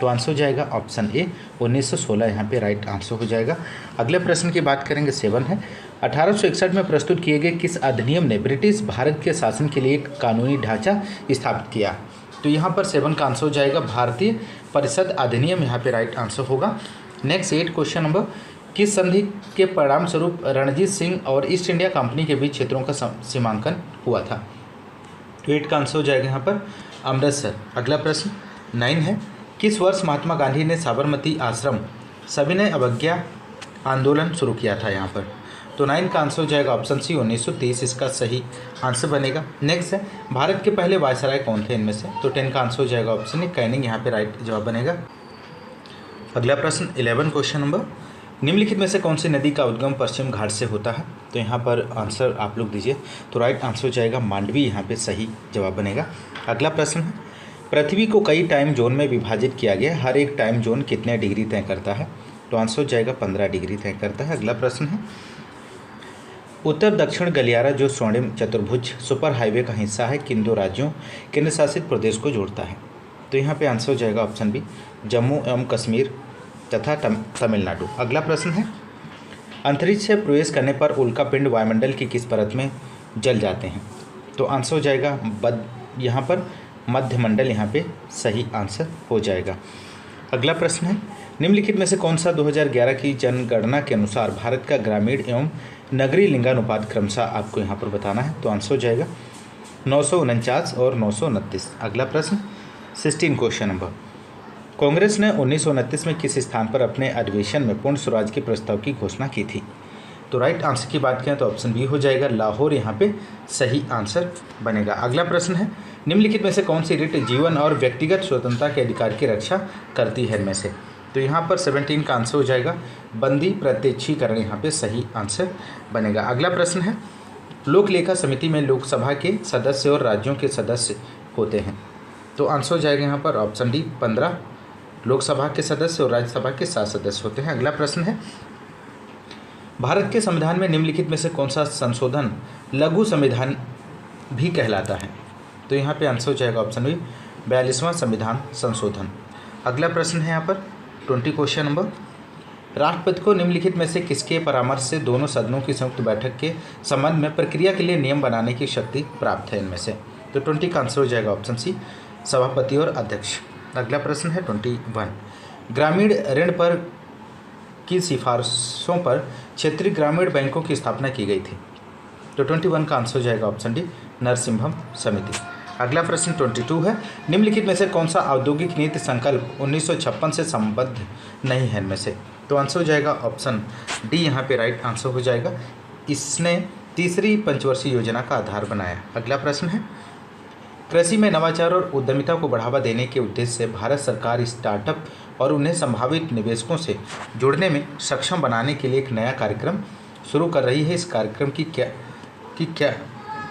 तो आंसर हो जाएगा ऑप्शन ए 1916, यहाँ पे राइट आंसर हो जाएगा। अगले प्रश्न की बात करेंगे 7 है, 1861 में प्रस्तुत किए गए किस अधिनियम ने ब्रिटिश भारत के शासन के लिए एक कानूनी ढांचा स्थापित किया? तो यहाँ पर 7 का आंसर हो जाएगा भारतीय परिषद अधिनियम, यहाँ पे राइट आंसर होगा। नेक्स्ट 8 क्वेश्चन नंबर, किस संधि के परिणाम स्वरूप रणजीत सिंह और ईस्ट इंडिया कंपनी के बीच क्षेत्रों का सीमांकन हुआ था? 8 का आंसर हो जाएगा यहाँ पर अमृतसर। अगला प्रश्न 9 है, किस वर्ष महात्मा गांधी ने साबरमती आश्रम सविनय अवज्ञा आंदोलन शुरू किया था यहाँ पर? तो 9 का आंसर हो जाएगा ऑप्शन सी 1930, इसका सही आंसर बनेगा। नेक्स्ट है, भारत के पहले वायसराय कौन थे इनमें से? तो 10 का आंसर हो जाएगा ऑप्शन ए कैनिंग, यहाँ पे राइट जवाब बनेगा। अगला प्रश्न 11 क्वेश्चन नंबर, निम्नलिखित में से कौन सी नदी का उद्गम पश्चिम घाट से होता है? तो यहाँ पर आंसर आप लोग दीजिए। तो राइट आंसर हो जाएगा मांडवी, यहाँ पे सही जवाब बनेगा। अगला प्रश्न है, पृथ्वी को कई टाइम जोन में विभाजित किया गया, हर एक टाइम जोन कितने डिग्री तय करता है? तो आंसर हो जाएगा 15 डिग्री तय करता है। अगला प्रश्न है, उत्तर दक्षिण गलियारा जो स्वर्णिम चतुर्भुज सुपर हाईवे का हिस्सा है किन दो राज्यों केंद्र शासित प्रदेश को जोड़ता है? तो यहाँ पे आंसर हो जाएगा ऑप्शन बी जम्मू एवं कश्मीर तथा तमिलनाडु। अगला प्रश्न है, अंतरिक्ष से प्रवेश करने पर उल्का पिंड वायुमंडल की किस परत में जल जाते हैं? तो आंसर हो जाएगा यहाँ पर मध्यमंडल, यहाँ पे सही आंसर हो जाएगा। अगला प्रश्न है, निम्नलिखित में से कौन सा 2011 की जनगणना के अनुसार भारत का ग्रामीण एवं नगरीय लिंगानुपात क्रमशः आपको यहाँ पर बताना है? तो आंसर हो जाएगा 949 और 929। अगला प्रश्न 16 क्वेश्चन नंबर, कांग्रेस ने 1929 में किस स्थान पर अपने अधिवेशन में पूर्ण स्वराज के प्रस्ताव की घोषणा की थी? तो राइट आंसर की बात करें तो ऑप्शन बी हो जाएगा लाहौर, यहाँ पे सही आंसर बनेगा। अगला प्रश्न है, निम्नलिखित में से कौन सी रिट जीवन और व्यक्तिगत स्वतंत्रता के अधिकार की रक्षा करती है इनमें से? तो यहाँ पर 17 का आंसर हो जाएगा बंदी प्रत्यक्षीकरण, यहाँ पे सही आंसर बनेगा। अगला प्रश्न है, लोक लेखा समिति में लोकसभा के सदस्य और राज्यों के सदस्य होते हैं? तो आंसर हो जाएगा यहाँ पर ऑप्शन डी 15 लोकसभा के सदस्य और राज्यसभा के 7 सदस्य होते हैं। अगला प्रश्न है, भारत के संविधान में निम्नलिखित में से कौन सा संशोधन लघु संविधान भी कहलाता है? तो यहाँ पे आंसर हो जाएगा ऑप्शन बी 42वां संविधान संशोधन। अगला प्रश्न है यहाँ पर 20 क्वेश्चन नंबर, राष्ट्रपति को निम्नलिखित में से किसके परामर्श से दोनों सदनों की संयुक्त बैठक के संबंध में प्रक्रिया के लिए नियम बनाने की शक्ति प्राप्त है इनमें से? तो 20 का आंसर हो जाएगा ऑप्शन सी सभापति और अध्यक्ष। अगला प्रश्न है 21, ग्रामीण ऋण पर की सिफारिशों पर क्षेत्रीय ग्रामीण बैंकों की स्थापना की गई थी। तो 21 का आंसर हो जाएगा ऑप्शन डी, नरसिम्हम समिति। अगला प्रश्न 22 है, निम्नलिखित में से कौन सा औद्योगिक नीति संकल्प 1956 से संबद्ध नहीं है इनमें से। तो आंसर हो जाएगा ऑप्शन डी, यहाँ पे राइट आंसर हो जाएगा। इसने तीसरी पंचवर्षीय योजना का आधार बनाया। अगला प्रश्न है, कृषि में नवाचार और उद्यमिता को बढ़ावा देने के उद्देश्य से भारत सरकार स्टार्टअप और उन्हें संभावित निवेशकों से जुड़ने में सक्षम बनाने के लिए एक नया कार्यक्रम शुरू कर रही है। इस कार्यक्रम की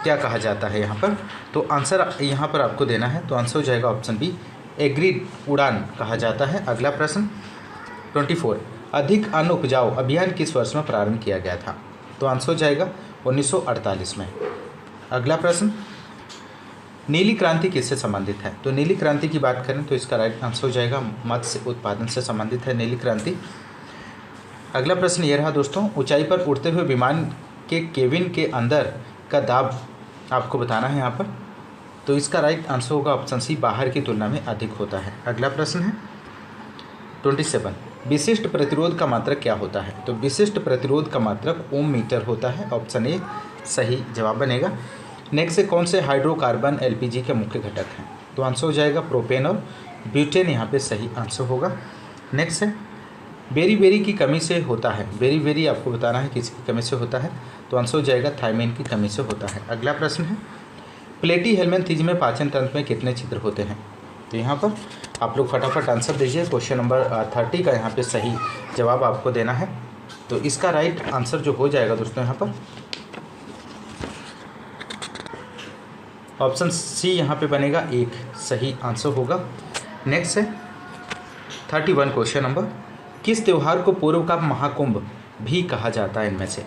क्या कहा जाता है यहाँ पर। तो आंसर यहाँ पर आपको देना है। तो आंसर हो जाएगा ऑप्शन बी, एग्रीड उड़ान कहा जाता है। अगला प्रश्न 24, अधिक अन्न उपजाऊ अभियान किस वर्ष में प्रारंभ किया गया था। तो आंसर हो जाएगा 1948 में। अगला प्रश्न, नीली क्रांति किससे संबंधित है। तो नीली क्रांति की बात करें तो इसका राइट आंसर हो जाएगा मत्स्य उत्पादन से संबंधित है नीली क्रांति। अगला प्रश्न ये रहा दोस्तों, ऊंचाई पर उड़ते हुए विमान के केबिन के अंदर का दाब आपको बताना है यहाँ पर। तो इसका राइट आंसर होगा ऑप्शन सी, बाहर की तुलना में अधिक होता है। अगला प्रश्न है 27, विशिष्ट प्रतिरोध का मात्रक क्या होता है। तो विशिष्ट प्रतिरोध का मात्रक ओम मीटर होता है। ऑप्शन ए सही जवाब बनेगा। नेक्स्ट से कौन से हाइड्रोकार्बन एलपीजी के मुख्य घटक हैं। तो आंसर हो जाएगा प्रोपेन और ब्यूटेन, यहाँ पे सही आंसर होगा। नेक्स्ट है, बेरी की कमी से होता है। बेरी आपको बताना है किसकी कमी से होता है। तो आंसर हो जाएगा थायमिन की कमी से होता है। अगला प्रश्न है, प्लेटी हेलमिंथेज में पाचन तंत्र में कितने छिद्र होते हैं। तो यहाँ पर आप लोग फटाफट आंसर दीजिए। क्वेश्चन नंबर 30 का यहाँ पे सही जवाब आपको देना है। तो इसका राइट आंसर जो हो जाएगा दोस्तों यहाँ पर ऑप्शन सी यहाँ पे बनेगा, एक सही आंसर होगा। नेक्स्ट है 31 क्वेश्चन नंबर, किस त्यौहार को पूर्व का महाकुंभ भी कहा जाता है इनमें से।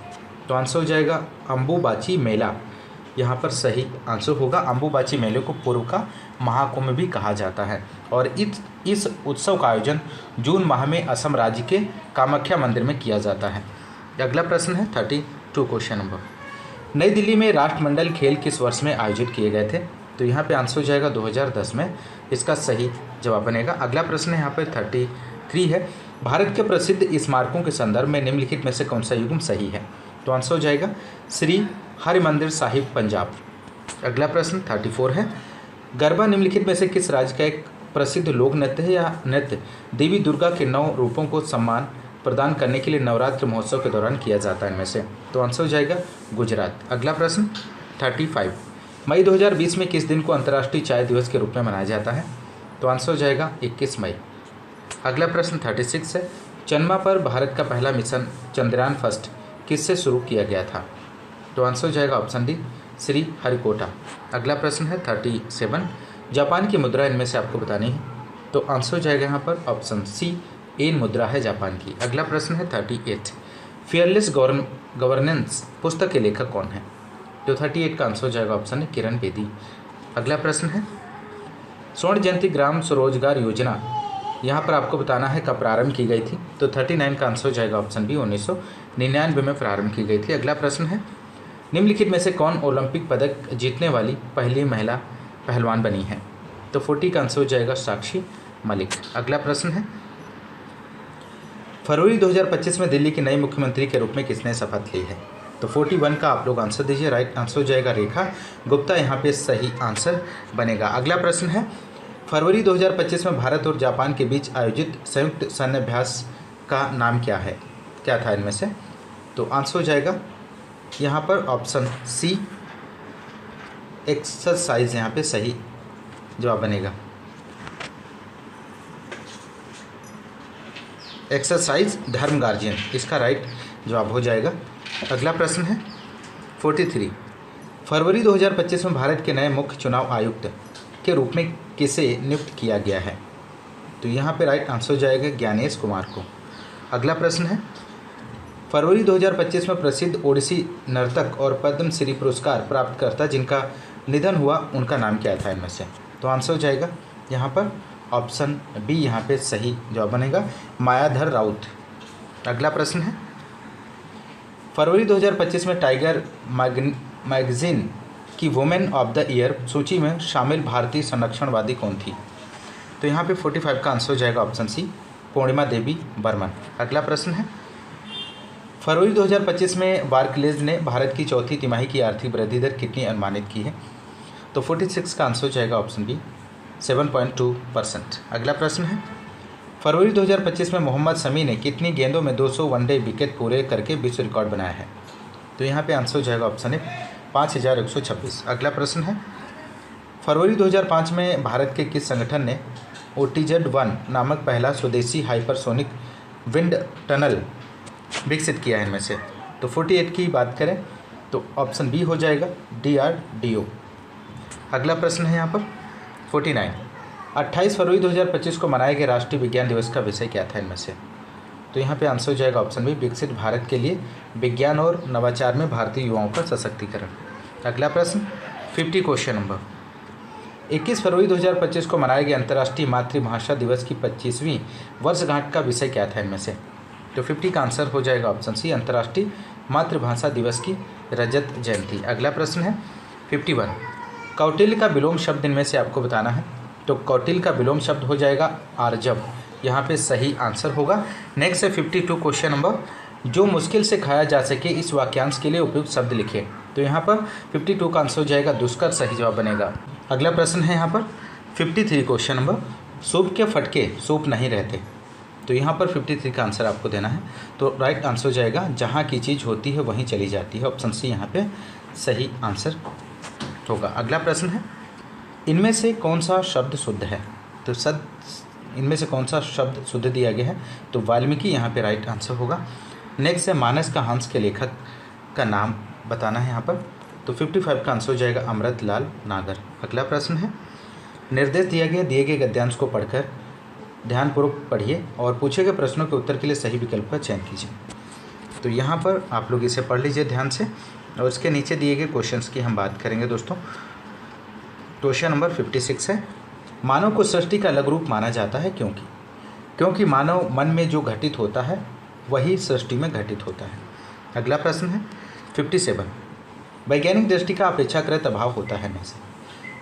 तो आंसर हो जाएगा अम्बुबाची मेला, यहाँ पर सही आंसर होगा। अम्बुबाची मेले को पूर्व का महाकुंभ भी कहा जाता है और इस उत्सव का आयोजन जून माह में असम राज्य के कामाख्या मंदिर में किया जाता है। अगला प्रश्न है 32 क्वेश्चन नंबर, नई दिल्ली में राष्ट्रमंडल खेल किस वर्ष में आयोजित किए गए थे। तो यहाँ पे आंसर हो जाएगा 2010 में, इसका सही जवाब बनेगा। अगला प्रश्न है यहाँ पे 33 है, भारत के प्रसिद्ध स्मारकों के संदर्भ में निम्नलिखित में से कौन सा युग्म सही है। तो आंसर हो जाएगा श्री हरिमंदिर साहिब पंजाब। अगला प्रश्न 34 है, गरबा निम्नलिखित में से किस राज्य का एक प्रसिद्ध लोक नृत्य है या नृत्य देवी दुर्गा के 9 रूपों को सम्मान प्रदान करने के लिए नवरात्र महोत्सव के दौरान किया जाता है इनमें से। तो आंसर हो जाएगा गुजरात। अगला प्रश्न 35, मई 2020 में किस दिन को अंतर्राष्ट्रीय चाय दिवस के रूप में मनाया जाता है। तो आंसर हो जाएगा 21 मई। अगला प्रश्न 36 है, चंद्रमा पर भारत का पहला मिशन चंद्रयान फर्स्ट किससे शुरू किया गया था। तो आंसर हो जाएगा ऑप्शन डी, श्री हरिकोटा। अगला प्रश्न है 37, जापान की मुद्रा इनमें से आपको बतानी है। तो आंसर हो जाएगा यहाँ पर ऑप्शन सी, एन मुद्रा है जापान की। अगला प्रश्न है 38, फियरलेस गवर्नेंस पुस्तक के लेखक कौन है। तो 38 का आंसर हो जाएगा ऑप्शन है किरण बेदी। अगला प्रश्न है, स्वर्ण जयंती ग्राम स्वरोजगार योजना यहाँ पर आपको बताना है कब प्रारंभ की गई थी। तो 39 का आंसर हो जाएगा ऑप्शन बी, 1999 में प्रारंभ की गई थी। अगला प्रश्न है, निम्नलिखित में से कौन ओलंपिक पदक जीतने वाली पहली महिला पहलवान बनी है। तो 40 का आंसर हो जाएगा साक्षी मलिक। अगला प्रश्न है, फरवरी 2025 में दिल्ली की नई मुख्यमंत्री के रूप में किसने शपथ ली है। तो 41 का आप लोग आंसर दीजिए। राइट आंसर हो जाएगा रेखा गुप्ता, यहाँ पे सही आंसर बनेगा। अगला प्रश्न है, फरवरी 2025 में भारत और जापान के बीच आयोजित संयुक्त सैन्य अभ्यास का नाम क्या है, क्या था इनमें से। तो आंसर हो जाएगा यहाँ पर ऑप्शन सी, एक्सरसाइज, यहाँ पे सही जवाब बनेगा। एक्सरसाइज धर्म गार्जियन, इसका राइट जवाब हो जाएगा। अगला प्रश्न है 43, फरवरी 2025 में भारत के नए मुख्य चुनाव आयुक्त के रूप में किसे नियुक्त किया गया है। तो यहाँ पे राइट आंसर हो जाएगा ज्ञानेश कुमार को। अगला प्रश्न है, फरवरी 2025 में प्रसिद्ध ओडिसी नर्तक और पद्मश्री पुरस्कार प्राप्तकर्ता जिनका निधन हुआ उनका नाम क्या था इनमें से। तो आंसर हो जाएगा यहाँ पर ऑप्शन बी, यहाँ पे सही जवाब बनेगा मायाधर राउत। अगला प्रश्न है, फरवरी 2025 में टाइगर मैगजीन कि वुमेन ऑफ द ईयर सूची में शामिल भारतीय संरक्षणवादी कौन थी? तो यहाँ पे 45 का आंसर हो जाएगा ऑप्शन सी, पूर्णिमा देवी बर्मन। अगला प्रश्न है, फरवरी 2025 में बार्कलेज ने भारत की चौथी तिमाही की आर्थिक वृद्धि दर कितनी अनुमानित की है? तो 46 का आंसर हो जाएगा ऑप्शन बी, 7.2%। अगला प्रश्न है, फरवरी 2025 में मोहम्मद शमी ने कितनी गेंदों में 200 वनडे विकेट पूरे करके विश्व रिकॉर्ड बनाया है? तो यहाँ पे आंसर हो जाएगा ऑप्शन ए, 5126। अगला प्रश्न है, फरवरी 2005 में भारत के किस संगठन ने OTZ-1 नामक पहला स्वदेशी हाइपरसोनिक विंड टनल विकसित किया है इनमें से? तो 48 की बात करें तो ऑप्शन बी हो जाएगा, DRDO। अगला प्रश्न है यहाँ पर 49, 28 फरवरी 2025 को मनाए गए राष्ट्रीय विज्ञान दिवस का विषय क्या था इनमें से? तो यहाँ पे आंसर हो जाएगा ऑप्शन बी, विकसित भारत के लिए विज्ञान और नवाचार में भारतीय युवाओं का सशक्तिकरण। अगला प्रश्न 50 क्वेश्चन नंबर, 21 फरवरी 2025 को मनाए गए अंतर्राष्ट्रीय मातृभाषा दिवस की 25वीं वर्षगांठ का विषय क्या था इनमें से? तो 50 का आंसर हो जाएगा ऑप्शन सी, अंतर्राष्ट्रीय मातृभाषा दिवस की रजत जयंती। अगला प्रश्न है 51, कौटिल्य का विलोम शब्द इनमें से आपको बताना है। तो कौटिल्य का विलोम शब्द हो जाएगा आर्जव, यहाँ पे सही आंसर होगा। नेक्स्ट है 52 क्वेश्चन नंबर, जो मुश्किल से खाया जा सके इस वाक्यांश के लिए उपयुक्त शब्द लिखिए। तो यहाँ पर 52 का आंसर हो जाएगा दुष्कर, सही जवाब बनेगा। अगला प्रश्न है यहाँ पर 53 क्वेश्चन नंबर, सूप के फटके सूप नहीं रहते। तो यहाँ पर 53 का आंसर आपको देना है। तो राइट आंसर हो जाएगा, जहाँ की चीज़ होती है वहीं चली जाती है। ऑप्शन सी यहाँ पे सही आंसर होगा। अगला प्रश्न है, इनमें से कौन सा शब्द शुद्ध है? तो इनमें से कौन सा शब्द शुद्ध दिया गया है? तो वाल्मीकि यहाँ पे राइट आंसर होगा। नेक्स्ट है, मानस का हंस के लेखक का नाम बताना है यहाँ पर। तो 55 का आंसर हो जाएगा अमृतलाल नागर। अगला प्रश्न है, निर्देश दिया गया दिए गए गद्यांश को पढ़कर ध्यानपूर्वक पढ़िए और पूछे गए प्रश्नों के उत्तर के लिए सही विकल्प का चयन कीजिए। तो यहाँ पर आप लोग इसे पढ़ लीजिए ध्यान से और इसके नीचे दिए गए क्वेश्चंस की हम बात करेंगे दोस्तों। क्वेश्चन नंबर 56 है, मानव को सृष्टि का अलग रूप माना जाता है क्योंकि मानव मन में जो घटित होता है वही सृष्टि में घटित होता है। अगला प्रश्न है 57, वैज्ञानिक दृष्टि का अपेक्षाकृत अभाव होता है में से?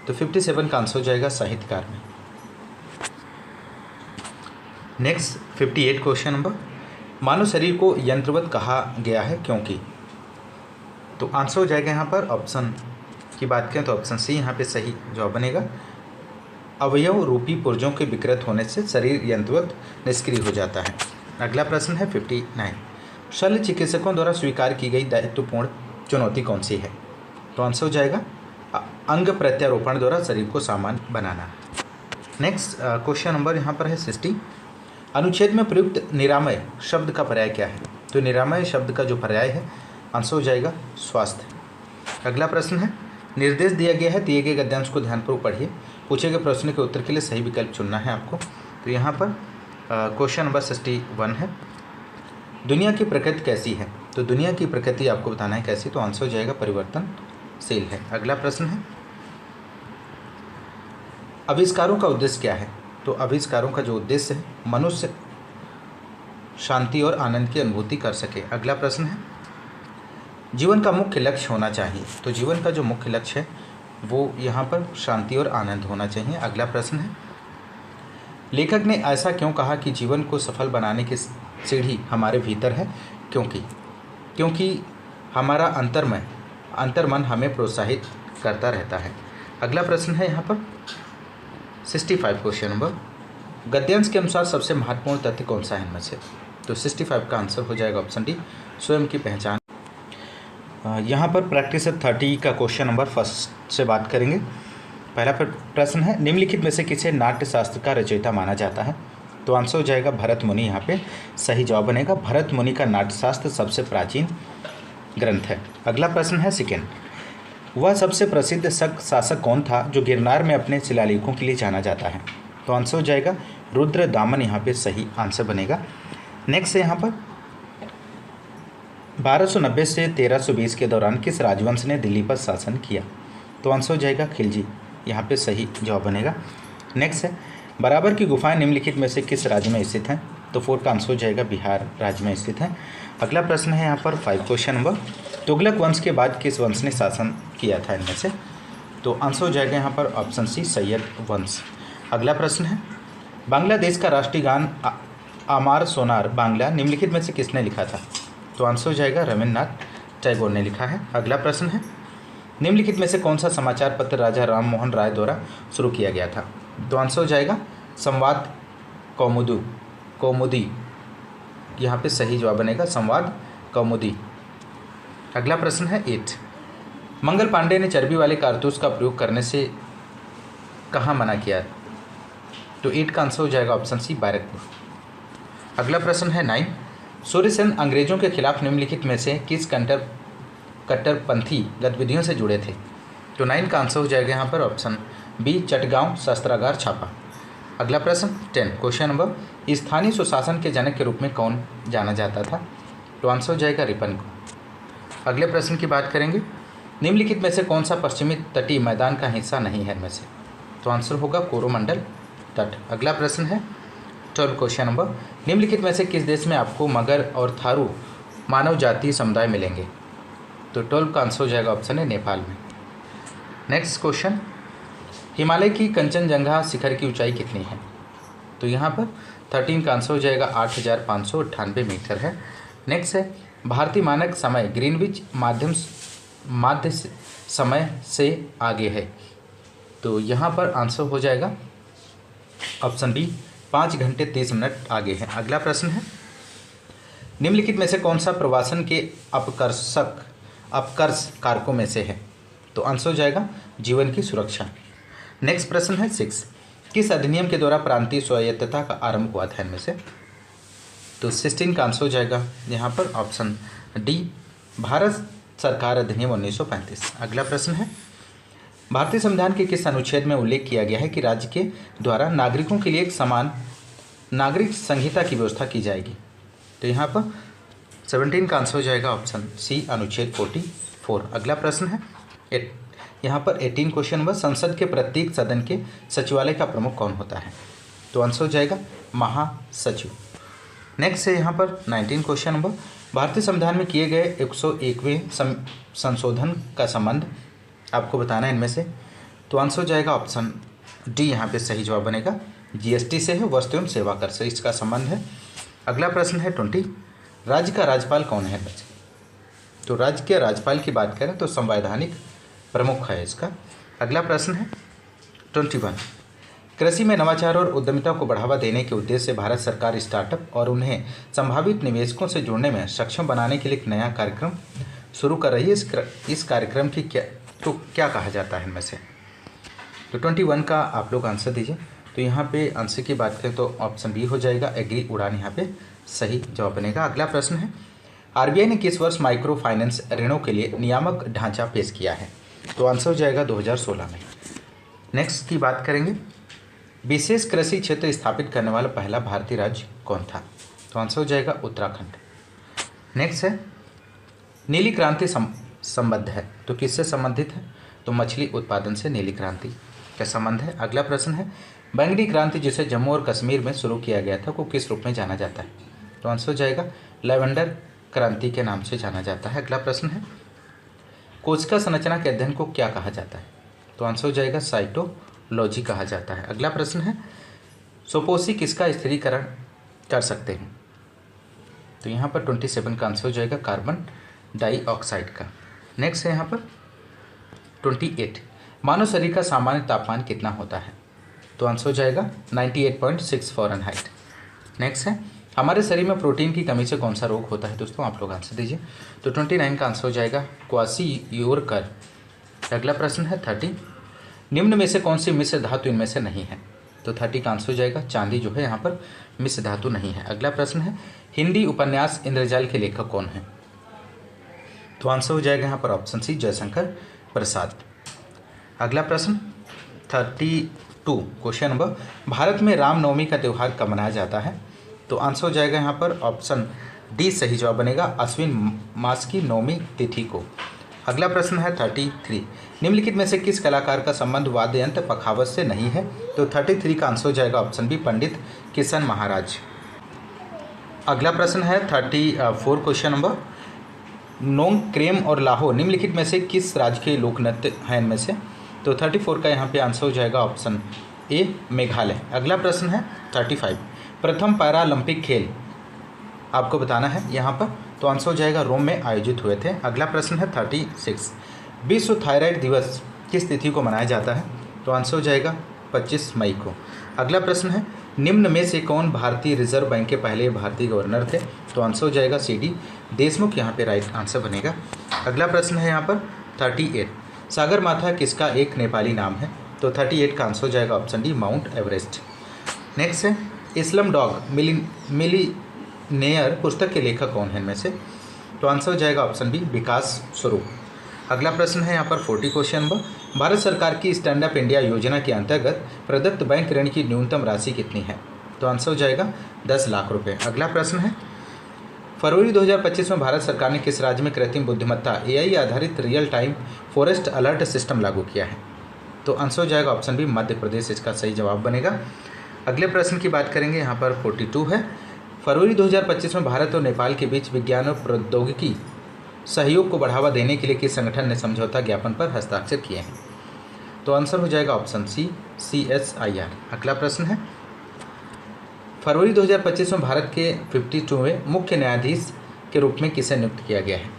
तो 57 का आंसर हो जाएगा साहित्यकार में। नेक्स्ट 58 क्वेश्चन नंबर, मानव शरीर को यंत्रवत कहा गया है क्योंकि? तो आंसर हो जाएगा यहाँ पर ऑप्शन की बात करें तो ऑप्शन सी यहाँ पे सही जवाब बनेगा। अवयव रूपी पुर्जों के विकृत होने से शरीर यंत्रवत निष्क्रिय हो जाता है। अगला प्रश्न है 59, शल्य चिकित्सकों द्वारा स्वीकार की गई दायित्वपूर्ण चुनौती कौन सी है? तो आंसर हो जाएगा अंग प्रत्यारोपण द्वारा शरीर को सामान्य बनाना। नेक्स्ट क्वेश्चन नंबर यहाँ पर है 60, अनुच्छेद में प्रयुक्त निरामय शब्द का पर्याय क्या है? तो निरामय शब्द का जो पर्याय है आंसर हो जाएगा स्वास्थ्य। अगला प्रश्न है, निर्देश दिया गया है दिए गए गद्यांश को ध्यानपूर्वक पढ़िए, पूछे गए प्रश्न के उत्तर के लिए सही विकल्प चुनना है आपको। तो यहाँ पर क्वेश्चन नंबर 61 है, दुनिया की प्रकृति कैसी है? तो दुनिया की प्रकृति आपको बताना है कैसी? तो आंसर हो जाएगा परिवर्तनशील है। अगला प्रश्न है, आविष्कारों का उद्देश्य क्या है? तो आविष्कारों का जो उद्देश्य है मनुष्य शांति और आनंद की अनुभूति कर सके। अगला प्रश्न है, जीवन का मुख्य लक्ष्य होना चाहिए। तो जीवन का जो मुख्य लक्ष्य है वो यहाँ पर शांति और आनंद होना चाहिए। अगला प्रश्न है, लेखक ने ऐसा क्यों कहा कि जीवन को सफल बनाने की सीढ़ी हमारे भीतर है? क्योंकि हमारा अंतर्मन हमें प्रोत्साहित करता रहता है। अगला प्रश्न है यहाँ पर 65 क्वेश्चन नंबर, गद्यांश के अनुसार सबसे महत्वपूर्ण तथ्य कौन सा है इनमें से? तो 65 का आंसर हो जाएगा ऑप्शन डी, स्वयं की पहचान। यहाँ पर प्रैक्टिस 30 का क्वेश्चन नंबर फर्स्ट से बात करेंगे। पहला प्रश्न है, निम्नलिखित में से किसे नाट्य शास्त्र का रचयिता माना जाता है? तो आंसर हो जाएगा भरत मुनि, यहाँ पे सही जवाब बनेगा। भरत मुनि का नाट्यशास्त्र सबसे प्राचीन ग्रंथ है। अगला प्रश्न है सेकेंड, वह सबसे प्रसिद्ध शक शासक कौन था जो गिरनार में अपने शिलालेखों के लिए जाना जाता है? तो आंसर हो जाएगा रुद्रदामन, यहाँ पे सही आंसर बनेगा। नेक्स्ट है यहाँ पर 1290 से 1320 के दौरान किस राजवंश ने दिल्ली पर शासन किया? तो आंसर हो जाएगा खिलजी, यहाँ पे सही जवाब बनेगा। नेक्स्ट है, बराबर की गुफाएं निम्नलिखित में से किस राज्य में स्थित हैं? तो फोर्थ का आंसर हो जाएगा बिहार राज्य में स्थित है। अगला प्रश्न है यहाँ पर 5 क्वेश्चन नंबर, तुगलक वंश के बाद किस वंश ने शासन किया था इनमें से? तो आंसर हो जाएगा यहाँ पर ऑप्शन सी सैयद वंश। अगला प्रश्न है, बांग्लादेश का राष्ट्रीय गान आमार सोनार बांग्ला निम्नलिखित में से किसने लिखा था? तो आंसर हो जाएगा रविन्द्रनाथ टैगोर ने लिखा है। अगला प्रश्न है, निम्नलिखित में से कौन सा समाचार पत्र राजा राम मोहन राय द्वारा शुरू किया गया था? तो आंसर हो जाएगा संवाद कौमुदी। यहाँ पे सही जवाब बनेगा संवाद कौमुदी। अगला प्रश्न है 8, मंगल पांडे ने चर्बी वाले कारतूस का प्रयोग करने से कहाँ मना किया? तो 8 का आंसर हो जाएगा ऑप्शन सी बैरकपुर। अगला प्रश्न है 9, सूर्यसेन अंग्रेजों के खिलाफ निम्नलिखित में से किस कट्टरपंथी गतिविधियों से जुड़े थे? तो 9 का आंसर हो जाएगा यहाँ पर ऑप्शन बी चटगांव शस्त्रागार छापा। अगला प्रश्न 10 क्वेश्चन नंबर, स्थानीय सुशासन के जनक के रूप में कौन जाना जाता था? तो आंसर हो जाएगा रिपन को। अगले प्रश्न की बात करेंगे, निम्नलिखित में से कौन सा पश्चिमी तटीय मैदान का हिस्सा नहीं है इनमें से? तो आंसर होगा कोरोमंडल तट। अगला प्रश्न है 12 क्वेश्चन नंबर, निम्नलिखित में से किस देश में आपको मगर और थारू मानव जातीय समुदाय मिलेंगे? तो 12 का आंसर हो जाएगा ऑप्शन है नेपाल में। नेक्स्ट क्वेश्चन, हिमालय की कंचनजंगा शिखर की ऊंचाई कितनी है? तो यहाँ पर 13 का आंसर हो जाएगा 8,598 मीटर है। नेक्स्ट है, भारतीय मानक समय ग्रीनविच माध्य समय से आगे है। तो यहाँ पर आंसर हो जाएगा ऑप्शन बी 5 घंटे 30 मिनट आगे है। अगला प्रश्न है, निम्नलिखित में से कौन सा प्रवासन के अपकर्ष कारकों में से है? तो आंसर हो जाएगा जीवन की सुरक्षा। नेक्स्ट प्रश्न है 6, किस अधिनियम के द्वारा प्रांतीय स्वायत्तता का आरंभ हुआ था इनमें से? तो 16 का आंसर हो जाएगा यहाँ पर ऑप्शन डी भारत सरकार अधिनियम 1935। अगला प्रश्न है, भारतीय संविधान के किस अनुच्छेद में उल्लेख किया गया है कि राज्य के द्वारा नागरिकों के लिए एक समान नागरिक संहिता की व्यवस्था की जाएगी? तो यहाँ पर 17 का आंसर हो जाएगा ऑप्शन सी अनुच्छेद 44। अगला प्रश्न है यहाँ पर 18 क्वेश्चन नंबर, संसद के प्रत्येक सदन के सचिवालय का प्रमुख कौन होता है? तो आंसर हो जाएगा महासचिव। नेक्स्ट है यहाँ पर 19 क्वेश्चन नंबर, भारतीय संविधान में किए गए 101वें संशोधन का संबंध आपको बताना है इनमें से। तो आंसर हो जाएगा ऑप्शन डी, यहाँ पे सही जवाब बनेगा जीएसटी से है, वस्तु एवं सेवा कर से इसका संबंध है। अगला प्रश्न है 20, राज्य का राज्यपाल कौन है बच्चे? तो राज्य के राज्यपाल की बात करें तो संवैधानिक प्रमुख है इसका। अगला प्रश्न है 21, कृषि में नवाचार और उद्यमिता को बढ़ावा देने के उद्देश्य से भारत सरकार स्टार्टअप और उन्हें संभावित निवेशकों से जुड़ने में सक्षम बनाने के लिए एक नया कार्यक्रम शुरू कर रही है। इस कार्यक्रम की क्या कहा जाता है इनमें से? तो 21 का आप लोग आंसर दीजिए। तो यहाँ पे आंसर की बात करें तो ऑप्शन बी हो जाएगा एग्री उड़ान, यहाँ पे सही जवाब बनेगा। अगला प्रश्न है, आरबीआई ने किस वर्ष माइक्रो फाइनेंस ऋणों के लिए नियामक ढांचा पेश किया है? तो आंसर हो जाएगा 2016 में। नेक्स्ट की बात करेंगे, विशेष कृषि क्षेत्र स्थापित करने वाला पहला भारतीय राज्य कौन था? तो आंसर हो जाएगा उत्तराखंड। नेक्स्ट है, नीली क्रांति संबद्ध है तो किससे संबंधित है? तो मछली उत्पादन से नीली क्रांति का संबंध है। अगला प्रश्न है, बैंगनी क्रांति जिसे जम्मू और कश्मीर में शुरू किया गया था को किस रूप में जाना जाता है? तो आंसर हो जाएगा लेवेंडर क्रांति के नाम से जाना जाता है। अगला प्रश्न है, कोशिका संरचना के अध्ययन को क्या कहा जाता है? तो आंसर हो जाएगा साइटोलॉजी कहा जाता है। अगला प्रश्न है, सुपोषी किसका स्थिरीकरण कर सकते हैं? तो यहाँ पर 27 का आंसर हो जाएगा कार्बन डाइऑक्साइड का। नेक्स्ट है यहाँ पर 28, मानव शरीर का सामान्य तापमान कितना होता है? तो आंसर हो जाएगा 98.6 फ़ारेनहाइट। नेक्स्ट है, हमारे शरीर में प्रोटीन की कमी से कौन सा रोग होता है? दोस्तों आप लोग आंसर दीजिए। तो 29 का आंसर हो जाएगा क्वाशियोरकर। अगला प्रश्न है 30, निम्न में से कौन सी मिश्र धातु इनमें से नहीं है? तो 30 का आंसर हो जाएगा चांदी जो है यहाँ पर मिश्र धातु नहीं है। अगला प्रश्न है, हिंदी उपन्यास इंद्रजाल के लेखक कौन है? तो आंसर हो जाएगा यहाँ पर ऑप्शन सी जयशंकर प्रसाद। अगला प्रश्न 32 क्वेश्चन नंबर, भारत में रामनवमी का त्यौहार कब मनाया जाता है? तो आंसर हो जाएगा यहाँ पर ऑप्शन डी सही जवाब बनेगा अश्विन मास की नवमी तिथि को। अगला प्रश्न है 33, निम्नलिखित में से किस कलाकार का संबंध वाद्य यंत्र पखावज से नहीं है? तो 33 का आंसर हो जाएगा ऑप्शन बी पंडित किशन महाराज। अगला प्रश्न है 34 क्वेश्चन नंबर। नोंगक्रेम और लाहो निम्नलिखित में से किस राज्य के लोक नृत्य हैं इनमें से? तो 34 का यहाँ पे आंसर हो जाएगा ऑप्शन ए मेघालय। अगला प्रश्न है 35, प्रथम पैरालंपिक खेल आपको बताना है यहाँ पर, तो आंसर हो जाएगा रोम में आयोजित हुए थे। अगला प्रश्न है 36, विश्व थायराइड दिवस किस तिथि को मनाया जाता है? तो आंसर हो जाएगा 25 मई को। अगला प्रश्न है निम्न में से कौन भारतीय रिजर्व बैंक के पहले भारतीय गवर्नर थे? तो आंसर हो जाएगा सी.डी. देशमुख यहाँ पे राइट आंसर बनेगा। अगला प्रश्न है यहाँ पर 38, सागरमाथा किसका एक नेपाली नाम है? तो 38 का आंसर हो जाएगा option D mount Everest. Next है इस्लाम डॉग मिलीनियर पुस्तक के लेखक कौन है इनमें से? तो आंसर हो जाएगा ऑप्शन बी विकास स्वरूप। अगला प्रश्न है यहाँ पर 40 क्वेश्चन नंबर, भारत सरकार की स्टैंड अप इंडिया योजना के अंतर्गत प्रदत्त बैंक ऋण की न्यूनतम राशि कितनी है? तो आंसर हो जाएगा 10 लाख रुपए। अगला प्रश्न है फरवरी 2025 में भारत सरकार ने किस राज्य में कृत्रिम बुद्धिमत्ता AI आधारित real time forest alert system लागू किया है? तो आंसर हो जाएगा ऑप्शन बी मध्य प्रदेश, इसका सही जवाब बनेगा। अगले प्रश्न की बात करेंगे, यहाँ पर 42 है, फरवरी 2025 में भारत और नेपाल के बीच विज्ञान और प्रौद्योगिकी सहयोग को बढ़ावा देने के लिए किस संगठन ने समझौता ज्ञापन पर हस्ताक्षर किए हैं? तो आंसर हो जाएगा ऑप्शन सी CSIR। अगला प्रश्न है फरवरी 2025 में भारत के 52वें मुख्य न्यायाधीश के रूप में किसे नियुक्त किया गया है?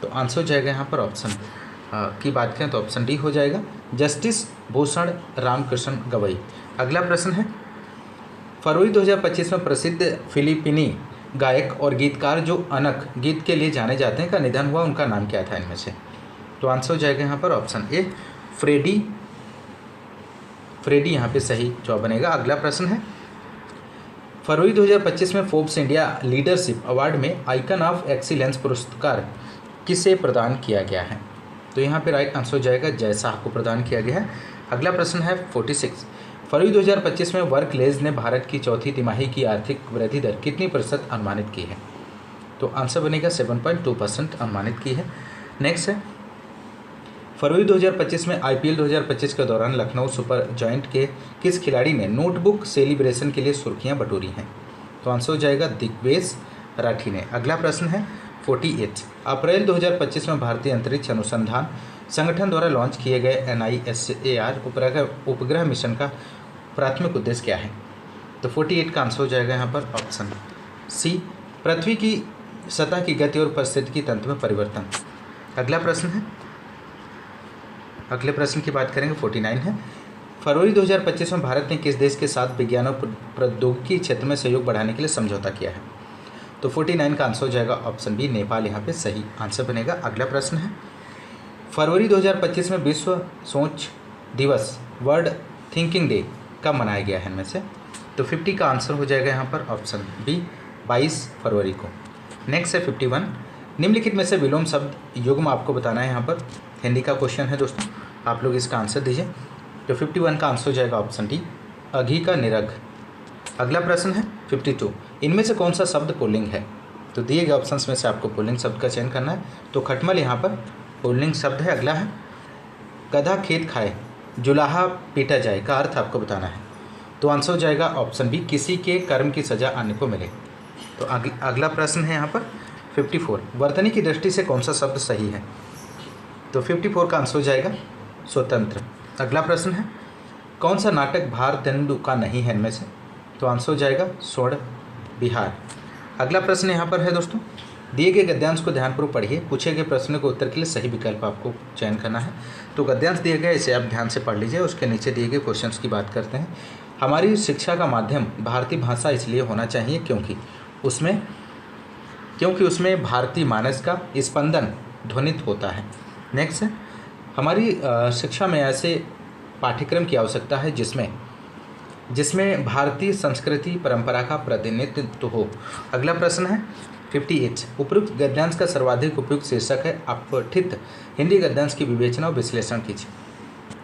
तो आंसर हो जाएगा यहाँ पर ऑप्शन की बात करें तो ऑप्शन डी हो जाएगा जस्टिस भूषण रामकृष्ण गवई। अगला प्रश्न है फरवरी 2025 में प्रसिद्ध फिलिपीनी गायक और गीतकार जो अनक गीत के लिए जाने जाते हैं का निधन हुआ, उनका नाम क्या था इनमें से? तो आंसर हो जाएगा यहाँ पर ऑप्शन ए फ्रेडी यहाँ पे सही जवाब बनेगा। अगला प्रश्न है फरवरी 2025 में फोर्ब्स इंडिया लीडरशिप अवार्ड में आइकन ऑफ एक्सीलेंस पुरस्कार किसे प्रदान किया गया है? तो यहाँ पे राइट आंसर हो जाएगा जय शाह को प्रदान किया गया है। अगला प्रश्न है 46, फरवरी 2025 में वर्कलेज ने भारत की चौथी तिमाही की आर्थिक वृद्धि दर कितनी प्रतिशत अनुमानित की है? तो आंसर बनेगा 7.2% अनुमानित की है। नेक्स्ट है फरवरी 2025 में IPL 2025 के दौरान लखनऊ सुपर जॉइंट के किस खिलाड़ी ने नोटबुक सेलिब्रेशन के लिए सुर्खियां बटोरी हैं? तो आंसर हो जाएगा दिग्वेश राठी ने। अगला प्रश्न है 48, अप्रैल 2025 में भारतीय अंतरिक्ष अनुसंधान संगठन द्वारा लॉन्च किए गए NISAR उपग्रह मिशन का प्राथमिक उद्देश्य क्या है? तो 48 का आंसर हो जाएगा यहाँ पर ऑप्शन सी पृथ्वी की सतह की गति और पारिस्थितिकी तंत्र में परिवर्तन। अगला प्रश्न की बात करेंगे 49 है, फरवरी 2025 में भारत ने किस देश के साथ विज्ञान और प्रौद्योगिकी क्षेत्र में सहयोग बढ़ाने के लिए समझौता किया है? तो 49 का आंसर हो जाएगा ऑप्शन बी नेपाल, यहाँ पे सही आंसर बनेगा। अगला प्रश्न है फरवरी 2025 में विश्व सोच दिवस वर्ल्ड थिंकिंग डे कब मनाया गया है इनमें से? तो 50 का आंसर हो जाएगा यहाँ पर ऑप्शन बी 22 फरवरी को। नेक्स्ट है 51, निम्नलिखित में से विलोम शब्द युग्म आपको बताना है। यहाँ पर हिंदी का क्वेश्चन है दोस्तों, आप लोग इसका आंसर दीजिए। तो 51 का आंसर हो जाएगा ऑप्शन डी अघी का निरघ। अगला प्रश्न है 52, इनमें से कौन सा शब्द पुल्लिंग है? तो दिए गए ऑप्शंस में से आपको पुल्लिंग शब्द का चयन करना है। तो खटमल यहाँ पर पुल्लिंग शब्द है। अगला है गधा खेत खाए जुलाहा पीटा जाए का अर्थ आपको बताना है। तो आंसर हो जाएगा ऑप्शन बी किसी के कर्म की सजा अन्य को मिले। तो अगला प्रश्न है यहाँ पर 54, वर्तनी की दृष्टि से कौन सा शब्द सही है? तो 54 का आंसर हो जाएगा स्वतंत्र। अगला प्रश्न है कौन सा नाटक भारतेंदु का नहीं है इनमें से? तो आंसर हो जाएगा स्वर्ण बिहार। अगला प्रश्न यहाँ पर है दोस्तों, दिए गए गद्यांश को ध्यानपूर्वक पढ़िए, पूछे गए प्रश्न के उत्तर के लिए सही विकल्प आपको चयन करना है। तो गद्यांश दिए गए इसे आप ध्यान से पढ़ लीजिए। उसके नीचे दिए गए क्वेश्चंस की बात करते हैं। हमारी शिक्षा का माध्यम भारतीय भाषा इसलिए होना चाहिए क्योंकि उसमें भारतीय मानस का स्पंदन ध्वनित होता है। नेक्स्ट है हमारी शिक्षा में ऐसे पाठ्यक्रम की आवश्यकता है जिसमें भारतीय संस्कृति परंपरा का प्रतिनिधित्व हो। अगला प्रश्न है 58, उपयुक्त गद्यांश का सर्वाधिक उपयुक्त शीर्षक है अपठित हिंदी गद्यांश की विवेचना और विश्लेषण कीजिए।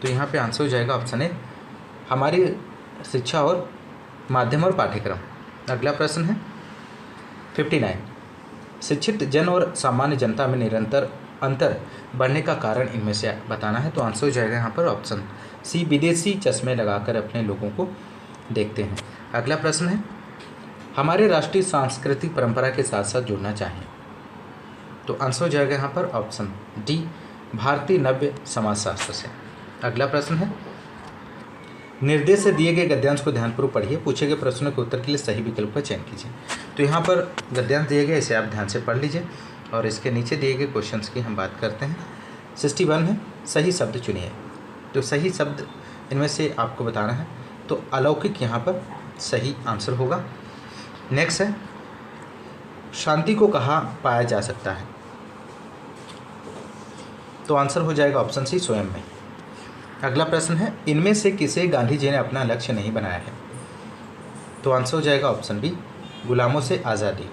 तो यहाँ पे आंसर हो जाएगा ऑप्शन ए हमारी शिक्षा और माध्यम और पाठ्यक्रम। अगला प्रश्न है 59, शिक्षित जन और सामान्य जनता में निरंतर अंतर बढ़ने का कारण इनमें से बताना है। तो आंसर हो जाएगा यहाँ पर ऑप्शन सी विदेशी चश्मे लगाकर अपने लोगों को देखते हैं। अगला प्रश्न है हमारे राष्ट्रीय सांस्कृतिक परंपरा के साथ साथ जुड़ना चाहें। तो आंसर हो जाएगा यहाँ पर ऑप्शन डी, भारतीय नव्य समाजशास्त्र से। अगला प्रश्न है, निर्देश से दिए गए गद्यांश को ध्यानपूर्वक पढ़िए, पूछे गए प्रश्नों के उत्तर के लिए सही विकल्प का चयन कीजिए। तो यहाँ पर गद्यांश दिए गए, इसे आप ध्यान से पढ़ लीजिए और इसके नीचे दिए गए क्वेश्चंस की हम बात करते हैं। 61 है, सही शब्द चुनिए। तो सही शब्द इनमें से आपको बताना है, तो अलौकिक यहाँ पर सही आंसर होगा। नेक्स्ट है, शांति को कहाँ पाया जा सकता है? तो आंसर हो जाएगा ऑप्शन सी, स्वयं में। अगला प्रश्न है, इनमें से किसे गांधी जी ने अपना लक्ष्य नहीं बनाया है? तो आंसर हो जाएगा ऑप्शन बी, गुलामों से आज़ादी।